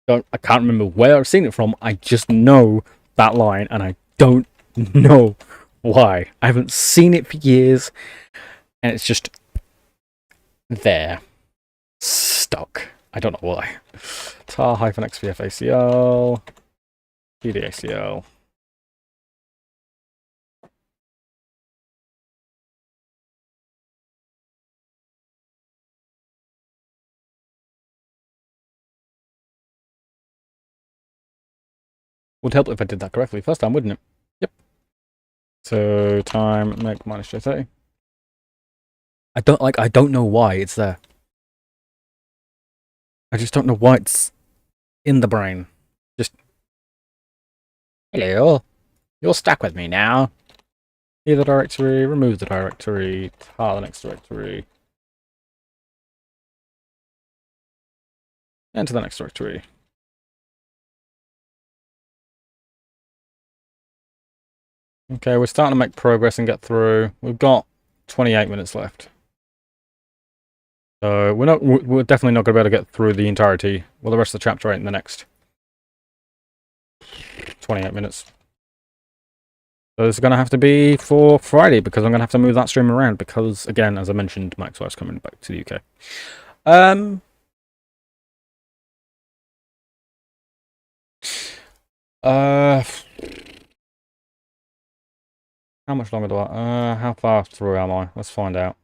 I can't remember where I've seen it from, I just know that line, and I don't know why. I haven't seen it for years, and it's just there. Stuck. I don't know why. tar-xvf acl. pdacl. Would help if I did that correctly first time, wouldn't it? Yep. So time make minus J30. I don't know why it's there. I just don't know why it's in the brain. Just hello. You're stuck with me now. Leave the directory, remove the directory, tar the next directory. Enter the next directory. Okay, we're starting to make progress and get through. We've got 28 minutes left. So we're definitely not going to be able to get through the entirety, well, the rest of the chapter 8 in the next 28 minutes. So this is going to have to be for Friday, because I'm going to have to move that stream around, because, again, as I mentioned, Maxwell's coming back to the UK. How much longer do I... how far through am I? Let's find out.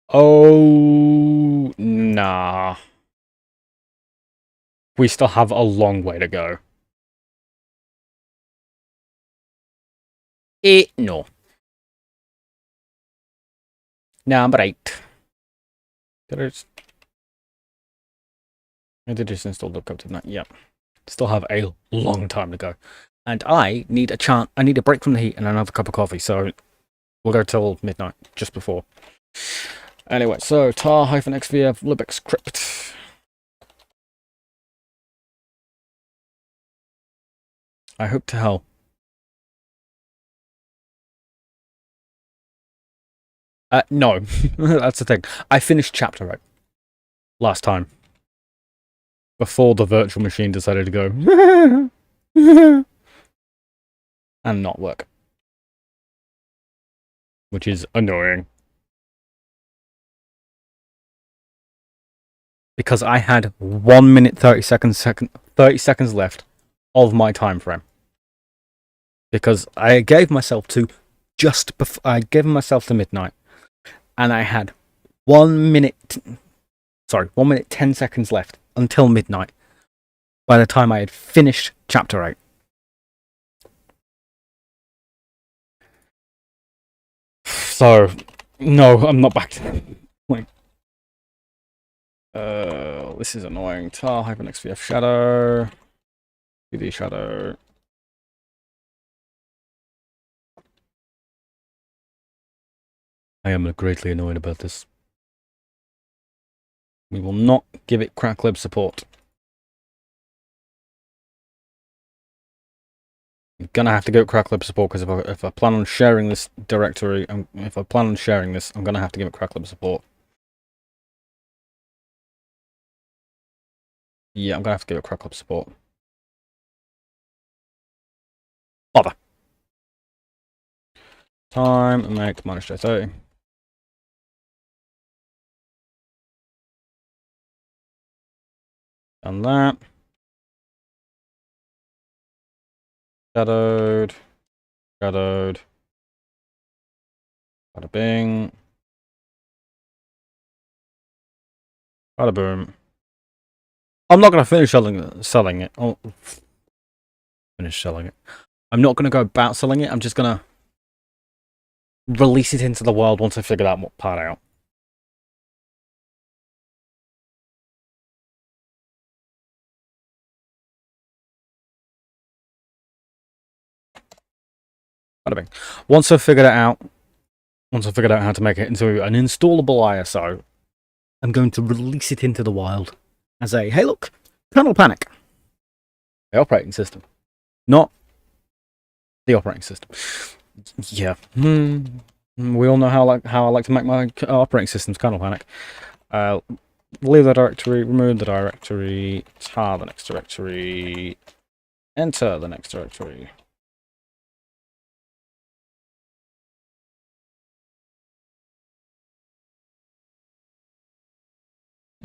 Oh, nah. We still have a long way to go. No. Number 8. I did just install the code to that. Yep. Still have a long time to go. And I need a break from the heat and another cup of coffee, so we'll go till midnight, just before. Anyway, so tar-xvf libx crypt. I hope to hell. No. That's the thing. I finished chapter 8 last time. Before the virtual machine decided to go and not work. Which is annoying. Because I had 1 minute 30 seconds left of my time frame. Because I gave myself to I gave myself to midnight, and I had 1 minute 10 seconds left until midnight by the time I had finished chapter 8. So no, I'm not back to that. Like, this is annoying. tar-xvf shadow, cd shadow. I am greatly annoyed about this. We will not give it cracklib support. I'm gonna have to go with cracklib support, because if I plan on sharing this directory, if I plan on sharing this, I'm gonna have to give it cracklib support. Yeah, I'm gonna have to give it cracklib support. Bother. Time make minus J30. Done that. Shadowed. Shadowed. Bada bing. Bada boom. I'm not gonna finish selling it. Oh, finish selling it. I'm not gonna go about selling it. I'm just gonna release it into the world once I figure that part out. Bada bing. Once I figured out how to make it into an installable ISO, I'm going to release it into the wild and say, hey look, kernel panic. The operating system. Not the operating system. Yeah. We all know how I like to make my operating systems kernel panic. Leave the directory, remove the directory, tar the next directory, enter the next directory.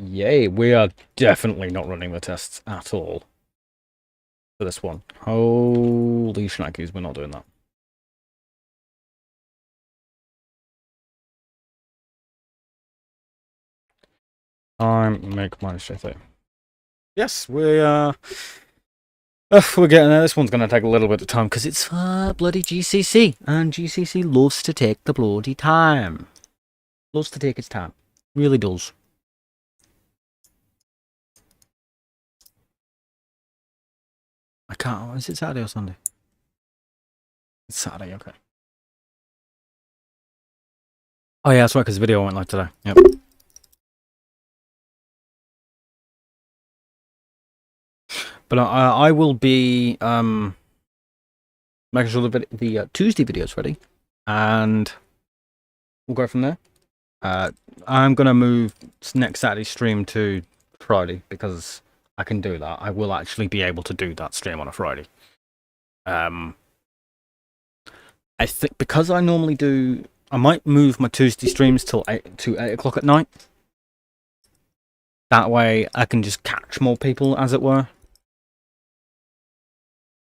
Yay, we are definitely not running the tests at all for this one. Holy shnikes, we're not doing that. Make minus J30. Yes, we We're getting there. This one's going to take a little bit of time because it's bloody GCC. And GCC loves to take the bloody time. Loves to take its time. Really does. I can't. Is it Saturday or Sunday? It's Saturday, okay. Oh, yeah, that's right, because the video went live today. Yep. But I will be making sure the Tuesday video's ready. And we'll go from there. I'm going to move next Saturday stream to Friday because I can do that. I will actually be able to do that stream on a Friday. I think because I normally do, I might move my Tuesday streams till 8 o'clock at night. That way I can just catch more people, as it were.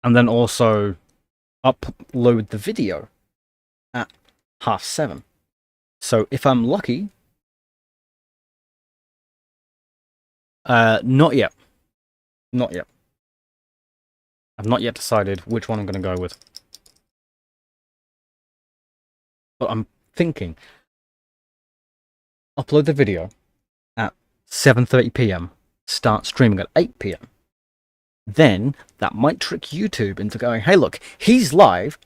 And then also upload the video at 7:30. So if I'm lucky, not yet. Not yet. I've not yet decided which one I'm going to go with. But I'm thinking, upload the video at 7:30 PM, start streaming at 8 PM. Then that might trick YouTube into going, hey, look, he's live.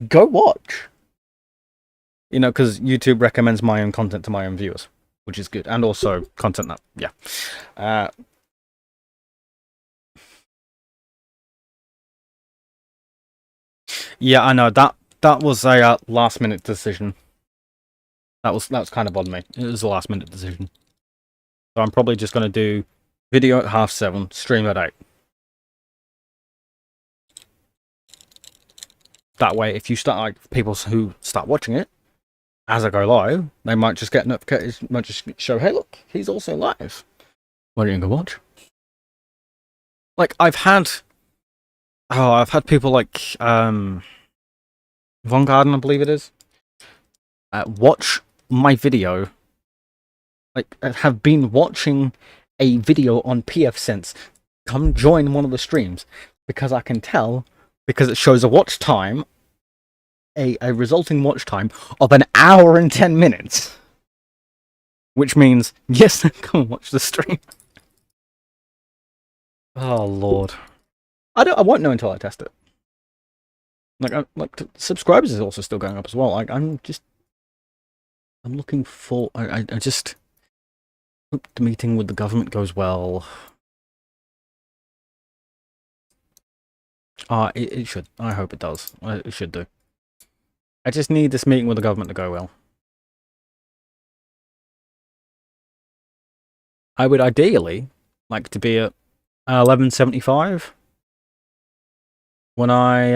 Go watch. You know, because YouTube recommends my own content to my own viewers, which is good. And also content that, yeah. Yeah, I know. That was a last-minute decision. That was kind of on me. It was a last-minute decision. So I'm probably just going to do video at 7:30, stream at 8. That way, if you start, like, people who start watching it, as I go live, they might just get notifications, might just show, hey, look, he's also live. Why don't you go watch? Like, I've had people like, Von Garden, I believe it is, watch my video, like, have been watching a video on pfSense, come join one of the streams, because I can tell, because it shows a watch time, a resulting watch time of 1 hour and 10 minutes. Which means, yes, come and watch the stream. Oh, Lord. I won't know until I test it. Like, subscribers is also still going up as well. Like, I'm looking for, I just hope the meeting with the government goes well. It should. I hope it does. It should do. I just need this meeting with the government to go well. I would ideally like to be at 11:75 when I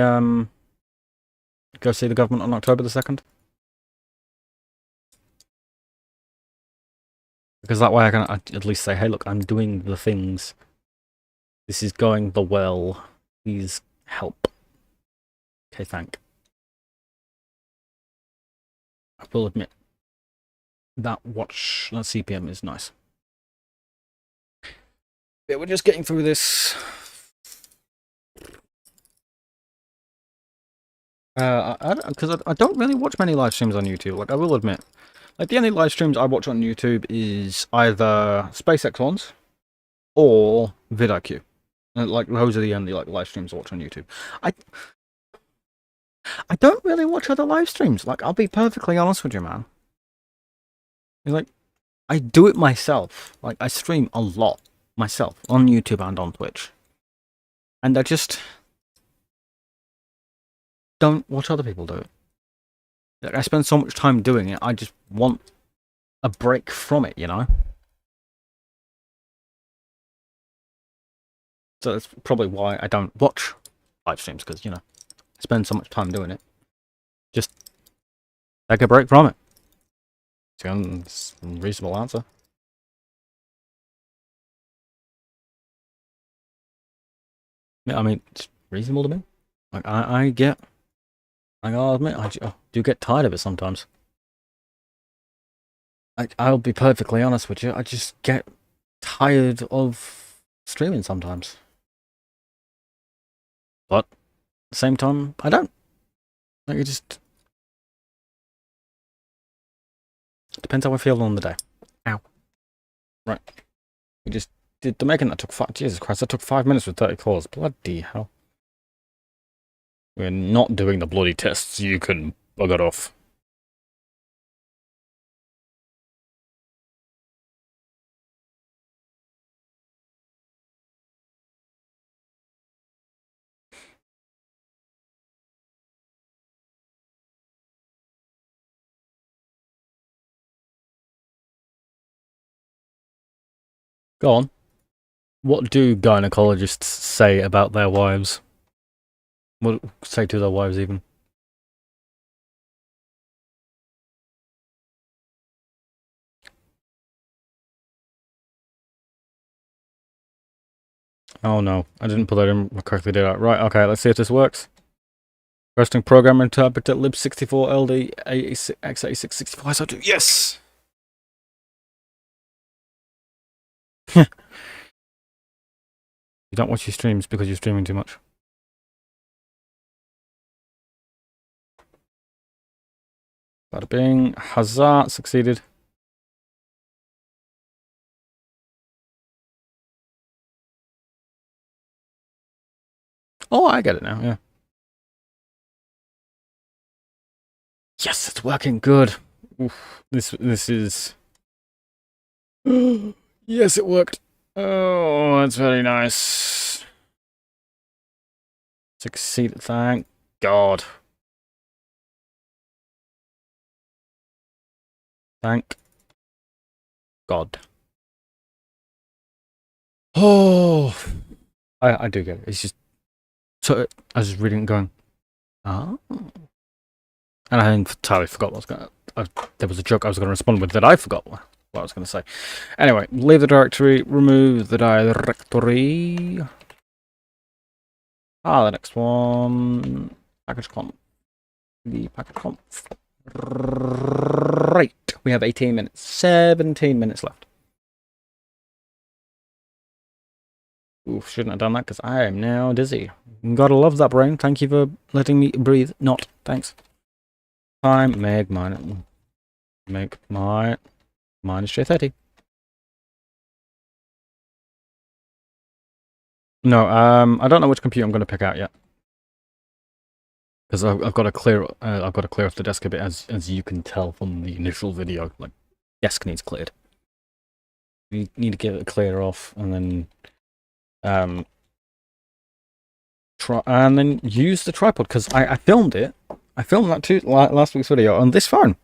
go see the government on October the 2nd. Because that way I can at least say, hey, look, I'm doing the things. This is going the well. Please help. Okay, thank. I will admit that watch, that CPM is nice. Yeah, we're just getting through this. Because I don't really watch many live streams on YouTube. Like, I will admit, like, the only live streams I watch on YouTube is either SpaceX ones or vidIQ. Like, those are the only, like, live streams I watch on YouTube. I don't really watch other live streams. Like, I'll be perfectly honest with you, man. Like, I do it myself. Like, I stream a lot myself on YouTube and on Twitch. And I just don't watch other people do it. Like, I spend so much time doing it, I just want a break from it, you know? So that's probably why I don't watch live streams, because, you know, I spend so much time doing it. Just take a break from it. It's a reasonable answer. Yeah, I mean, it's reasonable to me. Like, I gotta admit, I do get tired of it sometimes. I'll be perfectly honest with you, I just get tired of streaming sometimes. But at the same time, I don't. Like, it just depends how I feel on the day. Ow. Right. We just did the making. That took Jesus Christ, that took 5 minutes with 30 cores. Bloody hell. We're not doing the bloody tests. You can bugger off. Go on. What do gynecologists say about their wives? What say to their wives, even? Oh no, I didn't put that in correctly, did I? Right, okay, let's see if this works. Resting program interpreter lib64 ld x86 65 yes. You don't watch your streams because you're streaming too much. Bada bing, huzzah, succeeded. Oh, I get it now, yeah. Yes, it's working good. Oof, this is... Yes, it worked. Oh, that's very nice. Succeeded, thank God. Thank God. Oh, I do get it. It's just... So, I was just reading and going, oh. And I entirely forgot what I was going to... There was a joke I was going to respond with that I forgot what I was going to say. Anyway, leave the directory, remove the directory. The next one... Package conf. The package conf. Right. We have 18 minutes. 17 minutes left. Oof, shouldn't have done that because I am now dizzy. Gotta love that brain. Thank you for letting me breathe. Not. Thanks. Time. Make mine. Make my minus J30. No, I don't know which computer I'm going to pick out yet. Because I've got to clear. I've got to clear off the desk a bit, as you can tell from the initial video. Like, desk needs cleared. You need to get it clear off, and then try and then use the tripod because I filmed it. I filmed that too last week's video on this phone.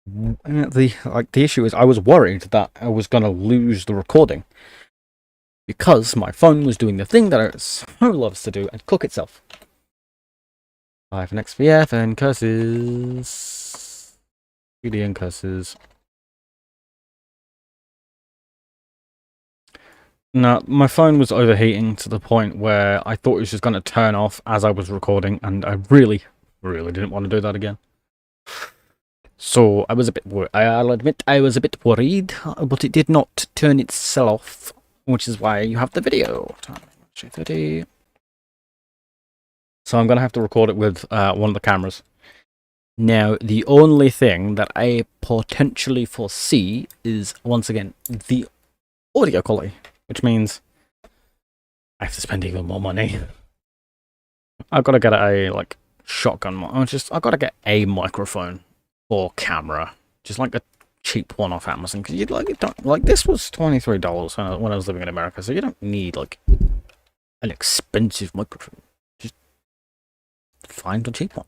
The issue is I was worried that I was gonna lose the recording because my phone was doing the thing that it so loves to do and cook itself. 5 and XVF and curses. 3D and curses. No, my phone was overheating to the point where I thought it was just going to turn off as I was recording, and I really, really didn't want to do that again. So I was a bit worried. I'll admit I was a bit worried, but it did not turn itself off, which is why you have the video. 30. So I'm going to have to record it with one of the cameras. Now, the only thing that I potentially foresee is, once again, the audio quality. Which means I have to spend even more money. I've got to get a shotgun. I've got to get a microphone or camera, just like a cheap one off Amazon. Because this was $23 when I was living in America, so you don't need like an expensive microphone. Just find a cheap one.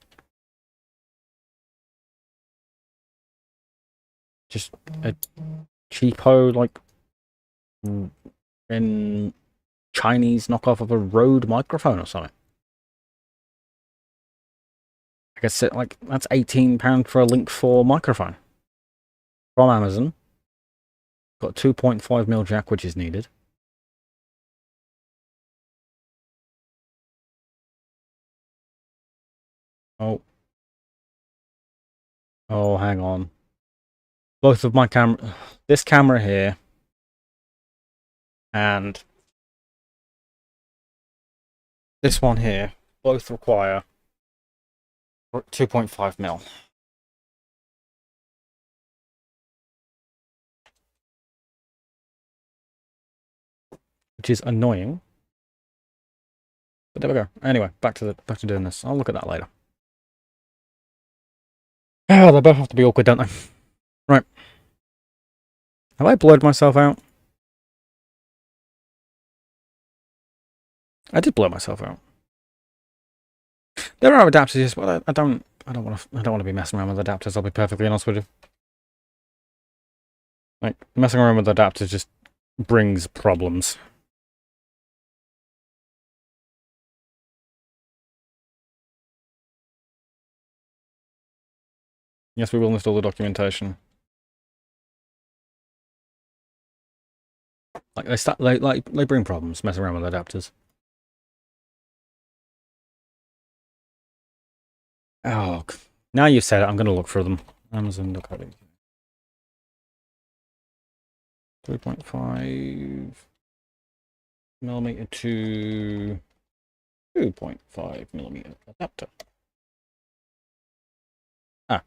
Just a cheapo in Chinese knockoff of a Rode microphone or something. I guess that's £18 for a Link 4 microphone from Amazon. Got 2.5mm jack, which is needed. Oh, hang on. Both of my this camera here. And this one here both require 2.5 mil. Which is annoying. But there we go. Anyway, back to doing this. I'll look at that later. Oh, they both have to be awkward, don't they? Right. Have I blurred myself out? I did blur myself out. There are adapters, yes, but I don't want to be messing around with adapters. I'll be perfectly honest with you. Like, messing around with adapters just brings problems. Yes, we will install the documentation. Like they bring problems messing around with adapters. Oh, now you've said it, I'm going to look for them. Amazon.co.uk. 3.5 millimeter to 2.5 millimeter adapter. Ah,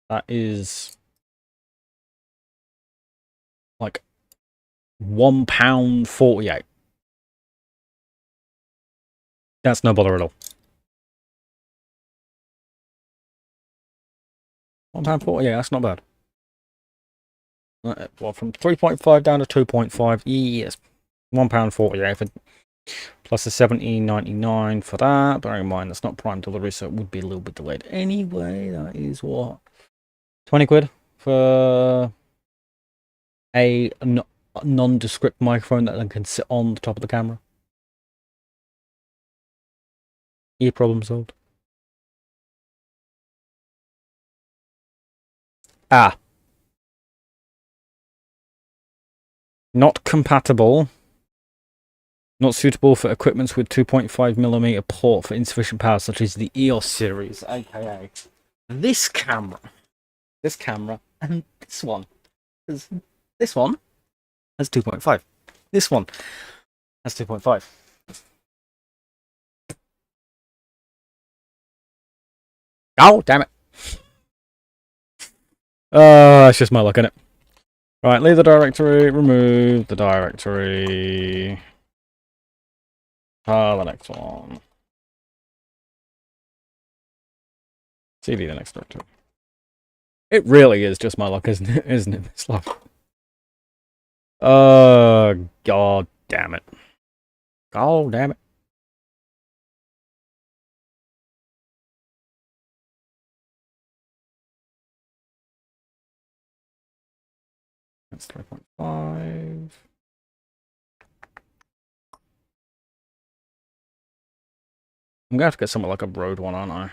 that is like £1.48. That's no bother at all. £1.48, that's not bad. Well, from 3.5 down to 2.5, yes, £1.48 for plus the £17.99 for that. Bearing in mind that's not prime delivery, so it would be a little bit delayed anyway. That is what, 20 quid for a nondescript microphone that then can sit on the top of the camera. Ear problem solved. Ah. Not compatible. Not suitable for equipments with 2.5mm port for insufficient power, such as the EOS series, aka this camera, and this one. This one has 2.5. This one has 2.5. Oh, damn it. It's just my luck, innit? Right, leave the directory, remove the directory. The next one. CD the next directory. It really is just my luck, isn't it? Isn't it, Miss Love? God damn it. God damn it. That's 3.5. I'm gonna have to get something like a Rode one, aren't I?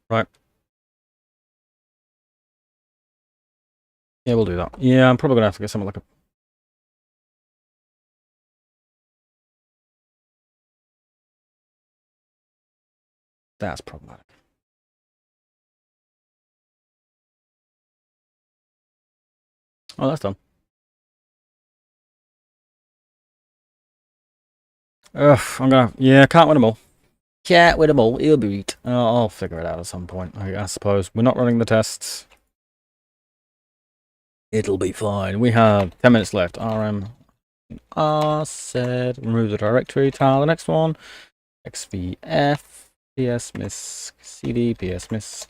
Right. Yeah, we'll do that. Yeah, I'm probably gonna have to get something like a... That's problematic. Oh, that's done. Ugh, I'm gonna... Yeah, can't win them all. Can't win them all. It'll be beat. I'll figure it out at some point, I suppose. We're not running the tests. It'll be fine. We have 10 minutes left. RM said remove the directory. Tile the next one. XVF psmisc cd psmisc.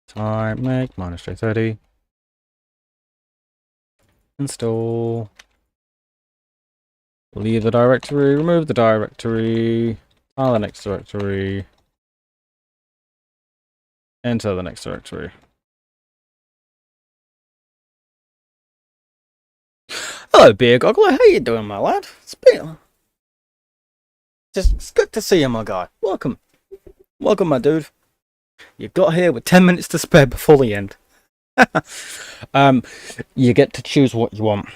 Time make -J30. Install. Leave the directory, remove the directory, tile the next directory, enter the next directory. Hello, Beer Goggler. How you doing, my lad? It's good to see you, my guy. Welcome. Welcome, my dude. You got here with 10 minutes to spare before the end. You get to choose what you want.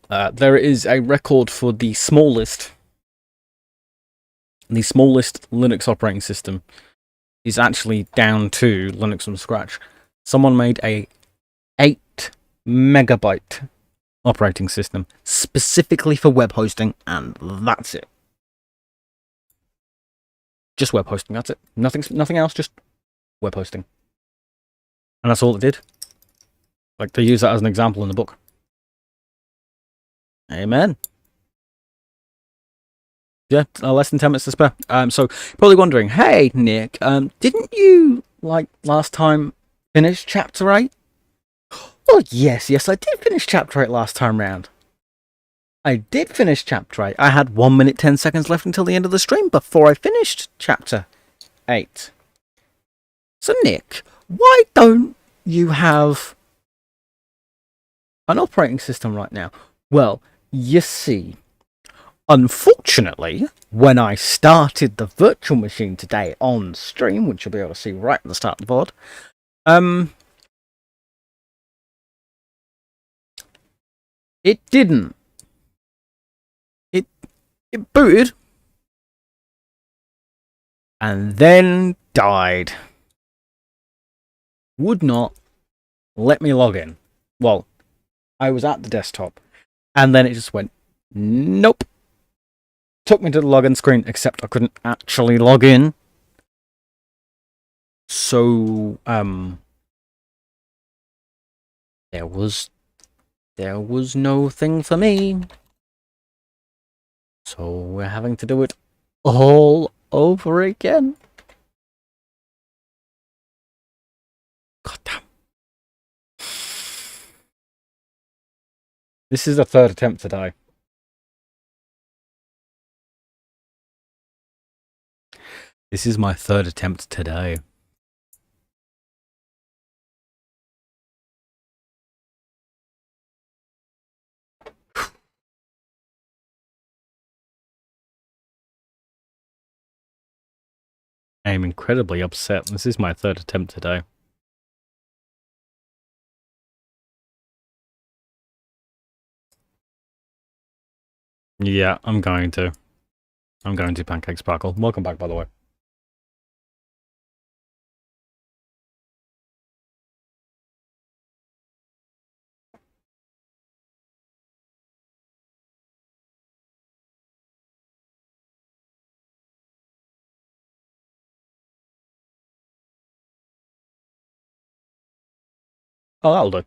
There is a record for the smallest the smallest Linux operating system is actually down to Linux from scratch. Someone made a 8 megabyte operating system specifically for web hosting, and that's it. Just web hosting, that's it. Nothing else, just web hosting. And that's all it did. Like, they use that as an example in the book. Amen. Yeah, less than 10 minutes to spare. So, probably wondering, hey, Nick, didn't you, like, last time finish Chapter 8? Well, yes, I did finish Chapter 8 last time round. I did finish Chapter 8. I had 1 minute 10 seconds left until the end of the stream before I finished Chapter 8. So, Nick, why don't you have an operating system right now? Well, you see, unfortunately, when I started the virtual machine today on stream, which you'll be able to see right at the start of the VOD, it didn't. It booted and then died. Would not let me log in. Well, I was at the desktop and then it just went, nope. Took me to the login screen, except I couldn't actually log in. So, there was no thing for me. So we're having to do it all over again. God damn. This is the third attempt today. This is my third attempt today. I am incredibly upset. This is my third attempt today. Yeah, I'm going to Pancake Sparkle. Welcome back, by the way. Oh, that'll do.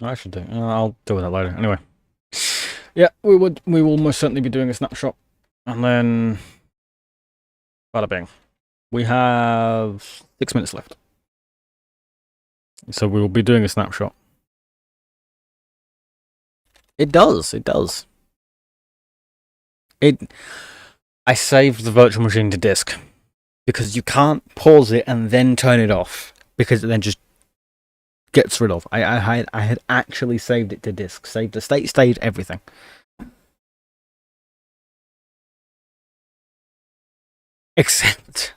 I should do. I'll deal with that later. Anyway, yeah, we will most certainly be doing a snapshot, and then bada bing. We have 6 minutes left, so we will be doing a snapshot. It does. I saved the virtual machine to disk because you can't pause it and then turn it off because it then just gets rid of. I had actually saved it to disk, saved the state, saved everything. Except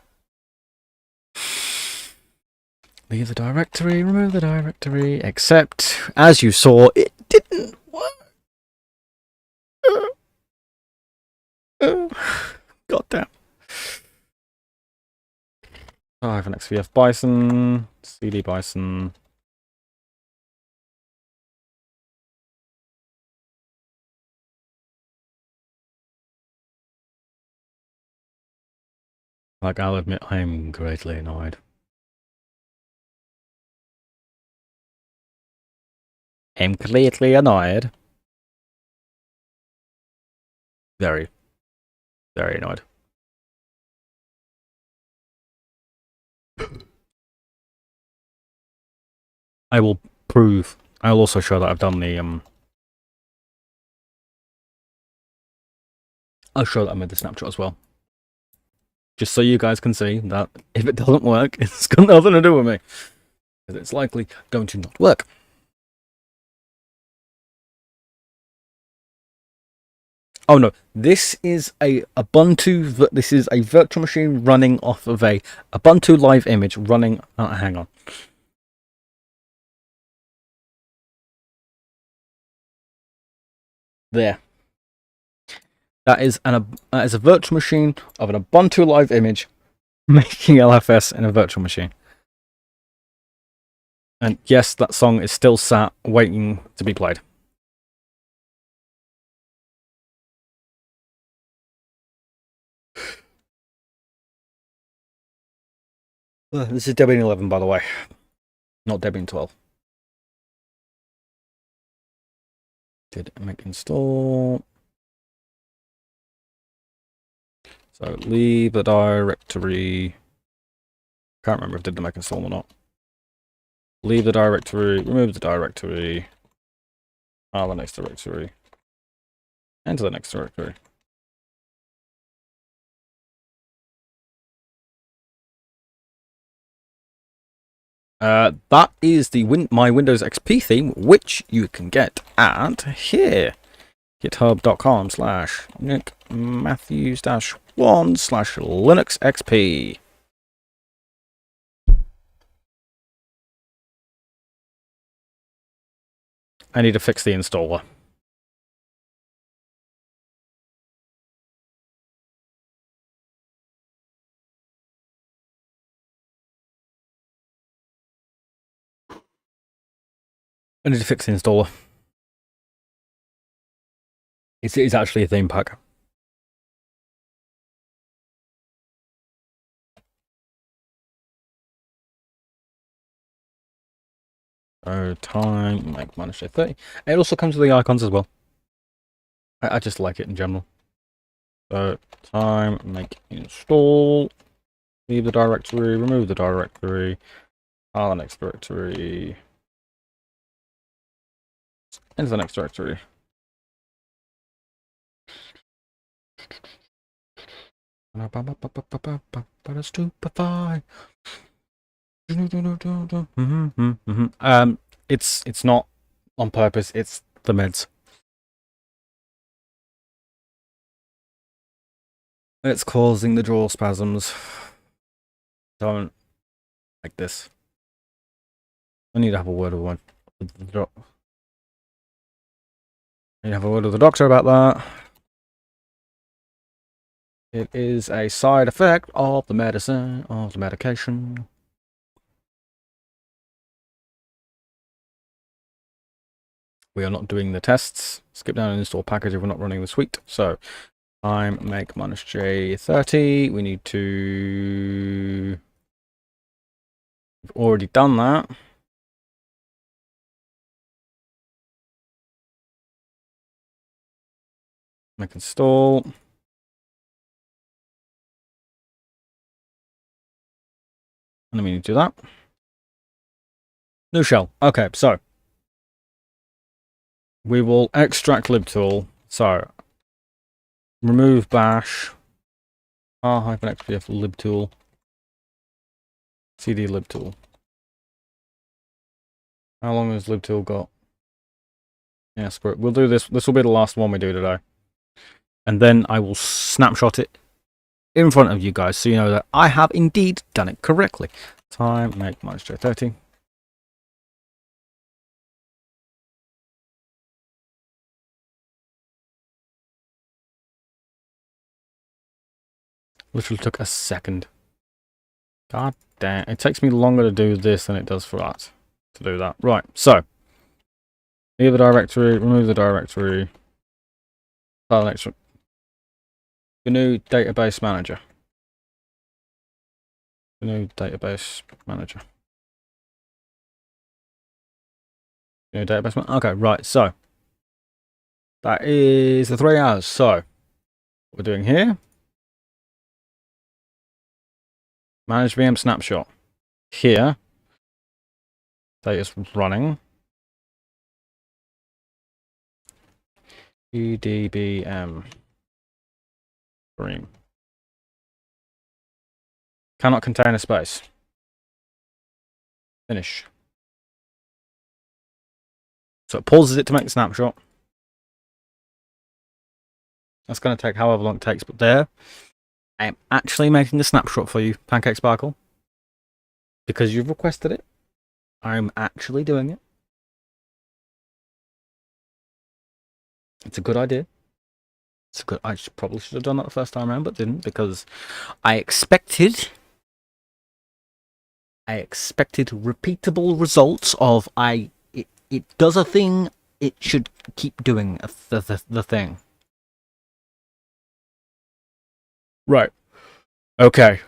leave the directory, remove the directory, except as you saw, it didn't work. God damn. Oh, I have an XVF Bison, CD Bison. Like, I'll admit, I'm greatly annoyed. I'm greatly annoyed. Very, very annoyed. I will prove. I'll also show that I've done the I'll show that I made the snapshot as well. Just so you guys can see that if it doesn't work, it's got nothing to do with me. Because it's likely going to not work. Oh no, this is a Ubuntu. This is a virtual machine running off of a Ubuntu live image running. Oh, hang on. There. That is a virtual machine of an Ubuntu live image making LFS in a virtual machine. And yes, that song is still sat waiting to be played. This is Debian 11, by the way, not Debian 12. Did make install. So leave the directory. Can't remember if I did the make install or not. Leave the directory, remove the directory, file the next directory, enter the next directory. That is the my Windows XP theme, which you can get at here. github.com/nickmatthews-1/linuxxp. I need to fix the installer. I need to fix the installer. It's actually a theme pack. So time, make -30. It also comes with the icons as well. I just like it in general. So time, make install, leave the directory, remove the directory, file the next directory, enter the next directory. Stupefy. It's not on purpose, it's the meds. It's causing the jaw spasms. Don't like this. I need to have a word with the I need to have a word with the doctor about that. It is a side effect of the medicine, of the medication. We are not doing the tests. Skip down and install package if we're not running the suite. So time make -J30. We need to. We've already done that. Make install. And then we need to do that. New shell. Okay, so we will extract libtool. So remove bash r-xpf libtool cd libtool. How long has libtool got? Yeah, screw it. We'll do this. This will be the last one we do today. And then I will snapshot it in front of you guys so you know that I have indeed done it correctly. Time make -J30. Literally took a second. God damn. It takes me longer to do this than it does for that. To do that. Right, so. Leave the directory, remove the directory. File next one. GNU database manager. GNU database manager. GNU database manager. Okay, right, so. That is the 3 hours. So, what we're doing here. Manage VM snapshot. Here. Data's running. EDBM. Stream. Cannot contain a space. Finish. So it pauses it to make the snapshot. That's going to take however long it takes, but there, I am actually making a snapshot for you, Pancake Sparkle. Because you've requested it, I'm actually doing it. It's a good idea. It's a good. I probably should have done that the first time around, but didn't, because I expected repeatable results of it does a thing, it should keep doing the thing. Right. Okay.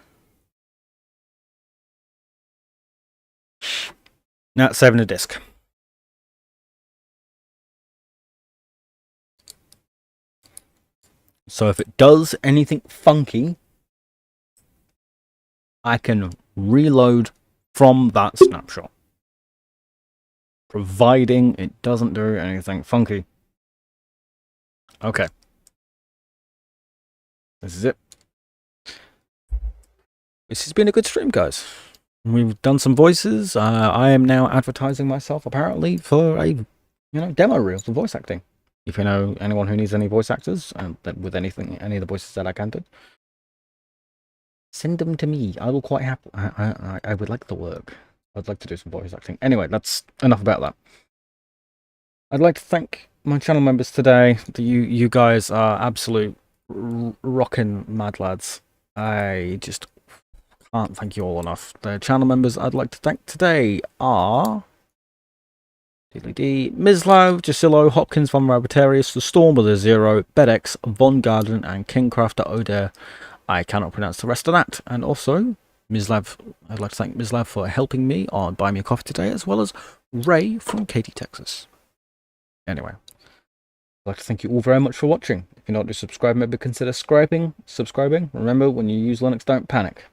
Now it's saving a disk. So if it does anything funky, I can reload from that snapshot. Providing it doesn't do anything funky. Okay. This is it. This has been a good stream, guys. We've done some voices. I am now advertising myself, apparently, for a demo reel for voice acting. If you know anyone who needs any voice actors with any of the voices that I can do, send them to me. I will quite happy. I would like the work. I'd like to do some voice acting. Anyway, that's enough about that. I'd like to thank my channel members today. You guys are absolute rockin' mad lads. I just can't thank you all enough. The channel members I'd like to thank today are Mislav, Jasillo, Hopkins, Von Rabitarius, The Storm with a Zero, Bedex, Von Garden, and Kingcrafter Oder. I cannot pronounce the rest of that. And also, Mislav, I'd like to thank Mislav for helping me on Buy Me a Coffee today, as well as Ray from Katy, Texas. Anyway, I'd like to thank you all very much for watching. If you're not just subscribed, maybe consider subscribing. Remember, when you use Linux, don't panic.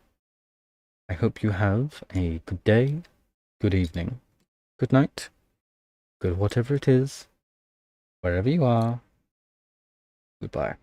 I hope you have a good day, good evening, good night, good whatever it is, wherever you are. Goodbye.